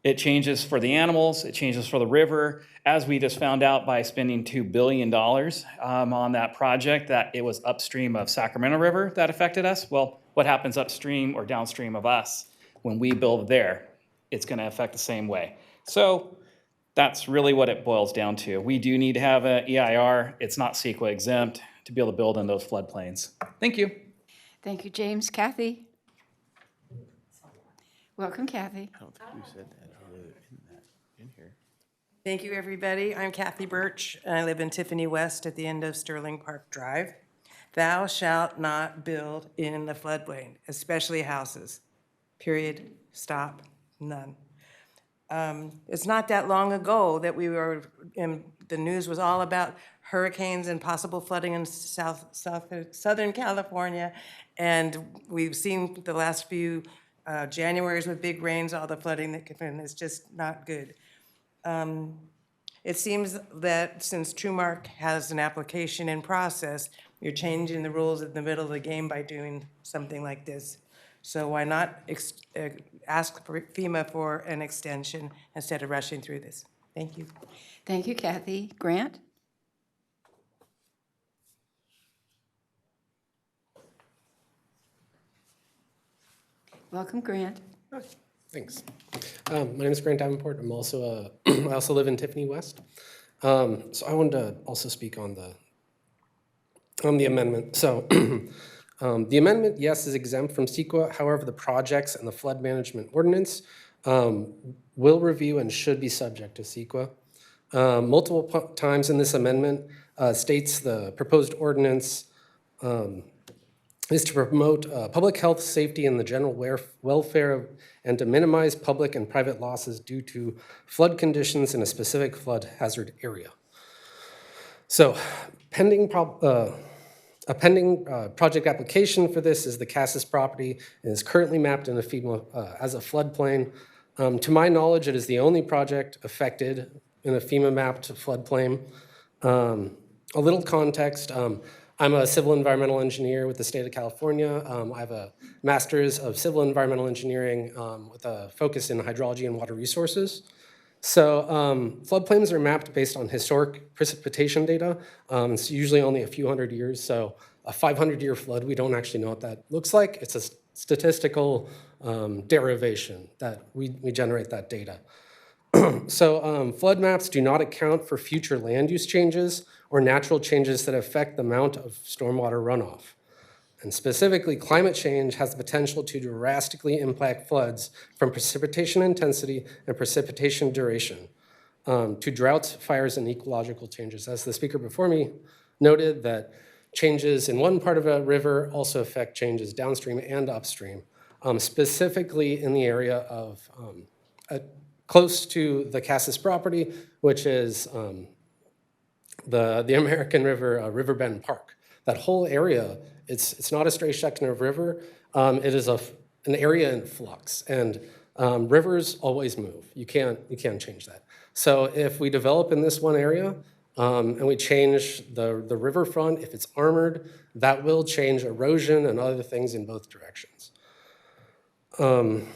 It changes for the animals, it changes for the river. As we just found out by spending $2 billion on that project, that it was upstream of Sacramento River that affected us. Well, what happens upstream or downstream of us when we build there? It's going to affect the same way. So that's really what it boils down to. We do need to have an EIR. It's not CEQA exempt to be able to build in those floodplains. Thank you. Thank you, James. Kathy? Welcome, Kathy. I don't think we said that in here. Thank you, everybody. I'm Kathy Birch, and I live in Tiffany West at the end of Sterling Park Drive. Thou shalt not build in the floodplain, especially houses. Period. Stop. None. It's not that long ago that the news was all about hurricanes and possible flooding in Southern California. And we've seen the last few Januaries with big rains, all the flooding that could, and it's just not good. It seems that since TrueMark has an application in process, you're changing the rules in the middle of the game by doing something like this. So why not ask FEMA for an extension instead of rushing through this? Thank you. Thank you, Kathy. Grant? Welcome, Grant. Thanks. My name is Grant Davenport. I'm also I also live in Tiffany West. So I wanted to also speak on the amendment. So the amendment, yes, is exempt from CEQA. However, the projects and the flood management ordinance will review and should be subject to CEQA. Multiple times in this amendment states the proposed ordinance is to promote public health, safety, and the general welfare and to minimize public and private losses due to flood conditions in a specific flood hazard area. So a pending project application for this is the Cassis property and is currently mapped in a FEMA as a floodplain. To my knowledge, it is the only project affected in a FEMA mapped floodplain. A little context, I'm a civil environmental engineer with the state of California. I have a master's of civil environmental engineering with a focus in hydrology and water resources. So floodplains are mapped based on historic precipitation data. It's usually only a few hundred years. So a 500-year flood, we don't actually know what that looks like. It's a statistical derivation that we generate that data. So flood maps do not account for future land use changes or natural changes that affect the amount of stormwater runoff. And specifically, climate change has the potential to drastically impact floods from precipitation intensity and precipitation duration to droughts, fires, and ecological changes. As the speaker before me noted, that changes in one part of a river also affect changes downstream and upstream, specifically in the area of close to the Cassis property, which is the American River Riverbend Park. That whole area, it's not a straight section of river. It is an area in flux, and rivers always move. You can't change that. So if we develop in this one area and we change the riverfront, if it's armored, that will change erosion and other things in both directions. Sorry.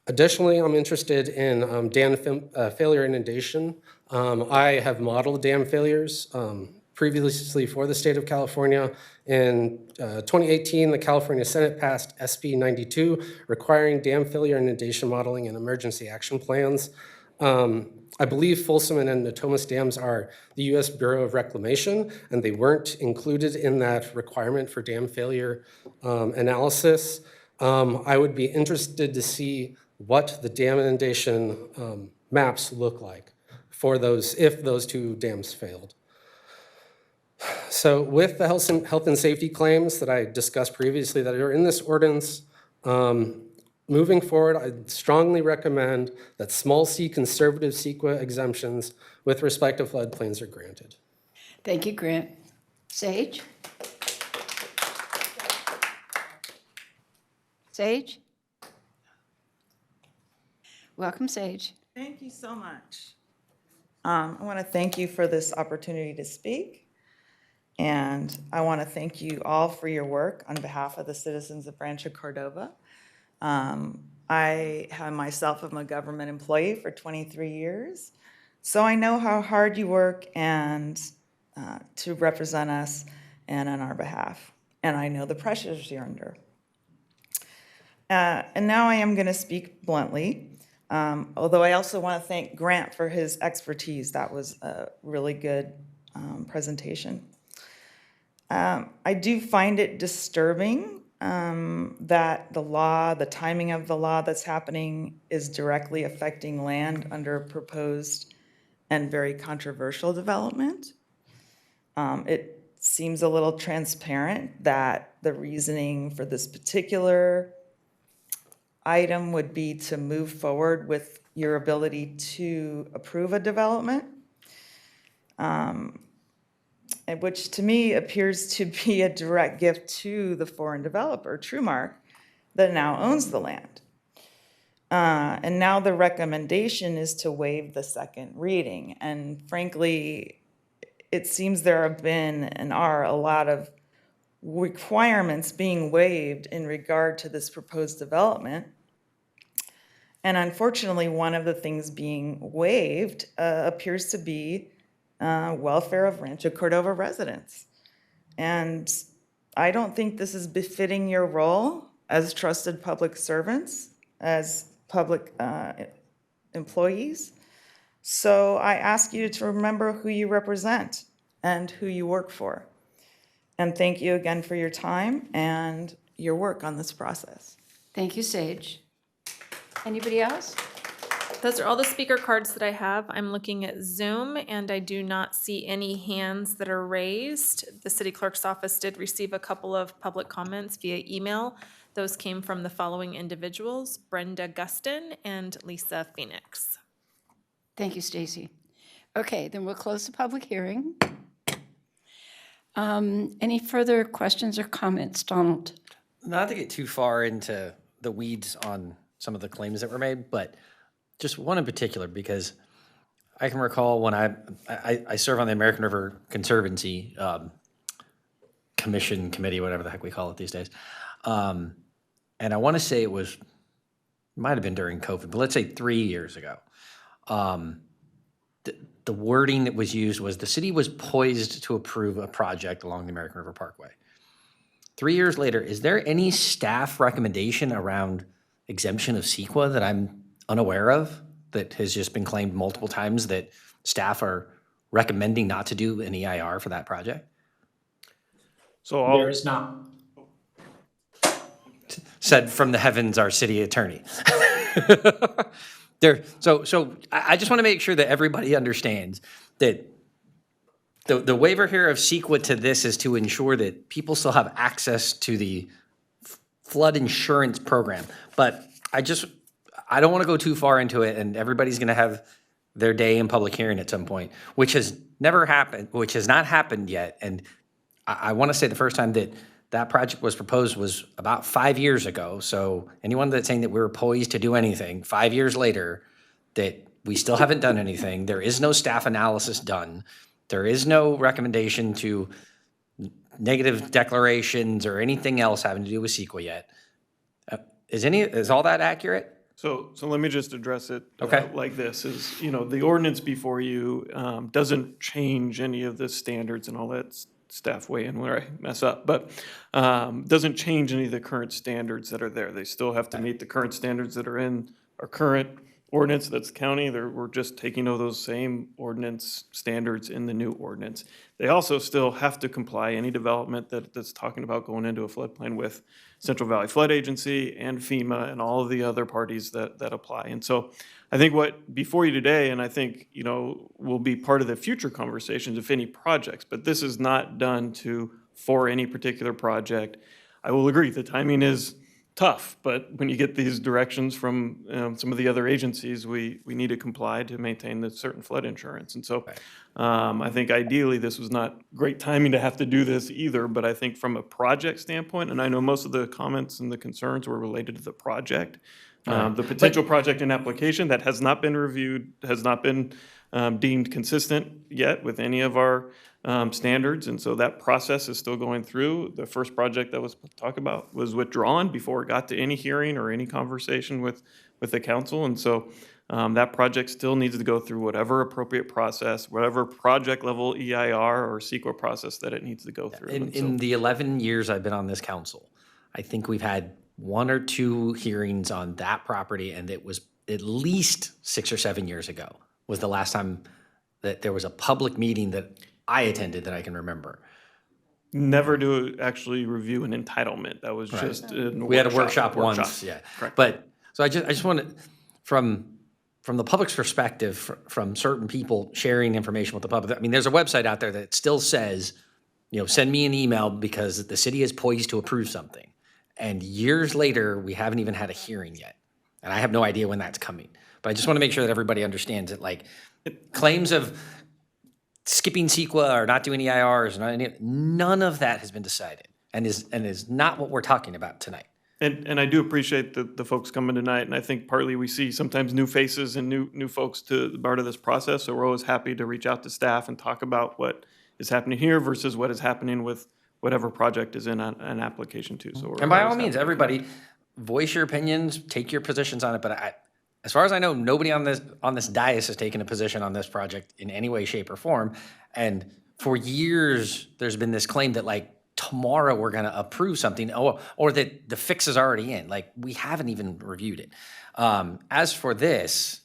Additionally, I'm interested in dam failure inundation. I have modeled dam failures previously for the state of California. In 2018, the California Senate passed SB 92, requiring dam failure inundation modeling and emergency action plans. I believe Folsom and Natomas dams are the U.S. Bureau of Reclamation, and they weren't included in that requirement for dam failure analysis. I would be interested to see what the dam inundation maps look like for those, if those two dams failed. So with the health and safety claims that I discussed previously that are in this ordinance, moving forward, I strongly recommend that small c conservative CEQA exemptions with respect to floodplains are granted. Thank you, Grant. Sage? Sage? Welcome, Sage. Thank you so much. I want to thank you for this opportunity to speak. And I want to thank you all for your work on behalf of the citizens of Rancho Cordova. I myself am a government employee for 23 years. So I know how hard you work and to represent us and on our behalf. And I know the pressures you're under. And now I am going to speak bluntly. Although I also want to thank Grant for his expertise. That was a really good presentation. I do find it disturbing that the timing of the law that's happening is directly affecting land under proposed and very controversial development. It seems a little transparent that the reasoning for this particular item would be to move forward with your ability to approve a development, which to me appears to be a direct gift to the foreign developer, Trumark, that now owns the land. And now the recommendation is to waive the second reading. And frankly, it seems there have been and are a lot of requirements being waived in regard to this proposed development. And unfortunately, one of the things being waived appears to be welfare of Rancho Cordova residents. And I don't think this is befitting your role as trusted public servants, as public employees. So I ask you to remember who you represent and who you work for. And thank you again for your time and your work on this process. Thank you, Sage. Anybody else? Those are all the speaker cards that I have. I'm looking at Zoom and I do not see any hands that are raised. The city clerk's office did receive a couple of public comments via email. Those came from the following individuals: Brenda Gustin and Lisa Phoenix. Thank you, Stacy. Okay, then we'll close the public hearing. Any further questions or comments, Donald? Not to get too far into the weeds on some of the claims that were made, but just one in particular, because I can recall when I serve on the American River Conservancy committee, whatever the heck we call it these days. And I want to say might have been during COVID, but let's say 3 years ago. The wording that was used was the city was poised to approve a project along the American River Parkway. 3 years later, is there any staff recommendation around exemption of CEQA that I'm unaware of that has just been claimed multiple times that staff are recommending not to do an EIR for that project? So There is not. Said from the heavens, our city attorney. So I just want to make sure that everybody understands that the waiver here of CEQA to this is to ensure that people still have access to the flood insurance program. But I don't want to go too far into it, and everybody's going to have their day in public hearing at some point, which has never happened, which has not happened yet. And I want to say the first time that project was proposed was about 5 years ago. So anyone that's saying that we were poised to do anything 5 years later, that we still haven't done anything. There is no staff analysis done. There is no recommendation to negative declarations or anything else having to do with CEQA yet. Is all that accurate? So let me just address it Okay. like this: is the ordinance before you doesn't change any of the standards, and all that. Staff weigh in where I mess up, but doesn't change any of the current standards that are there. They still have to meet the current standards that are in our current ordinance. That's county. We're just taking all those same ordinance standards in the new ordinance. They also still have to comply any development that's talking about going into a floodplain with Central Valley Flood Agency and FEMA and all of the other parties that apply. And so I think what before you today, and I think will be part of the future conversations, if any projects, but this is not done for any particular project. I will agree the timing is tough, but when you get these directions from some of the other agencies, we need to comply to maintain the certain flood insurance. And so I think ideally this was not great timing to have to do this either, but I think from a project standpoint, and I know most of the comments and the concerns were related to the project, the potential project and application that has not been reviewed, has not been deemed consistent yet with any of our standards, and so that process is still going through. The first project that was talked about was withdrawn before it got to any hearing or any conversation with the council, and so that project still needs to go through whatever appropriate process, whatever project level EIR or CEQA process that it needs to go through. In the 11 years I've been on this council, I think we've had 1 or 2 hearings on that property, and it was at least 6 or 7 years ago was the last time that there was a public meeting that I attended that I can remember. never to actually review an entitlement. That was Right. just in We had a workshop once, yeah. Correct. But, so I just want to, from the public's perspective, from certain people sharing information with the public, I mean, there's a website out there that still says, send me an email because the city is poised to approve something. And years later, we haven't even had a hearing yet. And I have no idea when that's coming. But I just want to make sure that everybody understands that, like, claims of skipping CEQA or not doing EIRs, none of that has been decided and is not what we're talking about tonight. And I do appreciate the folks coming tonight, and I think partly we see sometimes new faces and new folks to the part of this process, so we're always happy to reach out to staff and talk about what is happening here versus what is happening with whatever project is in an application too. So And by all means, everybody, voice your opinions, take your positions on it, but as far as I know, nobody on this dais has taken a position on this project in any way, shape, or form. And for years, there's been this claim that, like, tomorrow we're going to approve something, or that the fix is already in. Like, we haven't even reviewed it. As for this,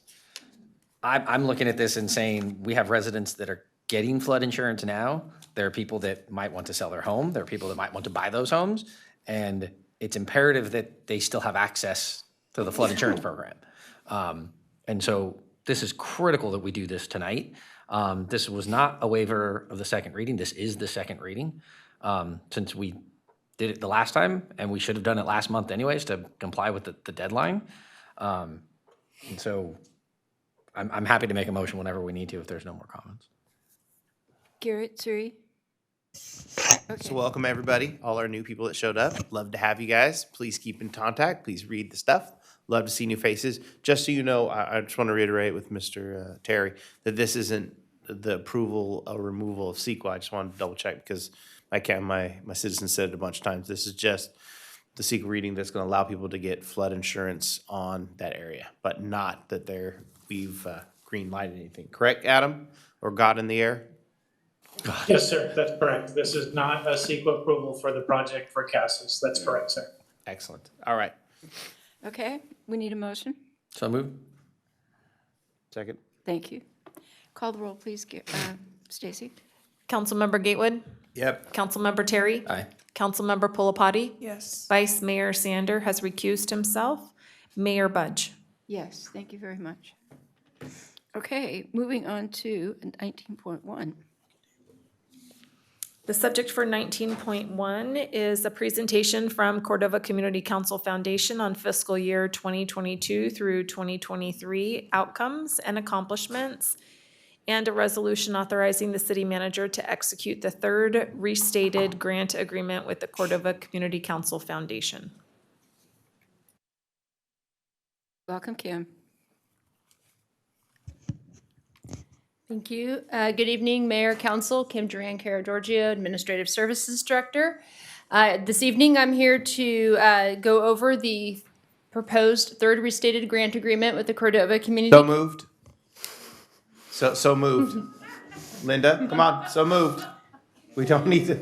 I'm looking at this and saying we have residents that are getting flood insurance now. There are people that might want to sell their home. There are people that might want to buy those homes. And it's imperative that they still have access to the flood insurance program. And so this is critical that we do this tonight. This was not a waiver of the second reading. This is the second reading. Since we did it the last time, and we should have done it last month anyways to comply with the deadline. And so I'm happy to make a motion whenever we need to if there's no more comments. Garrett, Suri? So welcome, everybody, all our new people that showed up. Love to have you guys. Please keep in contact. Please read the stuff. Love to see new faces. Just so you know, I just want to reiterate with Mr. Terry that this isn't the approval or removal of CEQA. I just wanted to double check because my citizen said it a bunch of times. This is just the CEQA reading that's going to allow people to get flood insurance on that area, but not that we've green lighted anything. Correct, Adam? Or God in the air? Yes, sir, that's correct. This is not a CEQA approval for the project for Cassis. That's correct, sir. Excellent. All right. Okay, we need a motion. So move. Second. Thank you. Call the roll, please, Stacy. Councilmember Gatewood? Yep. Councilmember Terry? Aye. Councilmember Pulapati? Yes. Vice Mayor Sander has recused himself. Mayor Budge? Yes, thank you very much. Okay, moving on to 19.1. The subject for 19.1 is a presentation from Cordova Community Council Foundation on fiscal year 2022 through 2023 outcomes and accomplishments, and a resolution authorizing the city manager to execute the third restated grant agreement with the Cordova Community Council Foundation. Welcome, Kim. Thank you. Good evening, Mayor, Council. Kim Duran Kara-Giorgio, Administrative Services Director. This evening, I'm here to go over the proposed third restated grant agreement with the Cordova Community. So moved. So moved. Linda, come on, so moved. We don't need to,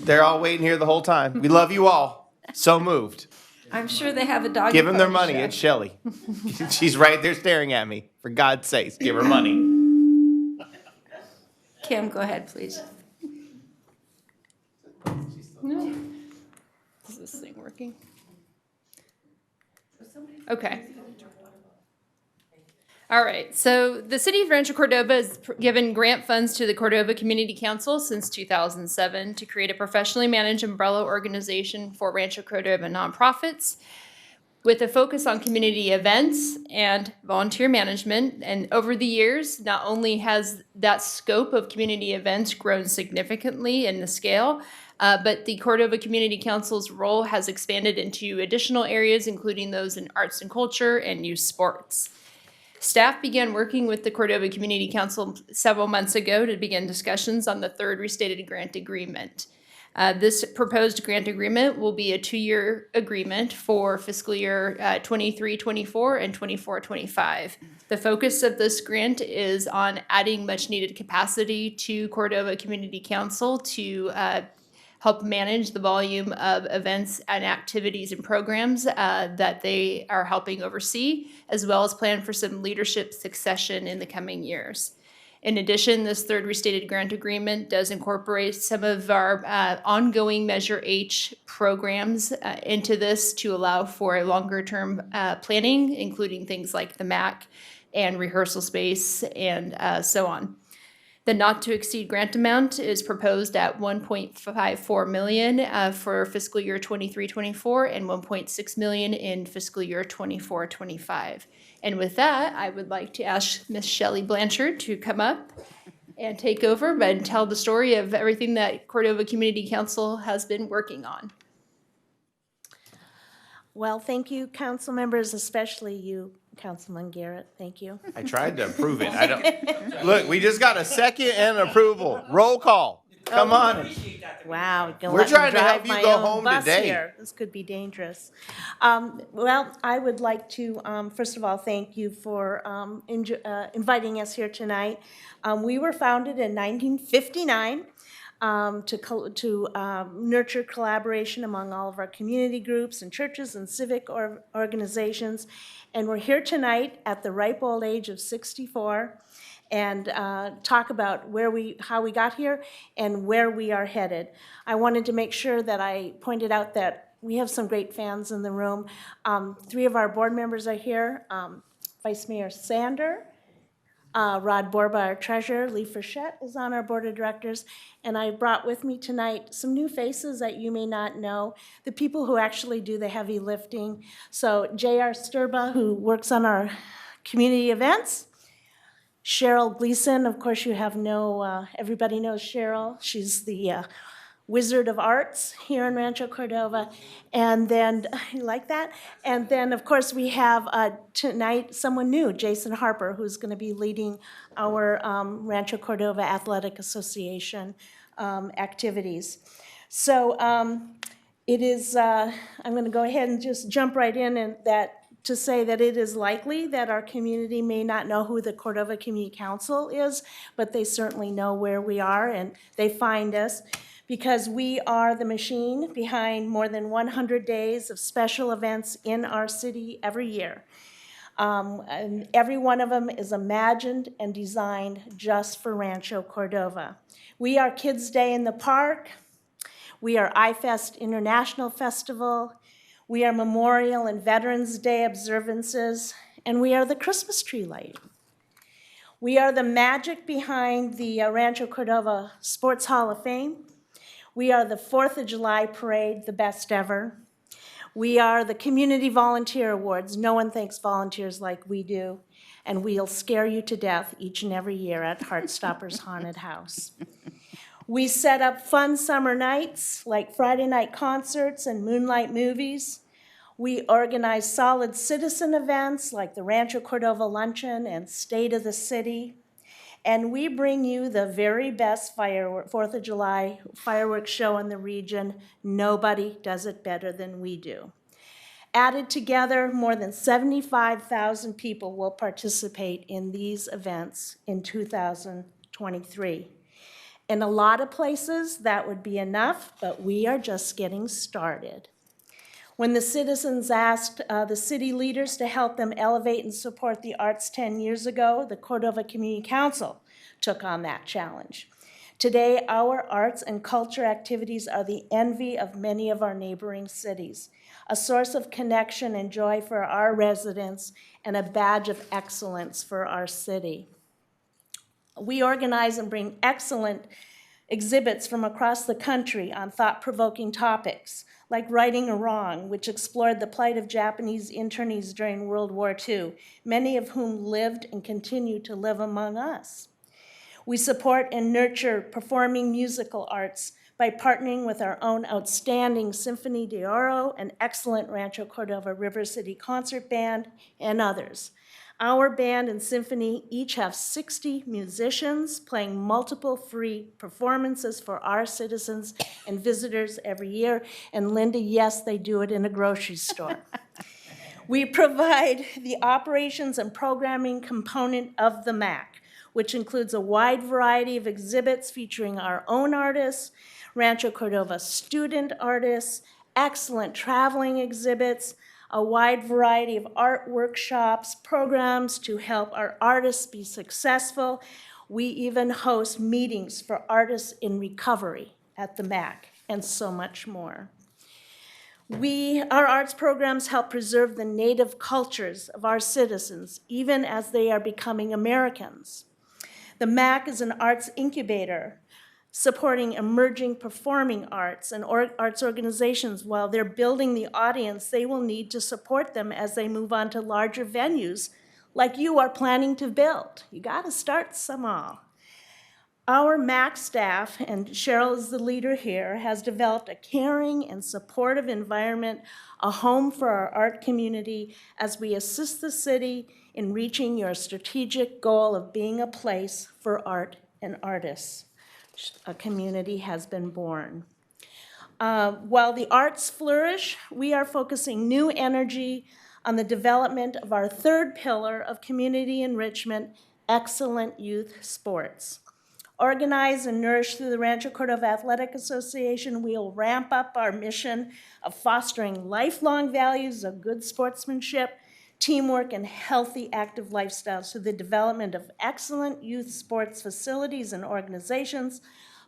they're all waiting here the whole time. We love you all. So moved. I'm sure they have a dog. Give them their money. It's Shelley. She's right there staring at me. For God's sakes, give her money. Kim, go ahead, please. Is this thing working? Okay. All right, so the city of Rancho Cordova has given grant funds to the Cordova Community Council since 2007 to create a professionally managed umbrella organization for Rancho Cordova nonprofits with a focus on community events and volunteer management. And over the years, not only has that scope of community events grown significantly in the scale, but the Cordova Community Council's role has expanded into additional areas, including those in arts and culture and youth sports. Staff began working with the Cordova Community Council several months ago to begin discussions on the third restated grant agreement. This proposed grant agreement will be a 2-year agreement for fiscal year 23-24 and 24-25. The focus of this grant is on adding much needed capacity to Cordova Community Council to help manage the volume of events and activities and programs that they are helping oversee, as well as plan for some leadership succession in the coming years. In addition, this third restated grant agreement does incorporate some of our ongoing Measure H programs into this to allow for a longer-term planning, including things like the MAC and rehearsal space and so on. The not-to-exceed grant amount is proposed at $1.54 million for fiscal year 23-24 and $1.6 million in fiscal year 24-25. And with that, I would like to ask Ms. Shelley Blanchard to come up and take over and tell the story of everything that Cordova Community Council has been working on. Well, thank you, council members, especially you, Councilman Garrett. Thank you. I tried to approve it. I don't, look, we just got a second and approval. Roll call. Come on. Wow. We're trying to help you go home today. Here. This could be dangerous. Well, I would like to, first of all, thank you for inviting us here tonight. We were founded in 1959 to nurture collaboration among all of our community groups and churches and civic organizations. And we're here tonight at the ripe old age of 64 and talk about how we got here and where we are headed. I wanted to make sure that I pointed out that we have some great fans in the room. 3 of our board members are here. Vice Mayor Sander, Rod Borba, our treasurer, Lee Frechette is on our board of directors, and I brought with me tonight some new faces that you may not know, the people who actually do the heavy lifting. So J.R. Sturba, who works on our community events. Cheryl Gleason, of course you have everybody knows Cheryl. She's the Wizard of Arts here in Rancho Cordova. And then, you like that? And then, of course, we have tonight someone new, Jason Harper, who's going to be leading our Rancho Cordova Athletic Association activities. So it is, I'm going to go ahead and just jump right in and to say that it is likely that our community may not know who the Cordova Community Council is, but they certainly know where we are and they find us, because we are the machine behind more than 100 days of special events in our city every year. And every one of them is imagined and designed just for Rancho Cordova. We are Kids Day in the Park. We are iFest International Festival. We are Memorial and Veterans Day observances. And we are the Christmas tree lighting. We are the magic behind the Rancho Cordova Sports Hall of Fame. We are the 4th of July parade, the best ever. We are the Community Volunteer Awards. No one thanks volunteers like we do. And we'll scare you to death each and every year at Heartstopper's Haunted House. We set up fun summer nights like Friday night concerts and moonlight movies. We organize solid citizen events like the Rancho Cordova Luncheon and State of the City. And we bring you the very best 4th of July fireworks show in the region. Nobody does it better than we do. Added together, more than 75,000 people will participate in these events in 2023. In a lot of places, that would be enough, but we are just getting started. When the citizens asked the city leaders to help them elevate and support the arts 10 years ago, the Cordova Community Council took on that challenge. Today, our arts and culture activities are the envy of many of our neighboring cities, a source of connection and joy for our residents, and a badge of excellence for our city. We organize and bring excellent exhibits from across the country on thought-provoking topics, like Righting a Wrong, which explored the plight of Japanese internees during World War II, many of whom lived and continue to live among us. We support and nurture performing musical arts by partnering with our own outstanding Symphony de Oro and excellent Rancho Cordova River City Concert Band, and others. Our band and symphony each have 60 musicians playing multiple free performances for our citizens and visitors every year. And Linda, yes, they do it in a grocery store. We provide the operations and programming component of the MAC, which includes a wide variety of exhibits featuring our own artists, Rancho Cordova student artists, excellent traveling exhibits, a wide variety of art workshops, programs to help our artists be successful. We even host meetings for artists in recovery at the MAC, and so much more. Our arts programs help preserve the native cultures of our citizens, even as they are becoming Americans. The MAC is an arts incubator supporting emerging performing arts and arts organizations. While they're building the audience they will need to support them as they move on to larger venues like you are planning to build. You gotta start small. Our MAC staff, and Cheryl is the leader here, has developed a caring and supportive environment, a home for our art community as we assist the city in reaching your strategic goal of being a place for art and artists. A community has been born. While the arts flourish, we are focusing new energy on the development of our third pillar of community enrichment, excellent youth sports. Organized and nourished through the Rancho Cordova Athletic Association, we will ramp up our mission of fostering lifelong values of good sportsmanship, teamwork, and healthy active lifestyles through the development of excellent youth sports facilities and organizations,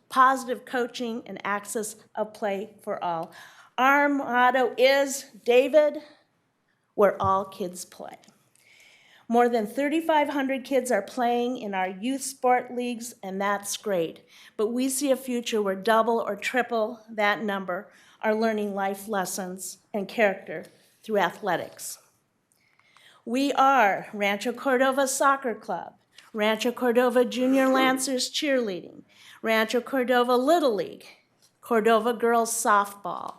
positive coaching, and access of play for all. Our motto is, David, where all kids play. More than 3,500 kids are playing in our youth sport leagues, and that's great. But we see a future where double or triple that number are learning life lessons and character through athletics. We are Rancho Cordova Soccer Club, Rancho Cordova Junior Lancers Cheerleading, Rancho Cordova Little League, Cordova Girls Softball.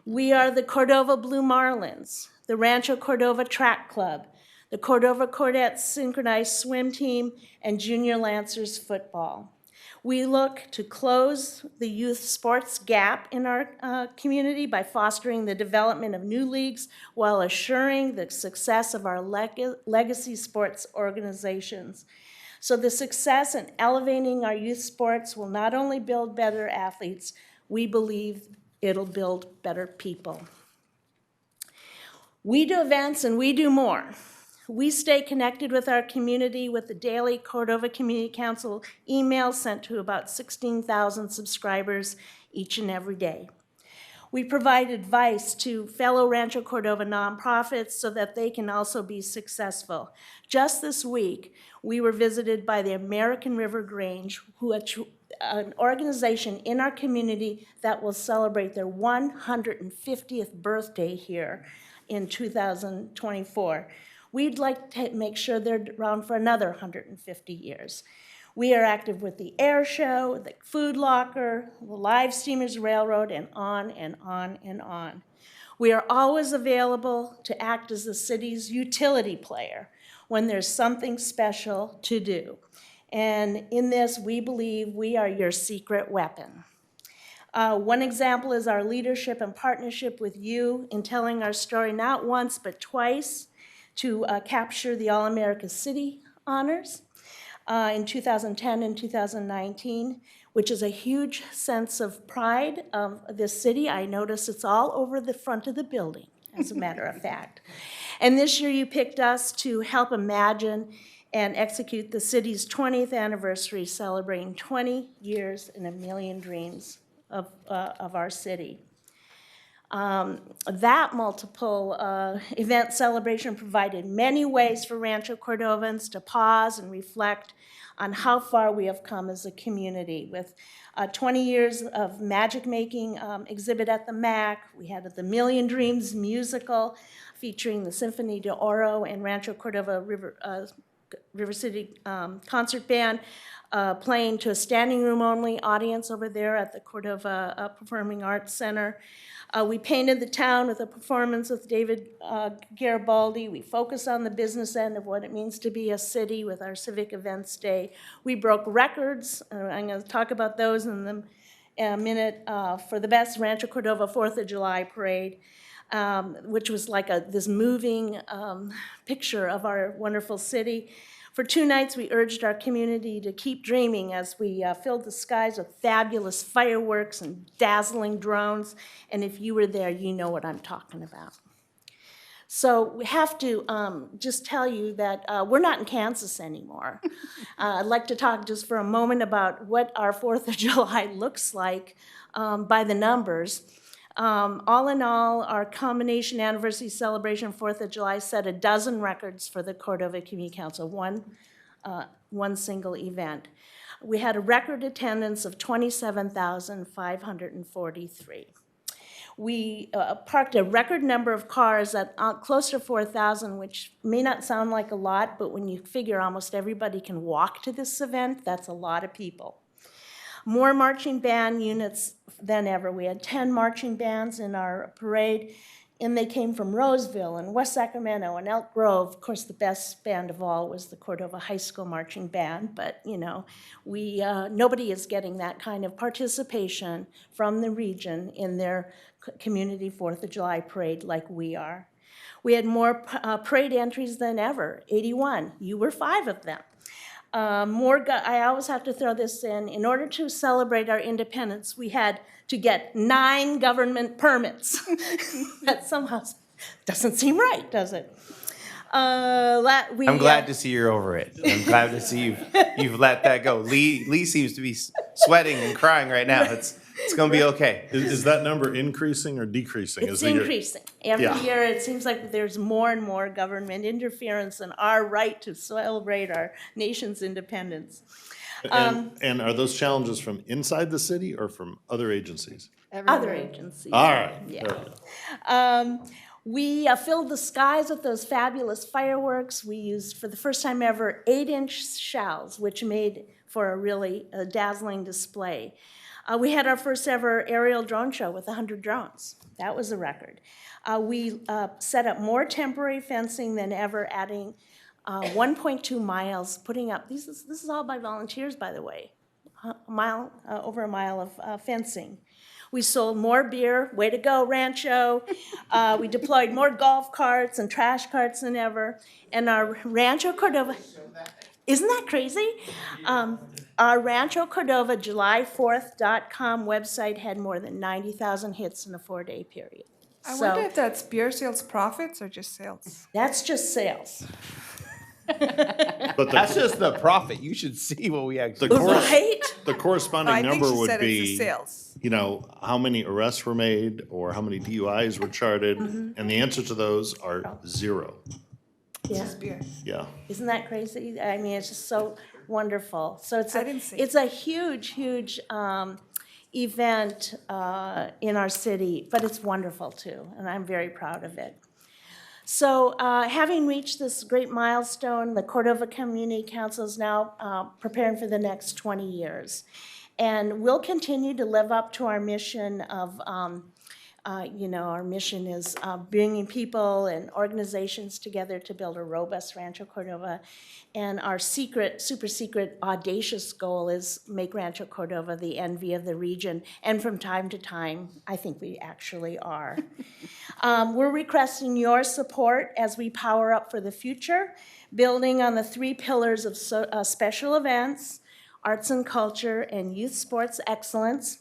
We are the Cordova Blue Marlins, the Rancho Cordova Track Club, the Cordova Cordettes Synchronized Swim Team, and Junior Lancers Football. We look to close the youth sports gap in our community by fostering the development of new leagues while assuring the success of our legacy sports organizations. So the success in elevating our youth sports will not only build better athletes, we believe it'll build better people. We do events and we do more. We stay connected with our community with the daily Cordova Community Council email sent to about 16,000 subscribers each and every day. We provide advice to fellow Rancho Cordova nonprofits so that they can also be successful. Just this week, we were visited by the American River Grange, an organization in our community that will celebrate their 150th birthday here in 2024. We'd like to make sure they're around for another 150 years. We are active with the air show, the food locker, the Live Steamers Railroad, and on and on and on. We are always available to act as the city's utility player when there's something special to do. And in this, we believe we are your secret weapon. One example is our leadership and partnership with you in telling our story not once but twice to capture the All-America City honors in 2010 and 2019, which is a huge sense of pride of this city. I notice it's all over the front of the building, as a matter of fact. And this year you picked us to help imagine and execute the city's 20th anniversary, celebrating 20 years and a million dreams of our city. That multiple event celebration provided many ways for Rancho Cordovans to pause and reflect on how far we have come as a community. With 20 years of magic making exhibit at the MAC, we had the Million Dreams musical featuring the Symphony de Oro and Rancho Cordova River City Concert Band, playing to a standing room only audience over there at the Cordova Performing Arts Center. We painted the town with a performance with David Garibaldi. We focused on the business end of what it means to be a city with our Civic Events Day. We broke records. I'm going to talk about those in a minute for the best Rancho Cordova 4th of July parade, which was like this moving picture of our wonderful city. For 2 nights, we urged our community to keep dreaming as we filled the skies with fabulous fireworks and dazzling drones. And if you were there, you know what I'm talking about. So we have to just tell you that we're not in Kansas anymore. I'd like to talk just for a moment about what our 4th of July looks like by the numbers. All in all, our combination anniversary celebration 4th of July set a dozen records for the Cordova Community Council, one single event. We had a record attendance of 27,543. We parked a record number of cars at close to 4,000, which may not sound like a lot, but when you figure almost everybody can walk to this event, that's a lot of people. More marching band units than ever. We had 10 marching bands in our parade, and they came from Roseville and West Sacramento and Elk Grove. Of course, the best band of all was the Cordova High School Marching Band, but you know, nobody is getting that kind of participation from the region in their community 4th of July parade like we are. We had more parade entries than ever, 81. You were 5 of them. I always have to throw this in. In order to celebrate our independence, we had to get 9 government permits. That somehow doesn't seem right, does it? I'm glad to see you're over it. I'm glad to see you've let that go. Lee seems to be sweating and crying right now. It's going to be okay. Is that number increasing or decreasing? It's increasing. Every year, it seems like there's more and more government interference in our right to celebrate our nation's independence. And are those challenges from inside the city or from other agencies? Other agencies. All right. Yeah. We filled the skies with those fabulous fireworks. We used, for the first time ever, 8-inch shells, which made for a really dazzling display. We had our first ever aerial drone show with 100 drones. That was a record. We set up more temporary fencing than ever, adding 1.2 miles, putting up, this is all by volunteers, by the way, over a mile of fencing. We sold more beer, way to go, Rancho. We deployed more golf carts and trash carts than ever. And our Rancho Cordova, isn't that crazy? Our Rancho Cordova July4th.com website had more than 90,000 hits in a 4-day period. I wonder if that's beer sales profits or just sales. That's just sales. But that's just the profit. You should see what we actually. The corresponding I think number she would said it's be, the sales. you know, how many arrests were made or how many DUIs were charted, and the answer to those are 0. Yeah. Beer. Yeah. Isn't that crazy? I mean, it's just so wonderful. So it's see it's a huge event in our city, but it's wonderful too, and I'm very proud of it. So having reached this great milestone, the Cordova Community Council is now preparing for the next 20 years. And we'll continue to live up to our mission of, our mission is bringing people and organizations together to build a robust Rancho Cordova. And our super secret, audacious goal is make Rancho Cordova the envy of the region. And from time to time, I think we actually are. We're requesting your support as we power up for the future, building on the 3 pillars of special events, arts and culture, and youth sports excellence.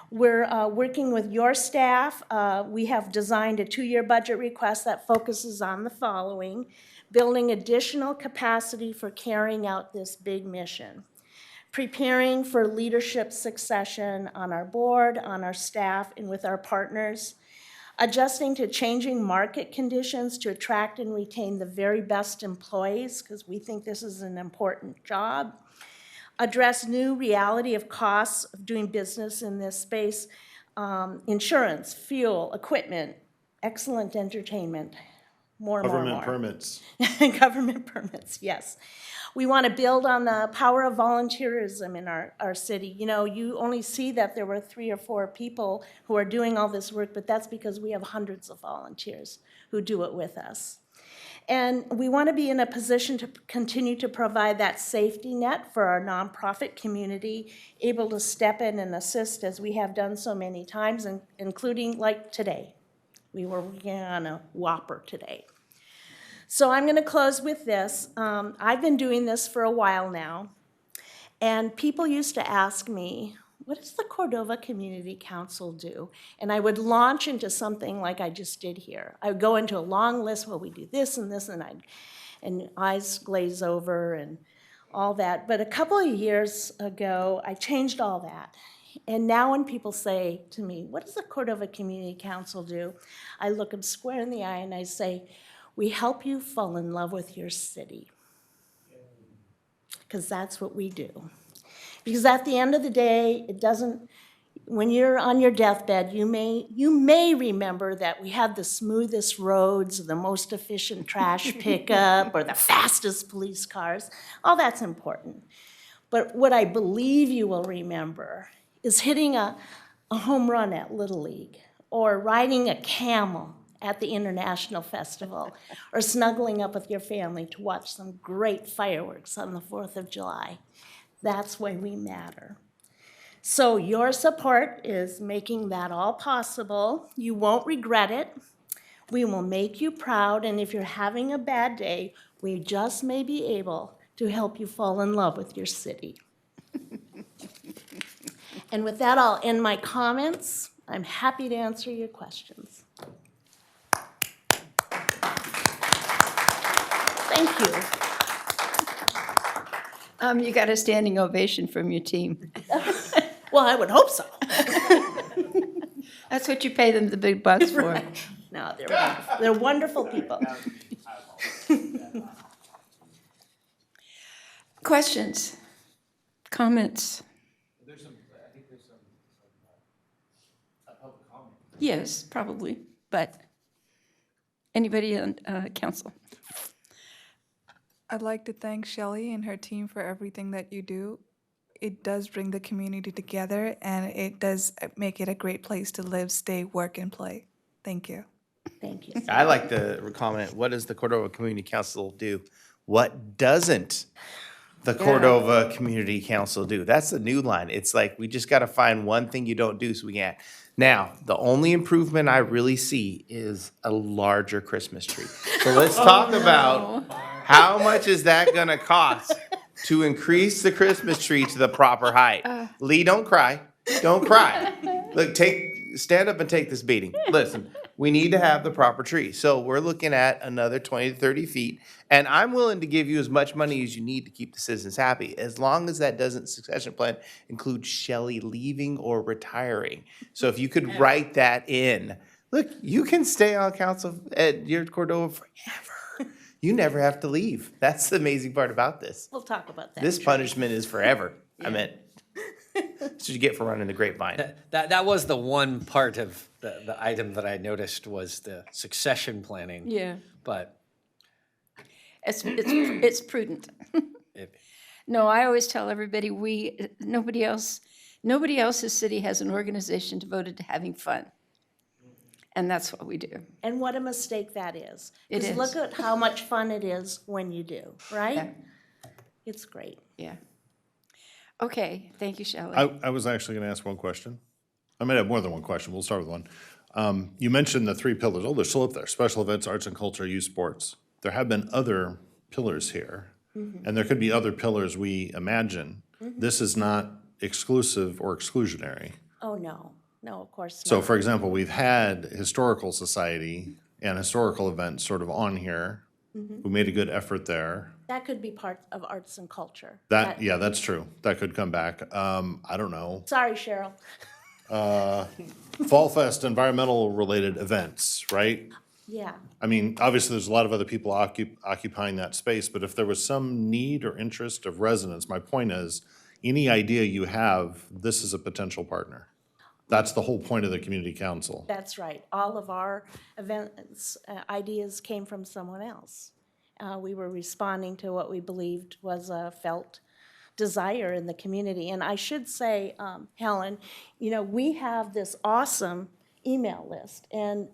We're working with your staff. We have designed a 2-year budget request that focuses on the following: building additional capacity for carrying out this big mission, preparing for leadership succession on our board, on our staff, and with our partners, adjusting to changing market conditions to attract and retain the very best employees, because we think this is an important job, address new reality of costs of doing business in this space, insurance, fuel, equipment, excellent entertainment, more and more. Government permits. Government permits, yes. We want to build on the power of volunteerism in our city. You know, you only see that there were 3 or 4 people who are doing all this work, but that's because we have hundreds of volunteers who do it with us. And we want to be in a position to continue to provide that safety net for our nonprofit community, able to step in and assist as we have done so many times, including like today. We were working on a whopper today. So I'm going to close with this. I've been doing this for a while now, and people used to ask me, what does the Cordova Community Council do? And I would launch into something like I just did here. I would go into a long list, well, we do this and this, and eyes glaze over and all that. But a couple of years ago, I changed all that. And now when people say to me, what does the Cordova Community Council do? I look them square in the eye and I say, we help you fall in love with your city. Because that's what we do. Because at the end of the day, it doesn't, when you're on your deathbed, you may remember that we have the smoothest roads, the most efficient trash pickup, or the fastest police cars. All that's important. But what I believe you will remember is hitting a home run at Little League, or riding a camel at the International Festival, or snuggling up with your family to watch some great fireworks on the 4th of July. That's why we matter. So your support is making that all possible. You won't regret it. We will make you proud, and if you're having a bad day, we just may be able to help you fall in love with your city. And with that, I'll end my comments. I'm happy to answer your questions. Thank you. You got a standing ovation from your team. Well, I would hope so. That's what you pay them the big bucks for. Right. No, they're wonderful. They're wonderful people. Questions? Comments? Yes, probably, but anybody on council? I'd like to thank Shelley and her team for everything that you do. It does bring the community together, and it does make it a great place to live, stay, work, and play. Thank you. Thank you. I like to comment, what does the Cordova Community Council do? What doesn't the Cordova Community Council do? That's the new line. It's like, we just got to find one thing you don't do so we can. Now, the only improvement I really see is a larger Christmas tree. So let's talk about how much is that going to cost to increase the Christmas tree to the proper height. Lee, don't cry. Don't cry. Look, stand up and take this beating. Listen, we need to have the proper tree. So we're looking at another 20 to 30 feet. And I'm willing to give you as much money as you need to keep the citizens happy, as long as that doesn't succession plan include Shelley leaving or retiring. So if you could write that in. Look, you can stay on council at your Cordova forever. You never have to leave. That's the amazing part about this. We'll talk about that. This punishment is forever. I meant, that's what you get for running the grapevine. That was the one part of the item that I noticed was the succession planning. Yeah. But It's prudent. No, I always tell everybody, nobody else's city has an organization devoted to having fun. And that's what we do. And what a mistake that is. It is. Because look at how much fun it is when you do, right? Yeah. It's great. Yeah. Okay, thank you, Shelley. I was actually going to ask one question. I might have more than one question. We'll start with one. You mentioned the 3 pillars. Oh, they're still up there. Special events, arts and culture, youth sports. There have been other pillars here, and there could be other pillars we imagine. This is not exclusive or exclusionary. Oh, no. No, of course not. So, for example, we've had Historical Society and historical events sort of on here. We made a good effort there. That could be part of arts and culture. Yeah, that's true. That could come back. I don't know. Sorry, Cheryl. Fall Fest, environmental related events, right? Yeah. I mean, obviously, there's a lot of other people occupying that space, but if there was some need or interest of residents, my point is, any idea you have, this is a potential partner. That's the whole point of the community council. That's right. All of our events, ideas came from someone else. We were responding to what we believed was a felt desire in the community. And I should say, Helen, we have this awesome email list, and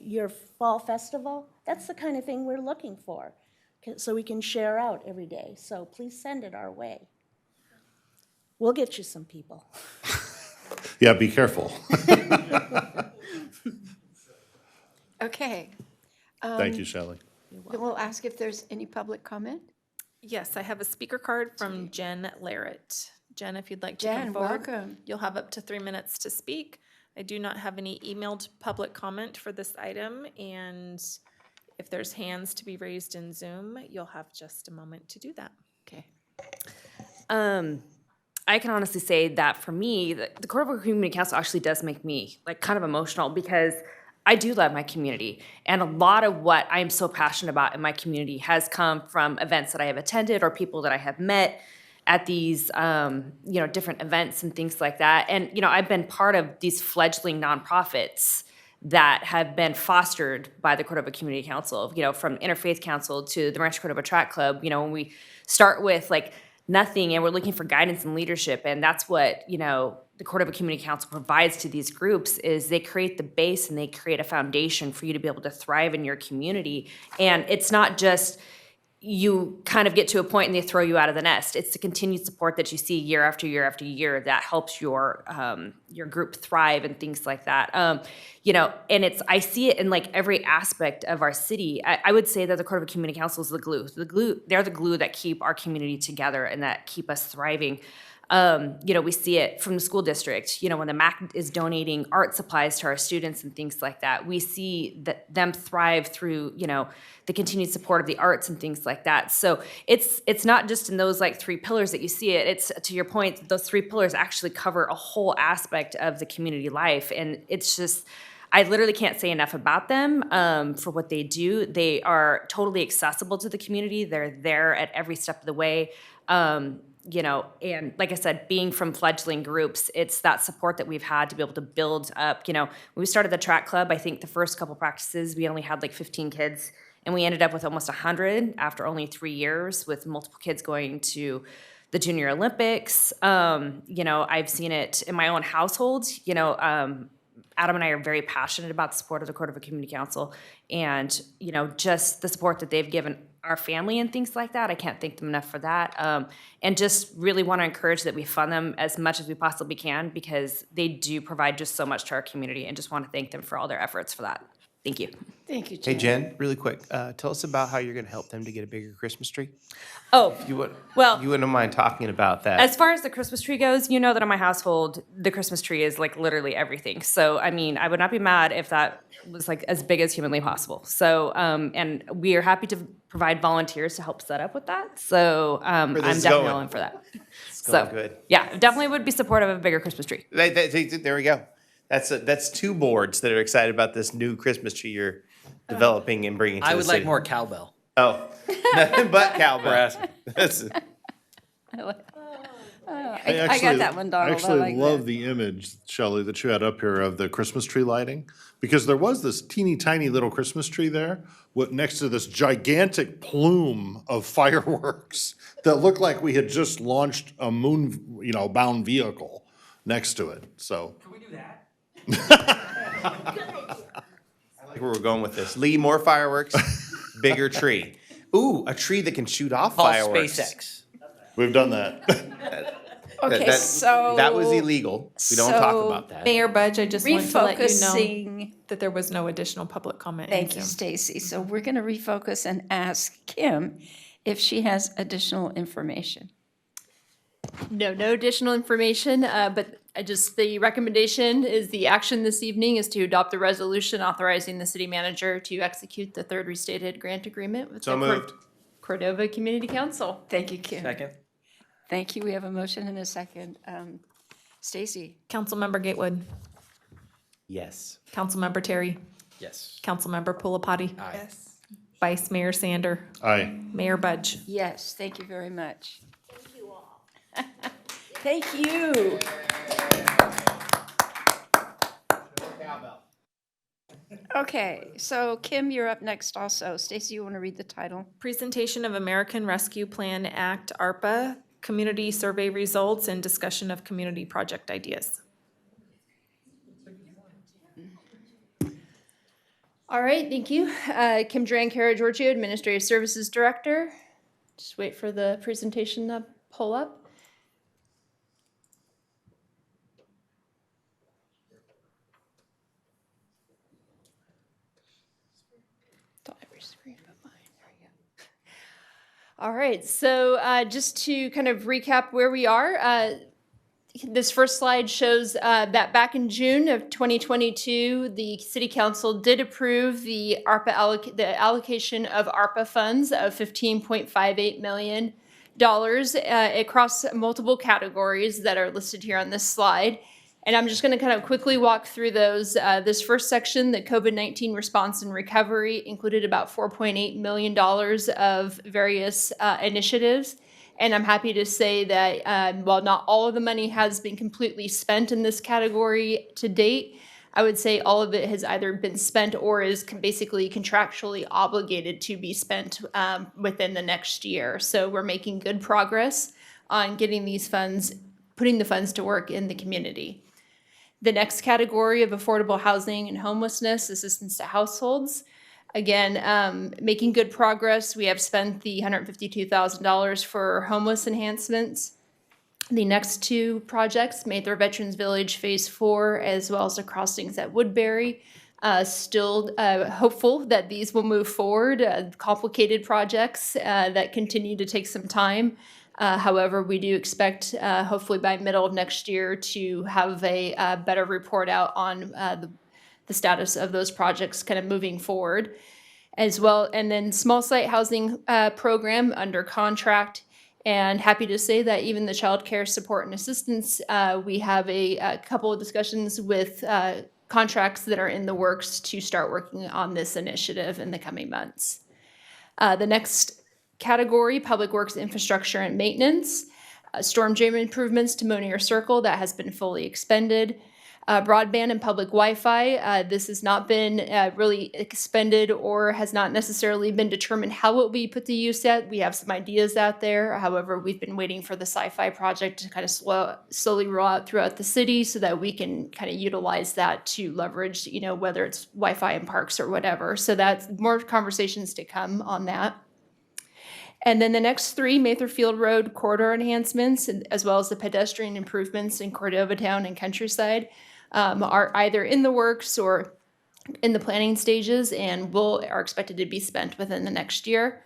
your fall festival, that's the kind of thing we're looking for, so we can share out every day. So please send it our way. We'll get you some people. Yeah, be careful. Okay. Thank you, Shelley. We'll ask if there's any public comment. Yes, I have a speaker card from Jen Larrett. Jen, if you'd like to Jen, come forward. welcome. You'll have up to 3 minutes to speak. I do not have any emailed public comment for this item, and if there's hands to be raised in Zoom, you'll have just a moment to do that. Okay. I can honestly say that for me, the Cordova Community Council actually does make me like kind of emotional because I do love my community. And a lot of what I am so passionate about in my community has come from events that I have attended or people that I have met at these, different events and things like that. And, I've been part of these fledgling nonprofits that have been fostered by the Cordova Community Council, from Interfaith Council to the Rancho Cordova Track Club, when we start with like nothing and we're looking for guidance and leadership. And that's what, the Cordova Community Council provides to these groups is they create the base and they create a foundation for you to be able to thrive in your community. And it's not just you kind of get to a point and they throw you out of the nest. It's the continued support that you see year after year after year that helps your group thrive and things like that. And I see it in like every aspect of our city. I would say that the Cordova Community Council is the glue. They're the glue that keep our community together and that keep us thriving. We see it from the school district, when the MAC is donating art supplies to our students and things like that. We see that them thrive through, the continued support of the arts and things like that. So it's not just in those like 3 pillars that you see it. It's, to your point, those 3 pillars actually cover a whole aspect of the community life. And it's just, I literally can't say enough about them for what they do. They are totally accessible to the community. They're there at every step of the way. And like I said, being from fledgling groups, it's that support that we've had to be able to build up. When we started the track club, I think the first couple practices, we only had like 15 kids, and we ended up with almost 100 after only 3 years, with multiple kids going to the Junior Olympics. I've seen it in my own household. Adam and I are very passionate about the support of the Cordova Community Council, and just the support that they've given our family and things like that. I can't thank them enough for that. And just really want to encourage that we fund them as much as we possibly can because they do provide just so much to our community, and just want to thank them for all their efforts for that. Thank you. Thank you, Jen. Hey, Jen, really quick, tell us about how you're going to help them to get a bigger Christmas tree. Oh, If you would, well, you wouldn't mind talking about that. as far as the Christmas tree goes, you know that in my household, the Christmas tree is like literally everything. So, I mean, I would not be mad if that was like as big as humanly possible. So, and we are happy to provide volunteers to help set up with that. So, I'm Where this is definitely going. all in for that. It's going good. Yeah, definitely would be supportive of a bigger Christmas tree. There we go. That's 2 boards that are excited about this new Christmas tree you're developing and bringing to I the would city. like more cowbell. Oh, nothing but cowbell. That's- I got that one, Donald. I actually like love that. the image, Shelley, that you had up here of the Christmas tree lighting, because there was this teeny tiny little Christmas tree there next to this gigantic plume of fireworks that looked like we had just launched a moon, bound vehicle next to it. So Can we do that? I like where we're going with this. Lee, more fireworks, bigger tree. Ooh, a tree that can shoot off Call fireworks. SpaceX. we've done that. Okay, so. That was illegal. We don't talk so about that. Mayor Budge, I just want to let you know Refocusing. that there was no additional public comment. in Thank you, Zoom. Stacy. So we're going to refocus and ask Kim if she has additional information. No additional information, but the recommendation is the action this evening is to adopt the resolution authorizing the city manager to execute the 3rd restated grant agreement with So the moved. Cordova Community Council. Thank you, Kim. Second. Thank you. We have a motion and a second. Stacy? Councilmember Gatewood, Yes. Councilmember Terry, Yes. Councilmember Pulapati, Yes. Vice Mayor Sander, Aye. Mayor Budge. Yes, thank you very much. Thank you all. Thank you. Okay, so Kim, you're up next also. Stacy, you want to read the title? Presentation of American Rescue Plan Act, ARPA, community survey results, and discussion of community project ideas. All right, thank you. Kim Duran-Kara-Giorgio, Administrative Services Director. Just wait for the presentation to pull up. Don't every screen but mine. There we go. All right, so just to kind of recap where we are, this first slide shows that back in June of 2022, the City Council did approve the the allocation of ARPA funds of $15.58 million across multiple categories that are listed here on this slide. And I'm just going to kind of quickly walk through those. This first section, the COVID-19 response and recovery, included about $4.8 million of various initiatives. And I'm happy to say that while not all of the money has been completely spent in this category to date, I would say all of it has either been spent or is basically contractually obligated to be spent within the next year. So we're making good progress on getting these funds, putting the funds to work in the community. The next category of affordable housing and homelessness, assistance to households. Again, making good progress. We have spent the $152,000 for homeless enhancements. The next two projects, Mather Veterans Village Phase 4, as well as the crossings at Woodbury. Still hopeful that these will move forward. Complicated projects that continue to take some time. However, we do expect hopefully by middle of next year to have a better report out on the status of those projects kind of moving forward as well. And then small site housing program under contract. And happy to say that even the child care support and assistance, we have a couple of discussions with contracts that are in the works to start working on this initiative in the coming months. The next category, public works infrastructure and maintenance. Storm drain improvements to Monier Circle, that has been fully expended. Broadband and public Wi-Fi, this has not been really expended or has not necessarily been determined how it will be put to use yet. We have some ideas out there. However, we've been waiting for the Sci-Fi project to kind of slowly roll out throughout the city so that we can kind of utilize that to leverage, you know, whether it's Wi-Fi in parks or whatever. So that's more conversations to come on that. And then the next three, Mather Field Road corridor enhancements, as well as the pedestrian improvements in Cordova Town and Countryside, are either in the works or in the planning stages and are expected to be spent within the next year.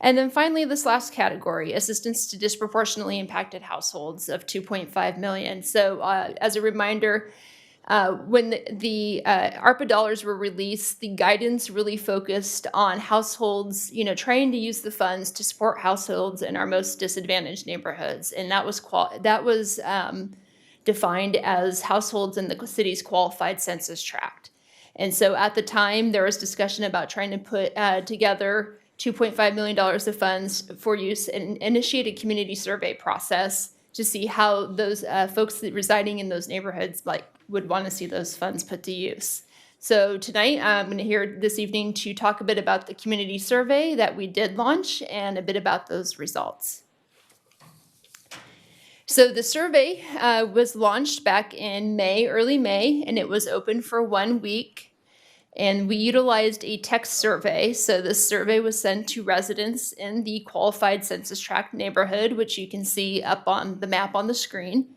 And then finally, this last category, assistance to disproportionately impacted households of $2.5 million. So as a reminder, when the ARPA dollars were released, the guidance really focused on households, you know, trying to use the funds to support households in our most disadvantaged neighborhoods. And that was defined as households in the city's qualified census tract. And so at the time, there was discussion about trying to put together $2.5 million of funds for use and initiate a community survey process to see how those folks residing in those neighborhoods would want to see those funds put to use. So tonight, I'm going to hear this evening to talk a bit about the community survey that we did launch and a bit about those results. So the survey was launched back in May, early May, and it was open for 1 week. And we utilized a text survey. So this survey was sent to residents in the qualified census tract neighborhood, which you can see up on the map on the screen.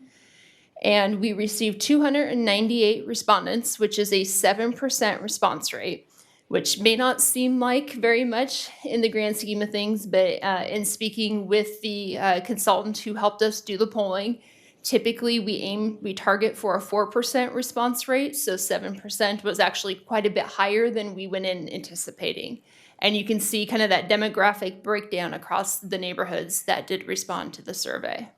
And we received 298 respondents, which is a 7% response rate, which may not seem like very much in the grand scheme of things, but in speaking with the consultant who helped us do the polling, typically we target for a 4% response rate, so 7% was actually quite a bit higher than we went in anticipating. And you can see kind of that demographic breakdown across the neighborhoods that did respond to the survey.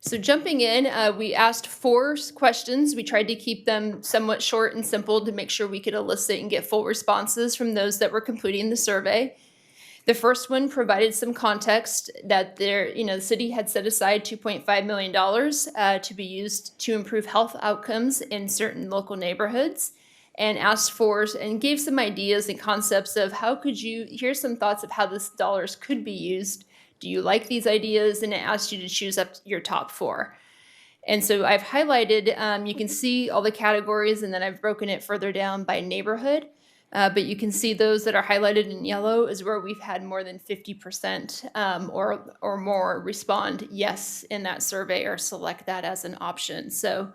So jumping in, we asked 4 questions. We tried to keep them somewhat short and simple to make sure we could elicit and get full responses from those that were completing the survey. The first one provided some context that the city had set aside $2.5 million to be used to improve health outcomes in certain local neighborhoods, and asked for and gave some ideas and concepts of here's some thoughts of how this dollars could be used. Do you like these ideas? And it asked you to choose up your top 4. And so I've highlighted, you can see all the categories, and then I've broken it further down by neighborhood. But you can see those that are highlighted in yellow is where we've had more than 50% or more respond yes in that survey or select that as an option. So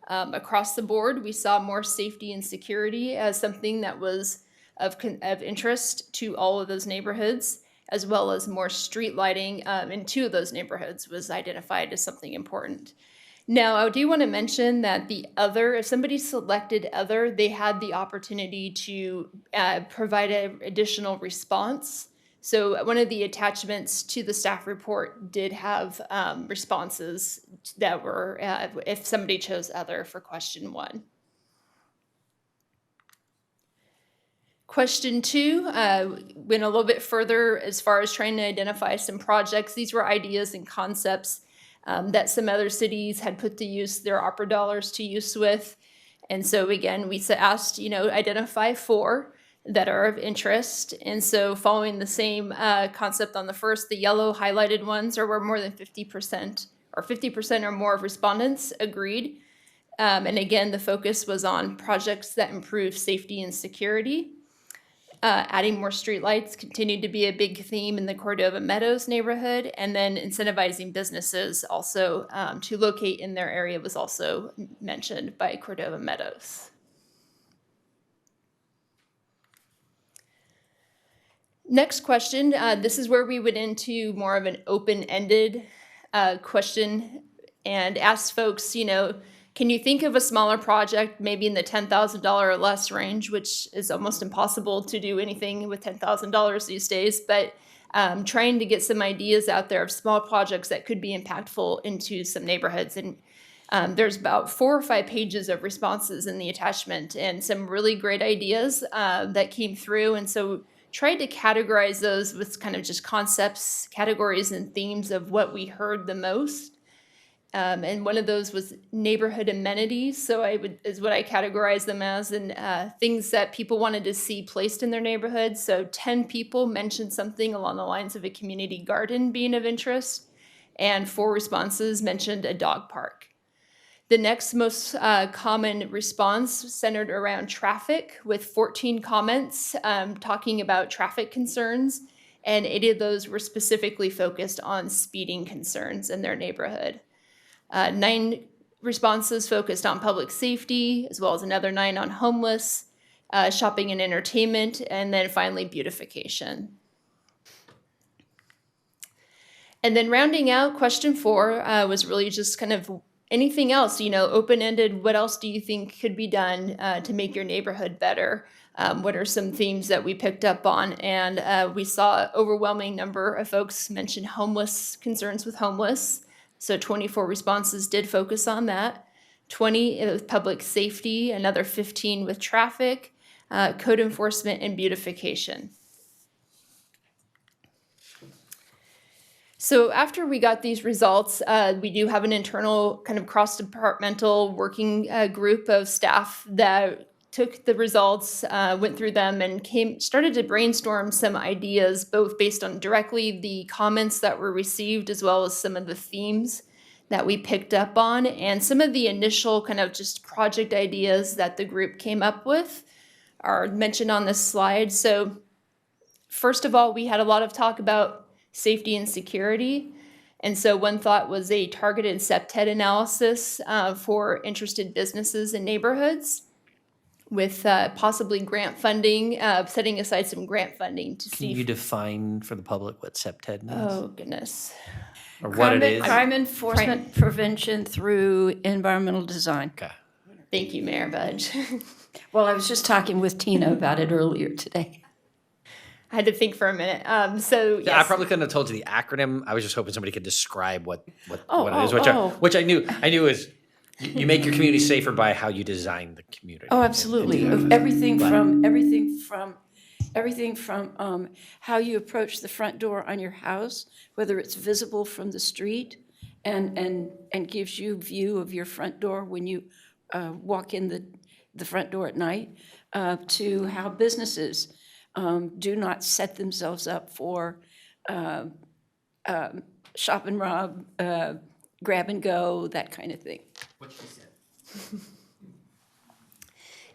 across the board, we saw more safety and security as something that was of interest to all of those neighborhoods, as well as more street lighting in 2 of those neighborhoods was identified as something important. Now, I do want to mention that the other, if somebody selected other, they had the opportunity to provide an additional response. So one of the attachments to the staff report did have responses that were, if somebody chose other for question 1. Question 2 went a little bit further as far as trying to identify some projects. These were ideas and concepts that some other cities had put to use their opera dollars to use with. And so again, we asked, identify 4 that are of interest. And so following the same concept on the first, the yellow highlighted ones are where more than 50% or 50% or more of respondents agreed. And again, the focus was on projects that improve safety and security. Adding more streetlights continued to be a big theme in the Cordova Meadows neighborhood, and then incentivizing businesses also to locate in their area was also mentioned by Cordova Meadows. Next question, this is where we went into more of an open-ended question and asked folks, can you think of a smaller project, maybe in the $10,000 or less range, which is almost impossible to do anything with $10,000 these days, but trying to get some ideas out there of small projects that could be impactful into some neighborhoods. And there's about 4 or 5 pages of responses in the attachment and some really great ideas that came through. And so tried to categorize those with kind of just concepts, categories, and themes of what we heard the most. And one of those was neighborhood amenities. So is what I categorize them as, and things that people wanted to see placed in their neighborhood. So 10 people mentioned something along the lines of a community garden being of interest, and 4 responses mentioned a dog park. The next most common response centered around traffic, with 14 comments talking about traffic concerns, and 8 of those were specifically focused on speeding concerns in their neighborhood. 9 responses focused on public safety, as well as another 9 on homeless, shopping and entertainment, and then finally beautification. And then rounding out, question 4 was really just kind of anything else, open-ended. What else do you think could be done to make your neighborhood better? What are some themes that we picked up on? And we saw an overwhelming number of folks mention concerns with homeless. So 24 responses did focus on that. 20 with public safety, another 15 with traffic, code enforcement, and beautification. So after we got these results, we do have an internal kind of cross-departmental working group of staff that took the results, went through them, and started to brainstorm some ideas, both based on directly the comments that were received, as well as some of the themes that we picked up on, and some of the initial kind of just project ideas that the group came up with are mentioned on this slide. So first of all, we had a lot of talk about safety and security. And so one thought was a targeted CEPTED analysis for interested businesses and neighborhoods, with possibly grant funding, setting aside some grant funding to see. Can you define for the public what CEPTED means? Oh, goodness. Or what it is? Crime enforcement prevention through environmental design. Okay. Thank you, Mayor Budge. Well, I was just talking with Tina about it earlier today. I had to think for a minute. So yes. Yeah, I probably couldn't have told you the acronym. I was just hoping somebody could describe what it is, oh. which I knew is you make your community safer by how you design the community. Oh, absolutely. Everything from how you approach the front door on your house, whether it's visible from the street and gives you view of your front door when you walk in the front door at night, to how businesses do not set themselves up for shop and rob, grab and go, that kind of thing. What she said.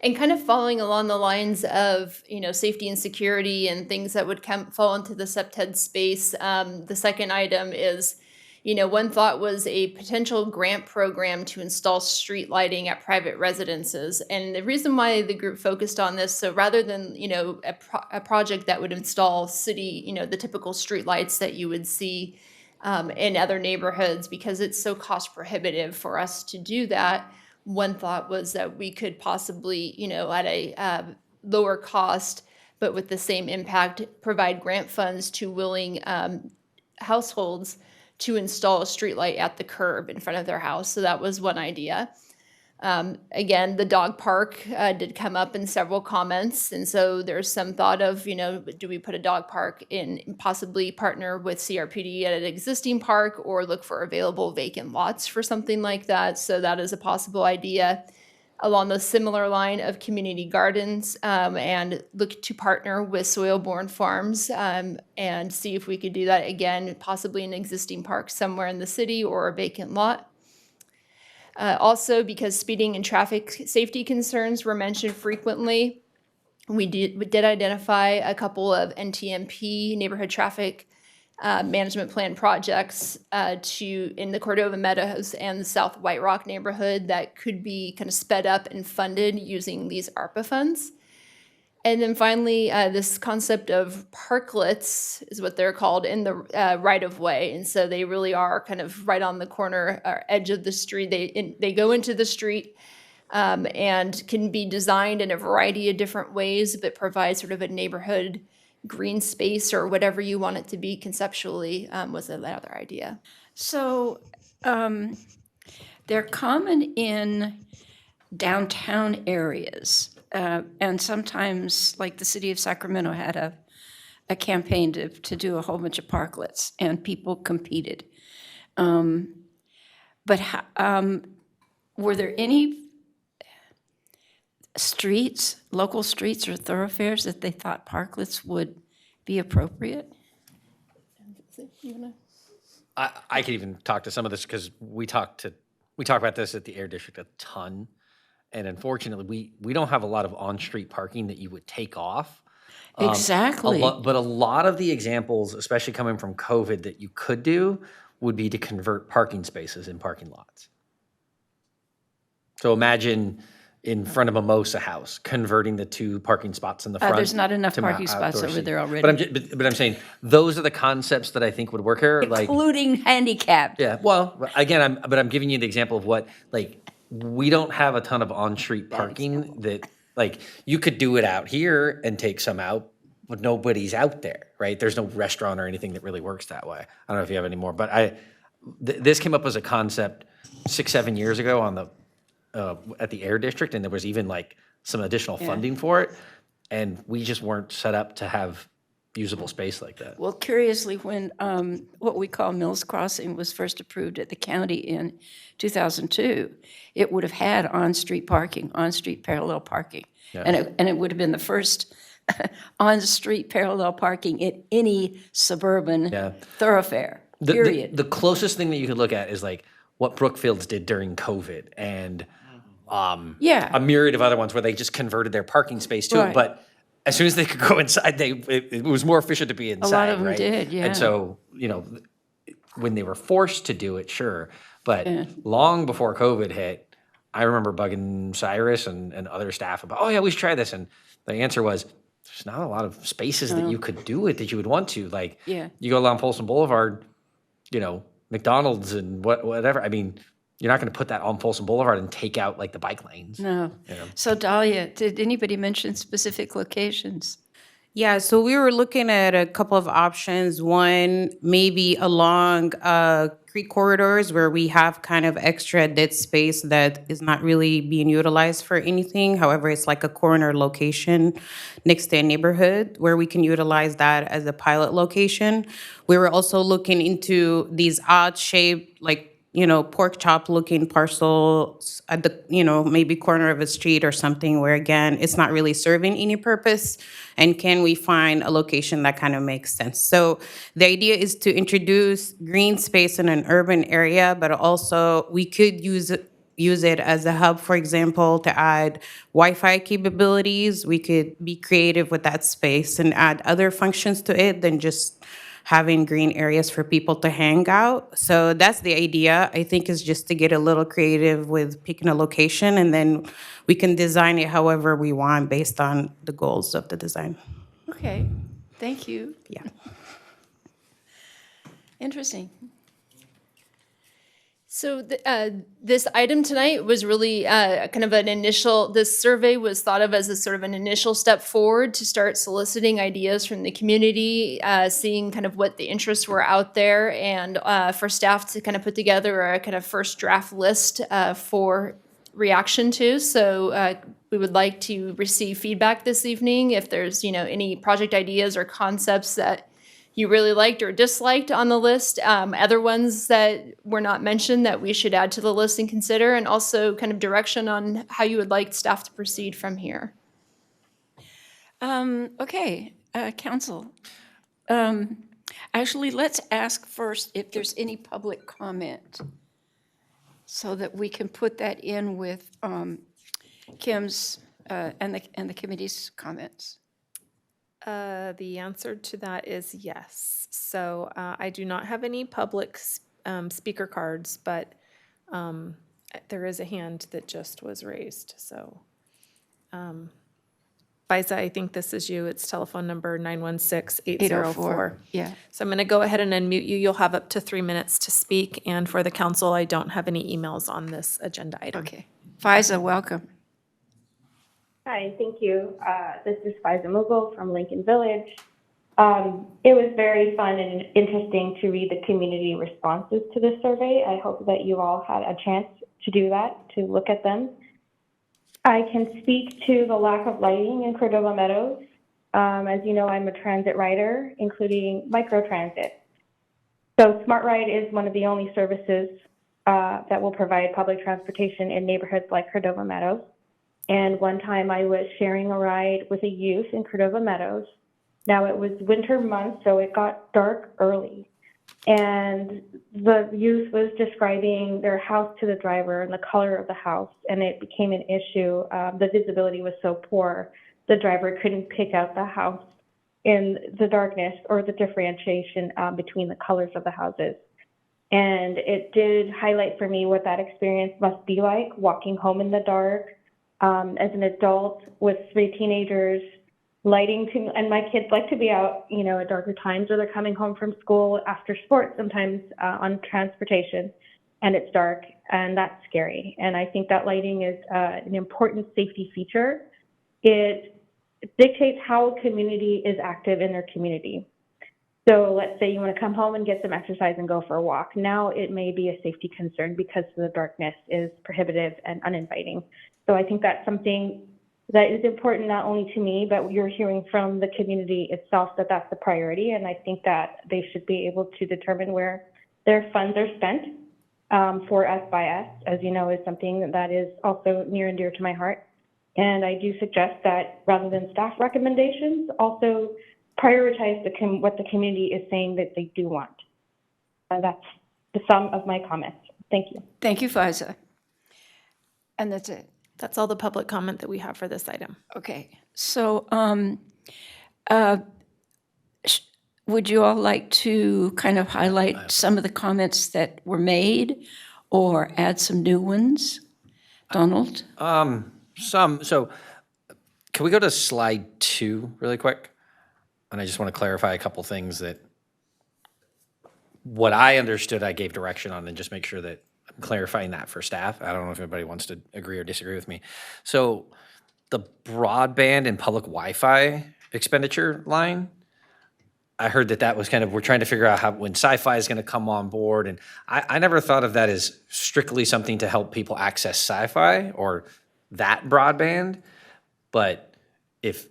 And kind of following along the lines of, safety and security and things that would fall into the CEPTED space. The second item is, One thought was a potential grant program to install street lighting at private residences. And the reason why the group focused on this, so rather than, a project that would install city, the typical street lights that you would see in other neighborhoods, because it's so cost prohibitive for us to do that, one thought was that we could possibly, at a lower cost, but with the same impact, provide grant funds to willing households to install a streetlight at the curb in front of their house. So that was one idea. Again, the dog park did come up in several comments. And so there's some thought of, do we put a dog park in, possibly partner with CRPD at an existing park or look for available vacant lots for something like that. So that is a possible idea. Along the similar line of community gardens, and look to partner with Soil-Borne Farms and see if we could do that again, possibly an existing park somewhere in the city or a vacant lot. Also, because speeding and traffic safety concerns were mentioned frequently, we did identify a couple of NTMP, neighborhood traffic management plan projects in the Cordova Meadows and the South White Rock neighborhood that could be kind of sped up and funded using these ARPA funds. And then finally, this concept of parklets is what they're called in the right-of-way. And so they really are kind of right on the corner or edge of the street. They go into the street and can be designed in a variety of different ways, but provide sort of a neighborhood green space or whatever you want it to be conceptually was another idea. So they're common in downtown areas. And sometimes, like the city of Sacramento had a campaign to do a whole bunch of parklets, and people competed. But were there any streets, local streets or thoroughfares that they thought parklets would be appropriate? I could even talk to some of this because we talk about this at the Air District a ton. And unfortunately, we don't have a lot of on-street parking that you would take off. Exactly. But a lot of the examples, especially coming from COVID, that you could do would be to convert parking spaces in parking lots. So imagine in front of Mimosa House, converting the 2 parking spots in the front. There's not enough to parking spots outdoor over seating. there already. But I'm saying those are the concepts that I think would work here. Including handicapped. Yeah, well, again, I'm giving you the example of what, we don't have a ton of on-street parking that, you could do it out here and take some out, but nobody's out there, right? There's no restaurant or anything that really works that way. I don't know if you have any more, but this came up as a concept 6-7 years ago on the at the Air District, and there was even some additional funding for it, and we just weren't set up to have usable space like that. Well, curiously, when what we call Mills Crossing was first approved at the county in 2002, it would have had on-street parking, on-street parallel parking. Yeah. And it would have been the first on-street parallel parking in any suburban thoroughfare, period. The closest thing that you could look at is what Brookfields did during COVID and a myriad of other ones where they just converted their parking space to it. But as soon as they could go inside, it was more efficient to be inside. A lot of them right? did, yeah. And so, when they were forced to do it, sure. But long before COVID hit, I remember bugging Cyrus and other staff about, we should try this. And the answer was, there's not a lot of spaces that you could do it that you would want to. You go along Folsom Boulevard, McDonald's and whatever. I mean, you're not going to put that on Folsom Boulevard and take out the bike lanes. No. So Dahlia, did anybody mention specific locations? Yeah, so we were looking at a couple of options. One, maybe along creek corridors where we have kind of extra dead space that is not really being utilized for anything. However, it's like a corner location next to a neighborhood where we can utilize that as a pilot location. We were also looking into these odd-shaped, pork chop looking parcels at the, maybe corner of a street or something where, again, it's not really serving any purpose. And can we find a location that kind of makes sense? So the idea is to introduce green space in an urban area, but also we could use it as a hub, for example, to add Wi-Fi capabilities. We could be creative with that space and add other functions to it than just having green areas for people to hang out. So that's the idea. I think is just to get a little creative with picking a location, and then we can design it however we want based on the goals of the design. Okay, thank you. Yeah. Interesting. So this item tonight was really kind of an initial, this survey was thought of as a sort of an initial step forward to start soliciting ideas from the community, seeing kind of what the interests were out there, and for staff to kind of put together a kind of first draft list for reaction to. So we would like to receive feedback this evening if there's, any project ideas or concepts that you really liked or disliked on the list, other ones that were not mentioned that we should add to the list and consider, and also kind of direction on how you would like staff to proceed from here. Okay, council. Actually, let's ask first if there's any public comment so that we can put that in with Kim's and the committee's comments. The answer to that is yes. So I do not have any public speaker cards, but there is a hand that just was raised. So Faiza, I think this is you. It's telephone number 916-804. Yeah. So I'm going to go ahead and unmute you. You'll have up to 3 minutes to speak. And for the council, I don't have any emails on this agenda item. Okay. Faiza, welcome. Hi, thank you. This is Faiza Mughal from Lincoln Village. It was very fun and interesting to read the community responses to this survey. I hope that you all had a chance to do that, to look at them. I can speak to the lack of lighting in Cordova Meadows. As you know, I'm a transit rider, including microtransit. So Smart Ride is one of the only services that will provide public transportation in neighborhoods like Cordova Meadows. And one time I was sharing a ride with a youth in Cordova Meadows. Now it was winter months, so it got dark early. And the youth was describing their house to the driver and the color of the house, and it became an issue. The visibility was so poor, the driver couldn't pick out the house in the darkness or the differentiation between the colors of the houses. And it did highlight for me what that experience must be like, walking home in the dark, as an adult with 3 teenagers, and my kids like to be out, at darker times, or they're coming home from school after sports sometimes on transportation, and it's dark, and that's scary. And I think that lighting is an important safety feature. It dictates how a community is active in their community. So let's say you want to come home and get some exercise and go for a walk. Now it may be a safety concern because the darkness is prohibitive and uninviting. So I think that's something that is important not only to me, but you're hearing from the community itself that that's the priority. And I think that they should be able to determine where their funds are spent for us by us, as you know, is something that is also near and dear to my heart. And I do suggest that rather than staff recommendations, also prioritize what the community is saying that they do want. That's the sum of my comments. Thank you. Thank you, Faiza. And that's it. That's all the public comment that we have for this item. Okay, so would you all like to kind of highlight some of the comments that were made or add some new ones? Donald? So can we go to slide 2 really quick? And I just want to clarify a couple things that what I understood I gave direction on, and just make sure that I'm clarifying that for staff. I don't know if anybody wants to agree or disagree with me. So the broadband and public Wi-Fi expenditure line, I heard that was kind of, we're trying to figure out how, when sci-fi is going to come on board. And I never thought of that as strictly something to help people access sci-fi or that broadband. But if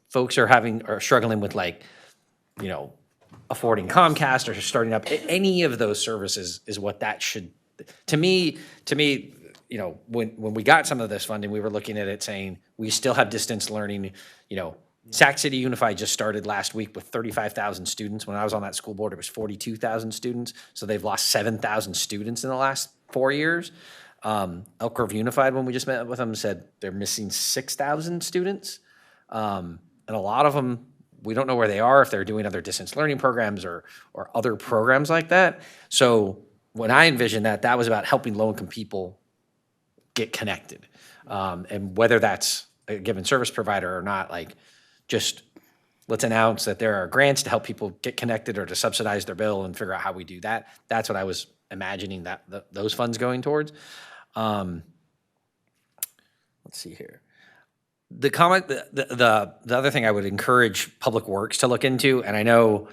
folks are struggling with, like, affording Comcast or starting up any of those services, is what that should, to me, when we got some of this funding, we were looking at it saying, we still have distance learning. Sac City Unified just started last week with 35,000 students. When I was on that school board, it was 42,000 students. So they've lost 7,000 students in the last 4 years. Elk Grove Unified, when we just met with them, said they're missing 6,000 students. And a lot of them we don't know where they are, if they're doing other distance learning programs or other programs like that. So when I envisioned that, that was about helping low-income people get connected. And whether that's a given service provider or not, like, just let's announce that there are grants to help people get connected or to subsidize their bill and figure out how we do that. That's what I was imagining that those funds going towards. Let's see here. The comment, the other thing I would encourage Public Works to look into, and I know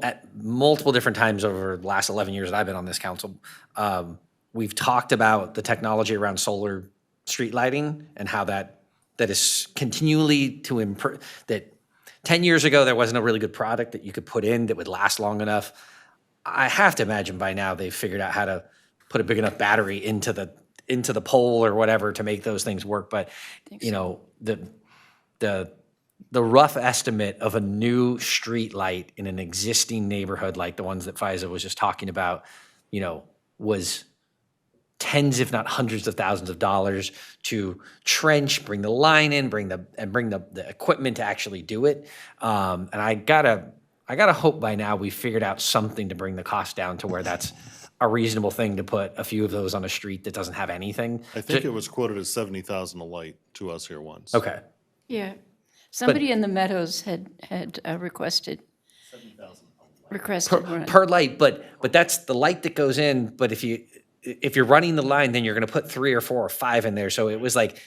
at multiple different times over the last 11 years that I've been on this council, we've talked about the technology around solar street lighting and how that is continually to improve. That 10 years ago, there wasn't a really good product that you could put in that would last long enough. I have to imagine by now they've figured out how to put a big enough battery into the pole or whatever to make those things work. But, you know, the rough estimate of a new street light in an existing neighborhood like the ones that Faiza was just talking about, you know, was tens, if not hundreds of thousands of dollars to trench, bring the line in, bring the equipment to actually do it. And I gotta hope by now we've figured out something to bring the cost down to where that's a reasonable thing to put a few of those on a street that doesn't have anything. I think it was quoted as 70,000 a light to us here once. Okay. Yeah. Somebody in the Meadows had requested. 70,000 Requested per light, but that's the light that goes in. But if you're running the line, then you're going to put 3 or 4 or 5 in there. So it was like,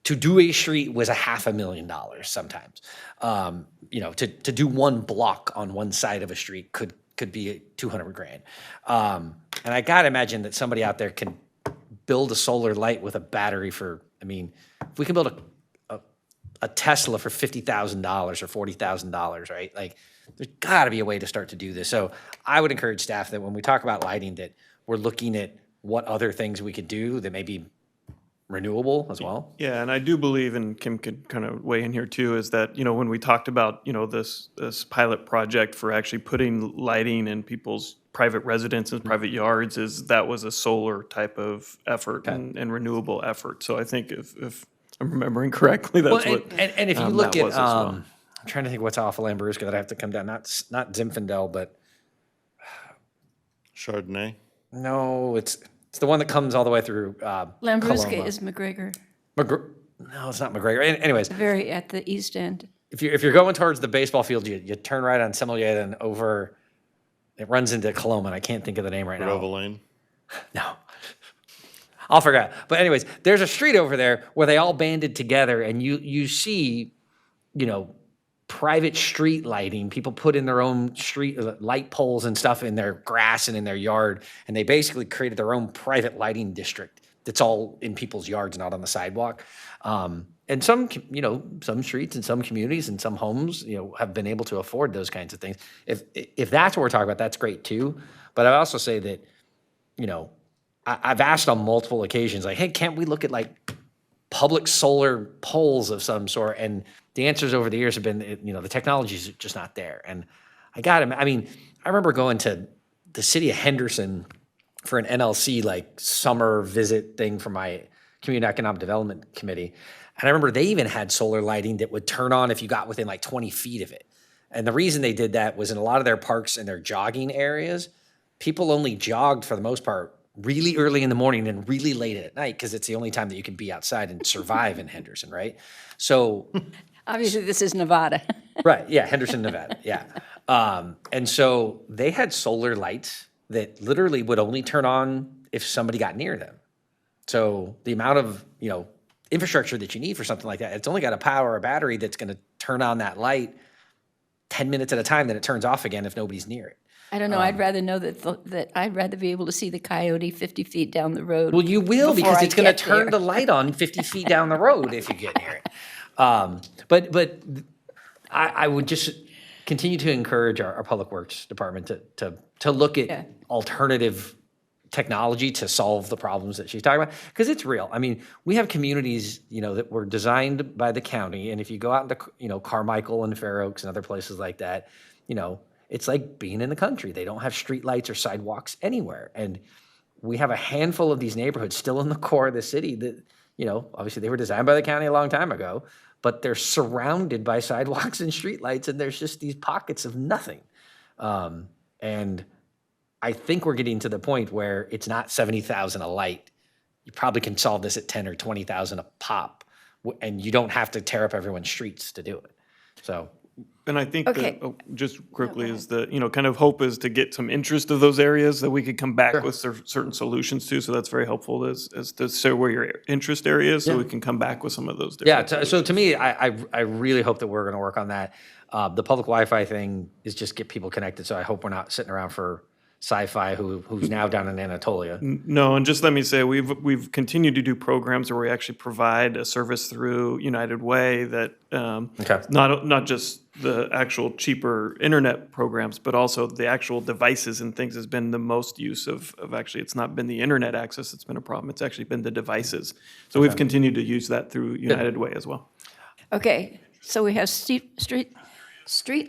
to do a street was $500,000 sometimes. You know, to do one block on one side of a street could be $200,000. And I gotta imagine that somebody out there can build a solar light with a battery for, I mean, if we can build a Tesla for $50,000 or $40,000, right? Like, there's gotta be a way to start to do this. So I would encourage staff that when we talk about lighting, that we're looking at what other things we could do that may be renewable as well. Yeah, and I do believe, and Kim could kind of weigh in here too, is that, you know, when we talked about, you know, this pilot project for actually putting lighting in people's private residences, private yards, that was a solar type of effort and renewable effort. So I think if I'm remembering correctly, that's what and if you look that at, was as well. I'm trying to think what's off of Lambrusca that I have to come down, not Zinfandel, but Chardonnay? No, it's the one that comes all the way through Lambrusca Coloma. is McGregor. No, it's not McGregor. Anyways, Very at the east end. if you're going towards the baseball field, you turn right on Semilleta and over. It runs into Coloma, and I can't think of the name right Cordova now. Lane? No, I'll forget. But anyways, there's a street over there where they all banded together, and you see, you know, private street lighting. People put in their own street light poles and stuff in their grass and in their yard, and they basically created their own private lighting district that's all in people's yards, not on the sidewalk. And some streets and some communities and some homes, you know, have been able to afford those kinds of things. If that's what we're talking about, that's great too. But I also say that, you know, I've asked on multiple occasions, like, hey, can't we look at like public solar poles of some sort? And the answers over the years have been, you know, the technology is just not there. And I remember going to the city of Henderson for an NLC like summer visit thing for my Community Economic Development Committee. And I remember they even had solar lighting that would turn on if you got within like 20 feet of it. And the reason they did that was in a lot of their parks and their jogging areas, people only jogged for the most part really early in the morning and really late at night because it's the only time that you can be outside and survive in Henderson, right? So Obviously, this is Nevada. right, yeah, Henderson, Nevada, yeah. And so they had solar lights that literally would only turn on if somebody got near them. So the amount of, you know, infrastructure that you need for something like that, it's only got to power a battery that's going to turn on that light 10 minutes at a time, then it turns off again if nobody's near it. I don't know. I'd rather know that I'd rather be able to see the coyote 50 feet down the road. Well, you will, before because I it's going to get turn there. the light on 50 feet down the road if you get near it. But I would just continue to encourage our Public Works Department to look at alternative technology to solve the problems that she's talking about, because it's real. I mean, we have communities, you know, that were designed by the county, and if you go out into, you know, Carmichael and Fair Oaks and other places like that, you know, it's like being in the country. They don't have street lights or sidewalks anywhere, and we have a handful of these neighborhoods still in the core of the city that, obviously they were designed by the county a long time ago, but they're surrounded by sidewalks and streetlights, and there's just these pockets of nothing. And I think we're getting to the point where it's not 70,000 a light. You probably can solve this at 10 or 20,000 a pop, and you don't have to tear up everyone's streets to do it. So, And I think Okay. that, just quickly, is the, kind of hope is to get some interest of those areas that we could come back with certain solutions to. So that's very helpful as to show where your interest area is, so we can come back with some of those different. yeah, so to me, I really hope that we're going to work on that. The public Wi-Fi thing is just get people connected, so I hope we're not sitting around for Sci-Fi, who's now down in Anatolia. No, and just let me say, we've continued to do programs where we actually provide a service through United Way that not just the actual cheaper internet programs, but also the actual devices and things has been the most use of actually, it's not been the internet access that's been a problem, it's actually been the devices. So we've continued to use that through United Way as well. Okay, so we have street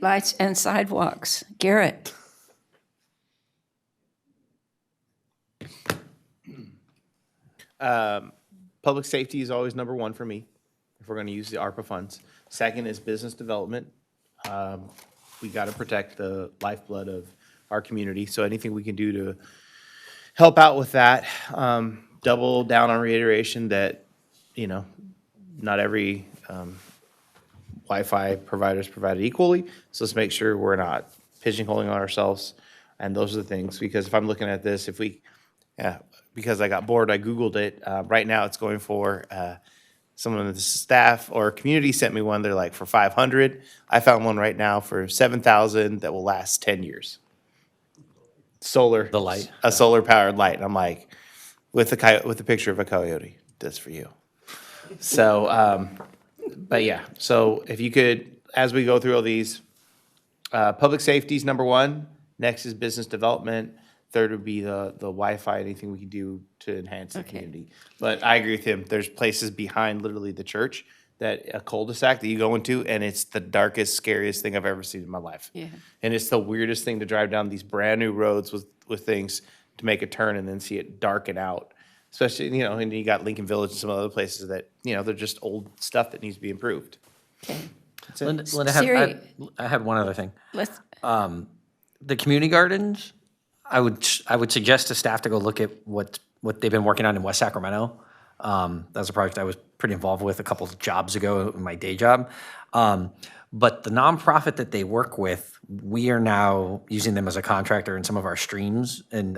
lights and sidewalks. Garrett? Public safety is always number one for me, if we're gonna use the ARPA funds. Second is business development. We gotta protect the lifeblood of our community, so anything we can do to help out with that. Double down on reiteration that, not every Wi-Fi provider is provided equally, so let's make sure we're not pigeonholing on ourselves. And those are the things, because if I'm looking at this, because I got bored, I Googled it. Right now, it's going for, someone of the staff or community sent me one, they're like for 500. I found one right now for 7,000 that will last 10 years. Solar. The light. A solar-powered light. And I'm like, with a picture of a coyote, that's for you. So, but yeah, so if you could, as we go through all these, public safety is number one. Next is business development. Third would be the Wi-Fi, anything we can do to enhance the community. But I agree with him. There's places behind literally the church, that a cul-de-sac that you go into, and it's the darkest, scariest thing I've ever seen in my life. Yeah. And it's the weirdest thing to drive down these brand-new roads with things to make a turn and then see it darken out. Especially, and you got Lincoln Village and some other places that, they're just old stuff that needs to be improved. Okay. Linda, Siri. I had one other thing. Let's, The community gardens, I would suggest to staff to go look at what they've been working on in West Sacramento. That was a project I was pretty involved with a couple of jobs ago in my day job. But the nonprofit that they work with, we are now using them as a contractor in some of our streams and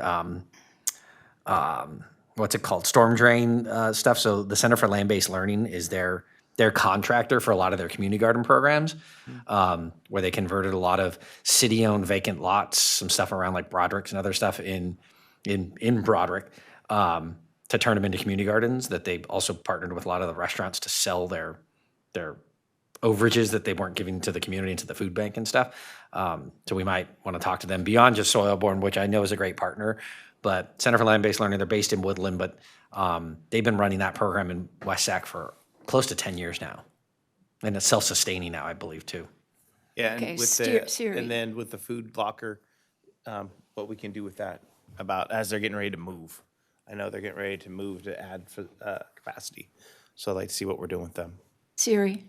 what's it called? Storm drain stuff. So the Center for Land-Based Learning is their contractor for a lot of their community garden programs, where they converted a lot of city-owned vacant lots, some stuff around like Broderick's and other stuff in Broderick, to turn them into community gardens. That they also partnered with a lot of the restaurants to sell their overages that they weren't giving to the community and to the food bank and stuff. So we might want to talk to them beyond just Soilborn, which I know is a great partner. But Center for Land-Based Learning, they're based in Woodland, but they've been running that program in West Sac for close to 10 years now. And it's self-sustaining now, I believe, too. Yeah, and Okay, with Siri. and then with the food locker, what we can do with that about as they're getting ready to move. I know they're getting ready to move to add for capacity. So I'd like to see what we're doing with them. Siri.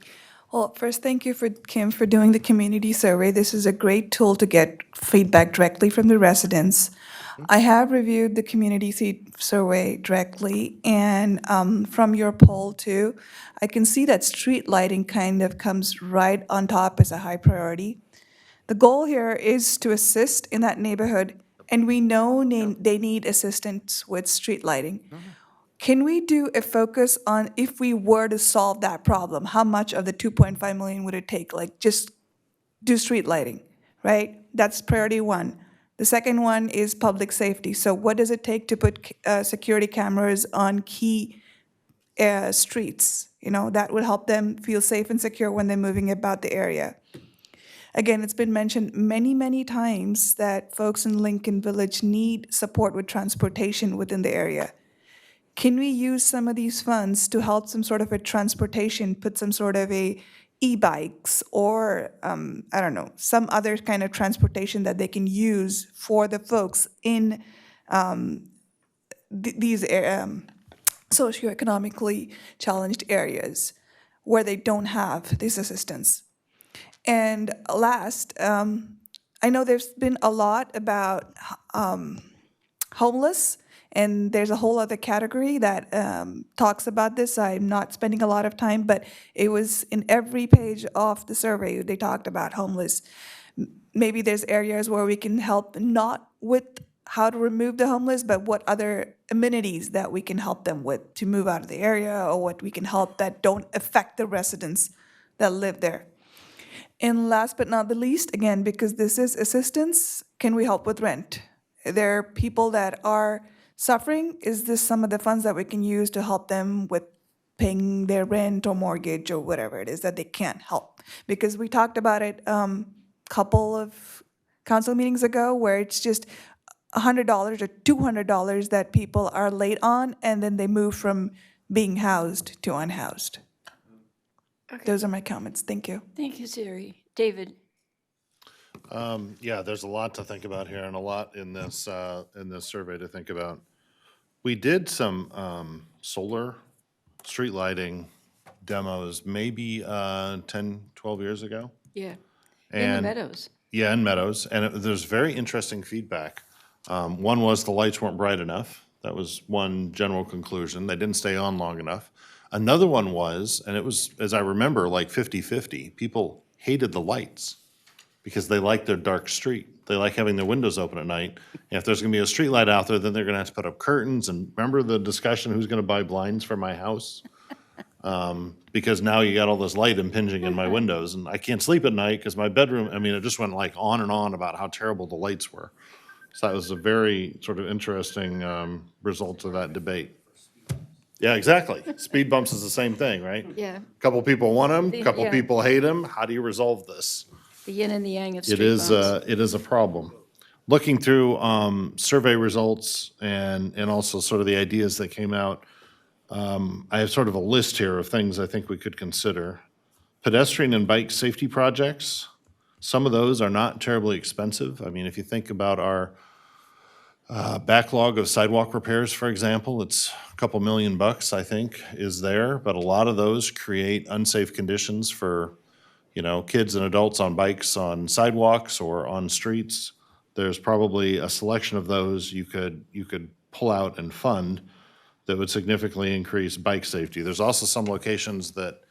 Well, first, thank you, Kim, for doing the community survey. This is a great tool to get feedback directly from the residents. I have reviewed the community survey directly, and from your poll too, I can see that street lighting kind of comes right on top as a high priority. The goal here is to assist in that neighborhood, and we know they need assistance with street lighting. Can we do a focus on if we were to solve that problem, how much of the 2.5 million would it take? Like just do street lighting, right? That's priority one. The second one is public safety. So what does it take to put security cameras on key streets? That would help them feel safe and secure when they're moving about the area. Again, it's been mentioned many, many times that folks in Lincoln Village need support with transportation within the area. Can we use some of these funds to help some sort of a transportation, put some sort of a e-bikes or, I don't know, some other kind of transportation that they can use for the folks in these socioeconomically challenged areas where they don't have this assistance. And last, I know there's been a lot about homeless, and there's a whole other category that talks about this. I'm not spending a lot of time, but it was in every page of the survey, they talked about homeless. Maybe there's areas where we can help, not with how to remove the homeless, but what other amenities that we can help them with to move out of the area, or what we can help that don't affect the residents that live there. And last but not the least, again, because this is assistance, can we help with rent? There are people that are suffering. Is this some of the funds that we can use to help them with paying their rent or mortgage or whatever it is that they can't help? Because we talked about it couple of council meetings ago, where it's just $100 or $200 that people are late on, and then they move from being housed to unhoused. Those are my comments. Thank you. Thank you, Siri. David? Yeah, there's a lot to think about here and a lot in this survey to think about. We did some solar street lighting demos maybe 10, 12 years ago. Yeah. In the And Meadows. Yeah, in Meadows, and there's very interesting feedback. One was the lights weren't bright enough. That was one general conclusion. They didn't stay on long enough. Another one was, and it was, as I remember, like 50-50. People hated the lights because they like their dark street. They like having their windows open at night. And if there's gonna be a street light out there, then they're gonna have to put up curtains. And remember the discussion, who's gonna buy blinds for my house? Because now you got all this light impinging in my windows, and I can't sleep at night because my bedroom, I mean, it just went like on and on about how terrible the lights were. So that was a very sort of interesting result of that debate. Yeah, exactly. Speed bumps is the same thing, right? Yeah. Couple people want them, couple Yeah. people hate them. How do you resolve this? The yin and the yang of It street is, bumps. it is a problem. Looking through survey results and also sort of the ideas that came out, I have sort of a list here of things I think we could consider. Pedestrian and bike safety projects, some of those are not terribly expensive. I mean, if you think about our backlog of sidewalk repairs, for example, it's a couple $1,000,000, I think, is there. But a lot of those create unsafe conditions for, kids and adults on bikes on sidewalks or on streets. There's probably a selection of those you could pull out and fund that would significantly increase bike safety. There's also some locations that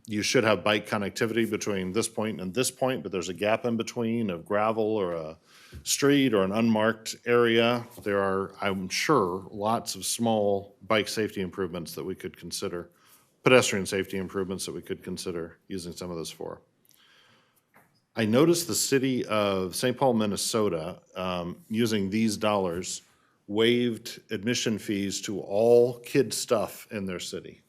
you should have bike connectivity between this point and this point, but there's a gap in between of gravel or a street or an unmarked area. There are, I'm sure, lots of small bike safety improvements that we could consider, pedestrian safety improvements that we could consider using some of those for. I noticed the city of St. Paul, Minnesota, using these dollars, waived admission fees to all kid stuff in their city.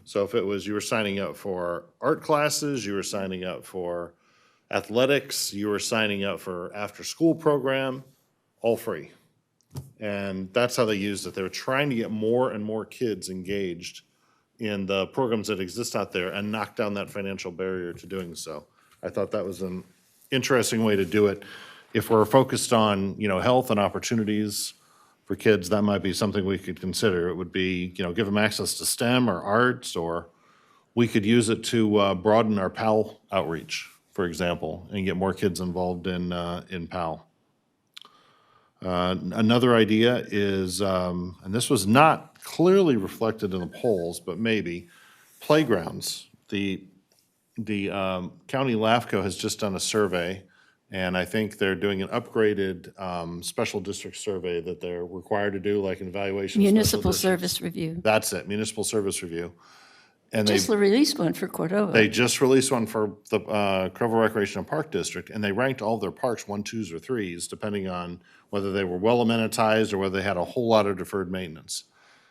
So if it was, you were signing up for art classes, you were signing up for athletics, you were signing up for after-school program, all free. And that's how they used it. They were trying to get more and more kids engaged in the programs that exist out there and knock down that financial barrier to doing so. I thought that was an interesting way to do it. If we're focused on, health and opportunities for kids, that might be something we could consider. It would be, give them access to STEM or arts, or we could use it to broaden our PAL outreach, for example, and get more kids involved in PAL. Another idea is, and this was not clearly reflected in the polls, but maybe, playgrounds. The County LAFCO has just done a survey, and I think they're doing an upgraded special district survey that they're required to do, like an evaluation. of special Municipal districts. service review. That's it, municipal service review. And Just released one for Cordova. they just released one for the Cordova Recreation and Park District, and they ranked all their parks 1, 2s, or 3s, depending on whether they were well amenitized or whether they had a whole lot of deferred maintenance.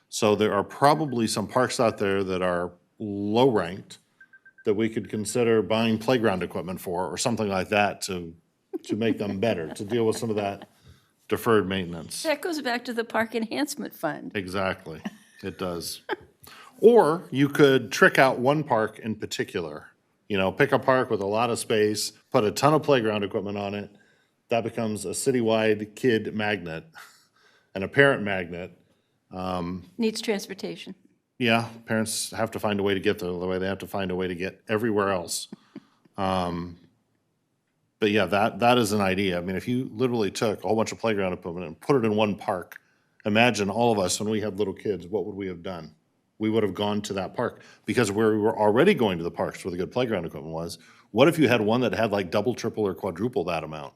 So there are probably some parks out there that are low ranked that we could consider buying playground equipment for, or something like that to make them better, to deal with some of that deferred maintenance. That goes back to the Park Enhancement Fund. Exactly, it does. Or you could trick out one park in particular. Pick a park with a lot of space, put a ton of playground equipment on it. That becomes a citywide kid magnet and a parent magnet. Needs transportation. Yeah, parents have to find a way to get there, the way they have to find a way to get everywhere else. But yeah, that is an idea. I mean, if you literally took a whole bunch of playground equipment and put it in one park, imagine all of us when we had little kids, what would we have done? We would have gone to that park because we were already going to the parks where the good playground equipment was. What if you had one that had like double, triple, or quadruple that amount?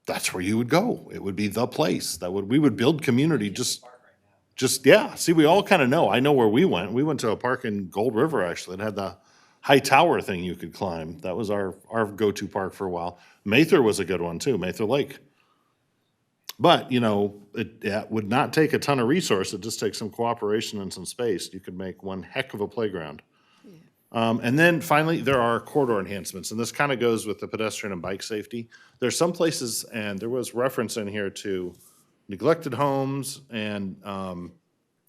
That's where you would go. It would be the place. We would build community yeah. See, we all kind of know. I know where we went. We went to a park in Gold River, actually. It had the high tower thing you could climb. That was our go-to park for a while. Mather was a good one too, Mather Lake. But, you know, it would not take a ton of resource. It just takes some cooperation and some space. You could make one heck of a playground. And then finally, there are corridor enhancements, and this kind of goes with the pedestrian and bike safety. There's some places, and there was reference in here to neglected homes and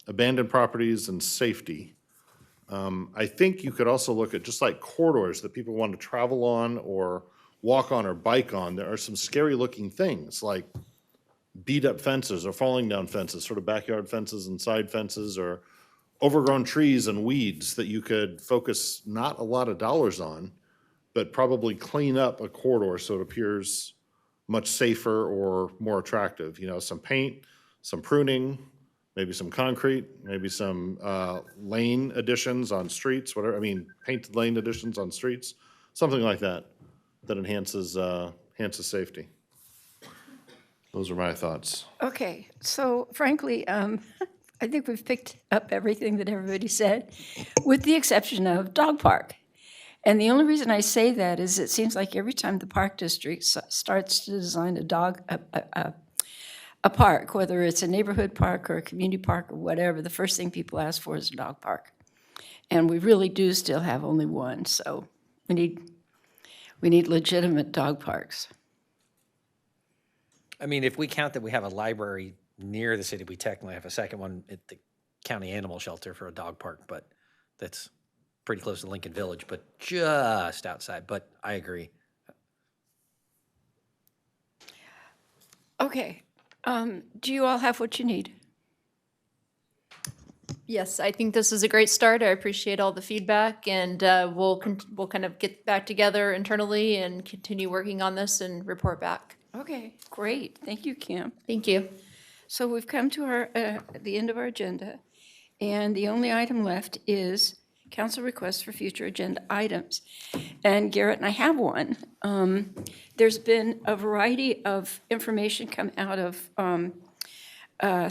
abandoned properties and safety. I think you could also look at just like corridors that people want to travel on or walk on or bike on. There are some scary looking things like beat up fences or falling down fences, sort of backyard fences and side fences, or overgrown trees and weeds that you could focus not a lot of dollars on, but probably clean up a corridor so it appears much safer or more attractive. You know, some paint, some pruning, maybe some concrete, maybe some lane additions on streets, whatever. I mean, painted lane additions on streets, something like that, that enhances safety. Those are my thoughts. Okay, so frankly, I think we've picked up everything that everybody said, with the exception of dog park. And the only reason I say that is it seems like every time the park district starts to design a park, whether it's a neighborhood park or a community park or whatever, the first thing people ask for is a dog park. And we really do still have only one, so we need legitimate dog parks. I mean, if we count that we have a library near the city, we technically have a second one at the county animal shelter for a dog park, but that's pretty close to Lincoln Village, but just outside. But I agree. Okay, do you all have what you need? Yes, I think this is a great start. I appreciate all the feedback, and we'll kind of get back together internally and continue working on this and report back. Okay, great. Thank you, Kim. Thank you. So we've come to the end of our agenda, and the only item left is council requests for future agenda items. And Garrett and I have one. There's been a variety of information come out of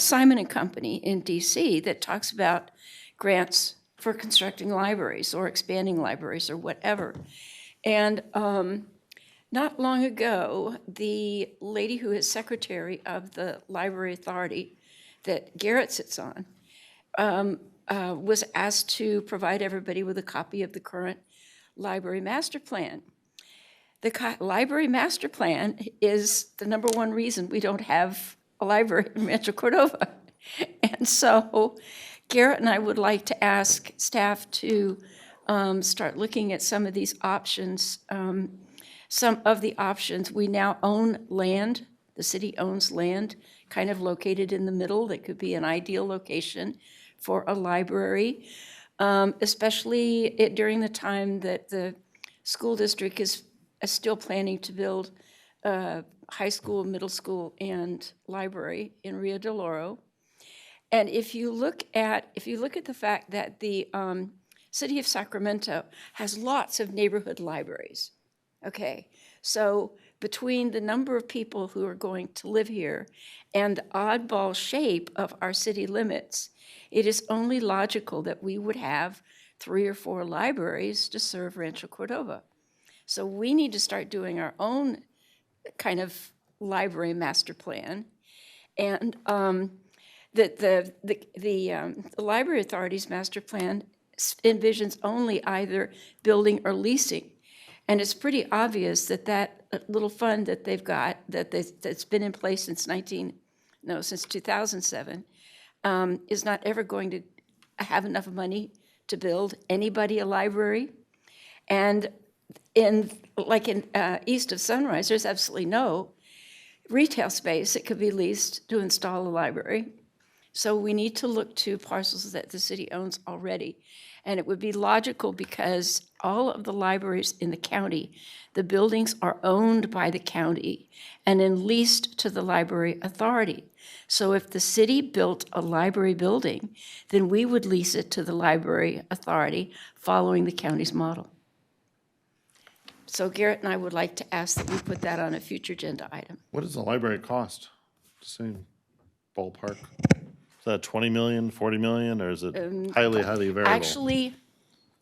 Simon and Company in DC that talks about grants for constructing libraries or expanding libraries or whatever. And not long ago, the lady who is secretary of the Library Authority that Garrett sits on was asked to provide everybody with a copy of the current library master plan. The library master plan is the number one reason we don't have a library in Rancho Cordova. And so Garrett and I would like to ask staff to start looking at some of these options. Some of the options, we now own land, the city owns land kind of located in the middle that could be an ideal location for a library, especially during the time that the school district is still planning to build high school, middle school, and library in Rio de Oro. And if you look at the fact that the city of Sacramento has lots of neighborhood libraries, okay, so between the number of people who are going to live here and the oddball shape of our city limits, it is only logical that we would have 3 or 4 libraries to serve Rancho Cordova. So we need to start doing our own kind of library master plan. And the Library Authority's master plan envisions only either building or leasing. And it's pretty obvious that that little fund that they've got, that's been in place since 2007, is not ever going to have enough money to build anybody a library. And in east of Sunrise, there's absolutely no retail space that could be leased to install a library. So we need to look to parcels that the city owns already. And it would be logical because all of the libraries in the county, the buildings are owned by the county and then leased to the library authority. So if the city built a library building, then we would lease it to the library authority following the county's model. So Garrett and I would like to ask that we put that on a future agenda item. What does the library cost? Same ballpark? Is that 20 million, 40 million, or is it highly, highly variable? Actually,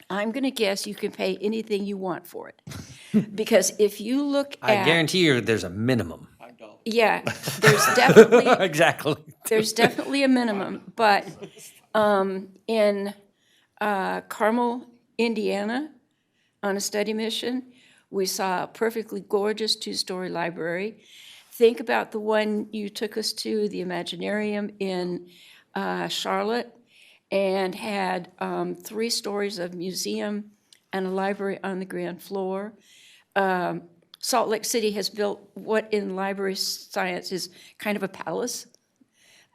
I'm going to guess you can pay anything you want for it. Because if you look I at, guarantee you there's a minimum. yeah, there's definitely, Exactly. there's definitely a minimum. But in Carmel, Indiana, on a study mission, we saw a perfectly gorgeous two-story library. Think about the one you took us to, the Imaginarium in Charlotte, and had 3 stories of museum and a library on the ground floor. Salt Lake City has built what in library science is kind of a palace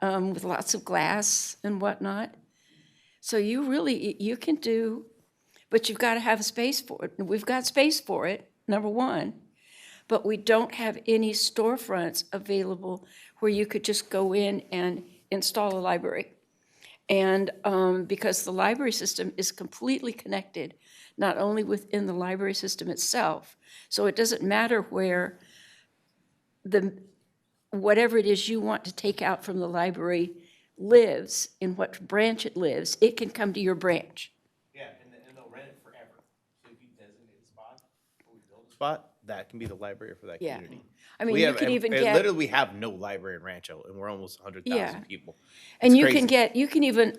with lots of glass and whatnot. So you can do, but you've got to have a space for it. And we've got space for it, number one, but we don't have any storefronts available where you could just go in and install a library. And because the library system is completely connected, not only within the library system itself, so it doesn't matter where whatever it is you want to take out from the library lives, in what branch it lives, it can come to your branch. Yeah, and they'll rent it forever. So if you designate a spot, or we build a spot, that can be the library for that Yeah. community. I mean, We you have- can and- even and get. Literally, we have no library in Rancho, and we're almost 100,000 Yeah. people. And It's you crazy. can even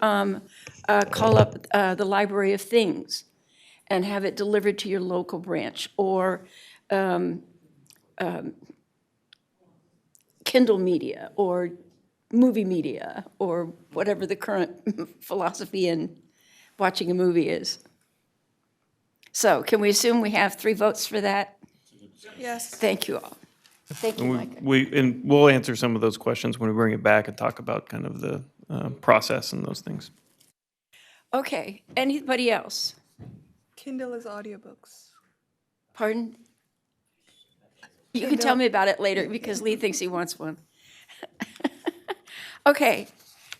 call up the Library of Things and have it delivered to your local branch, or Kindle Media, or movie media, or whatever the current philosophy in watching a movie is. So can we assume we have 3 votes for that? Yes. Thank you all. Thank you, Micah. And we'll answer some of those questions when we bring it back and talk about kind of the process and those things. Okay, anybody else? Kindle is audiobooks. Pardon? You can tell me about it later because Lee thinks he wants one. Okay,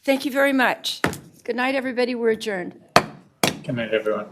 thank you very much. Good night, everybody. We're adjourned. Good night, everyone.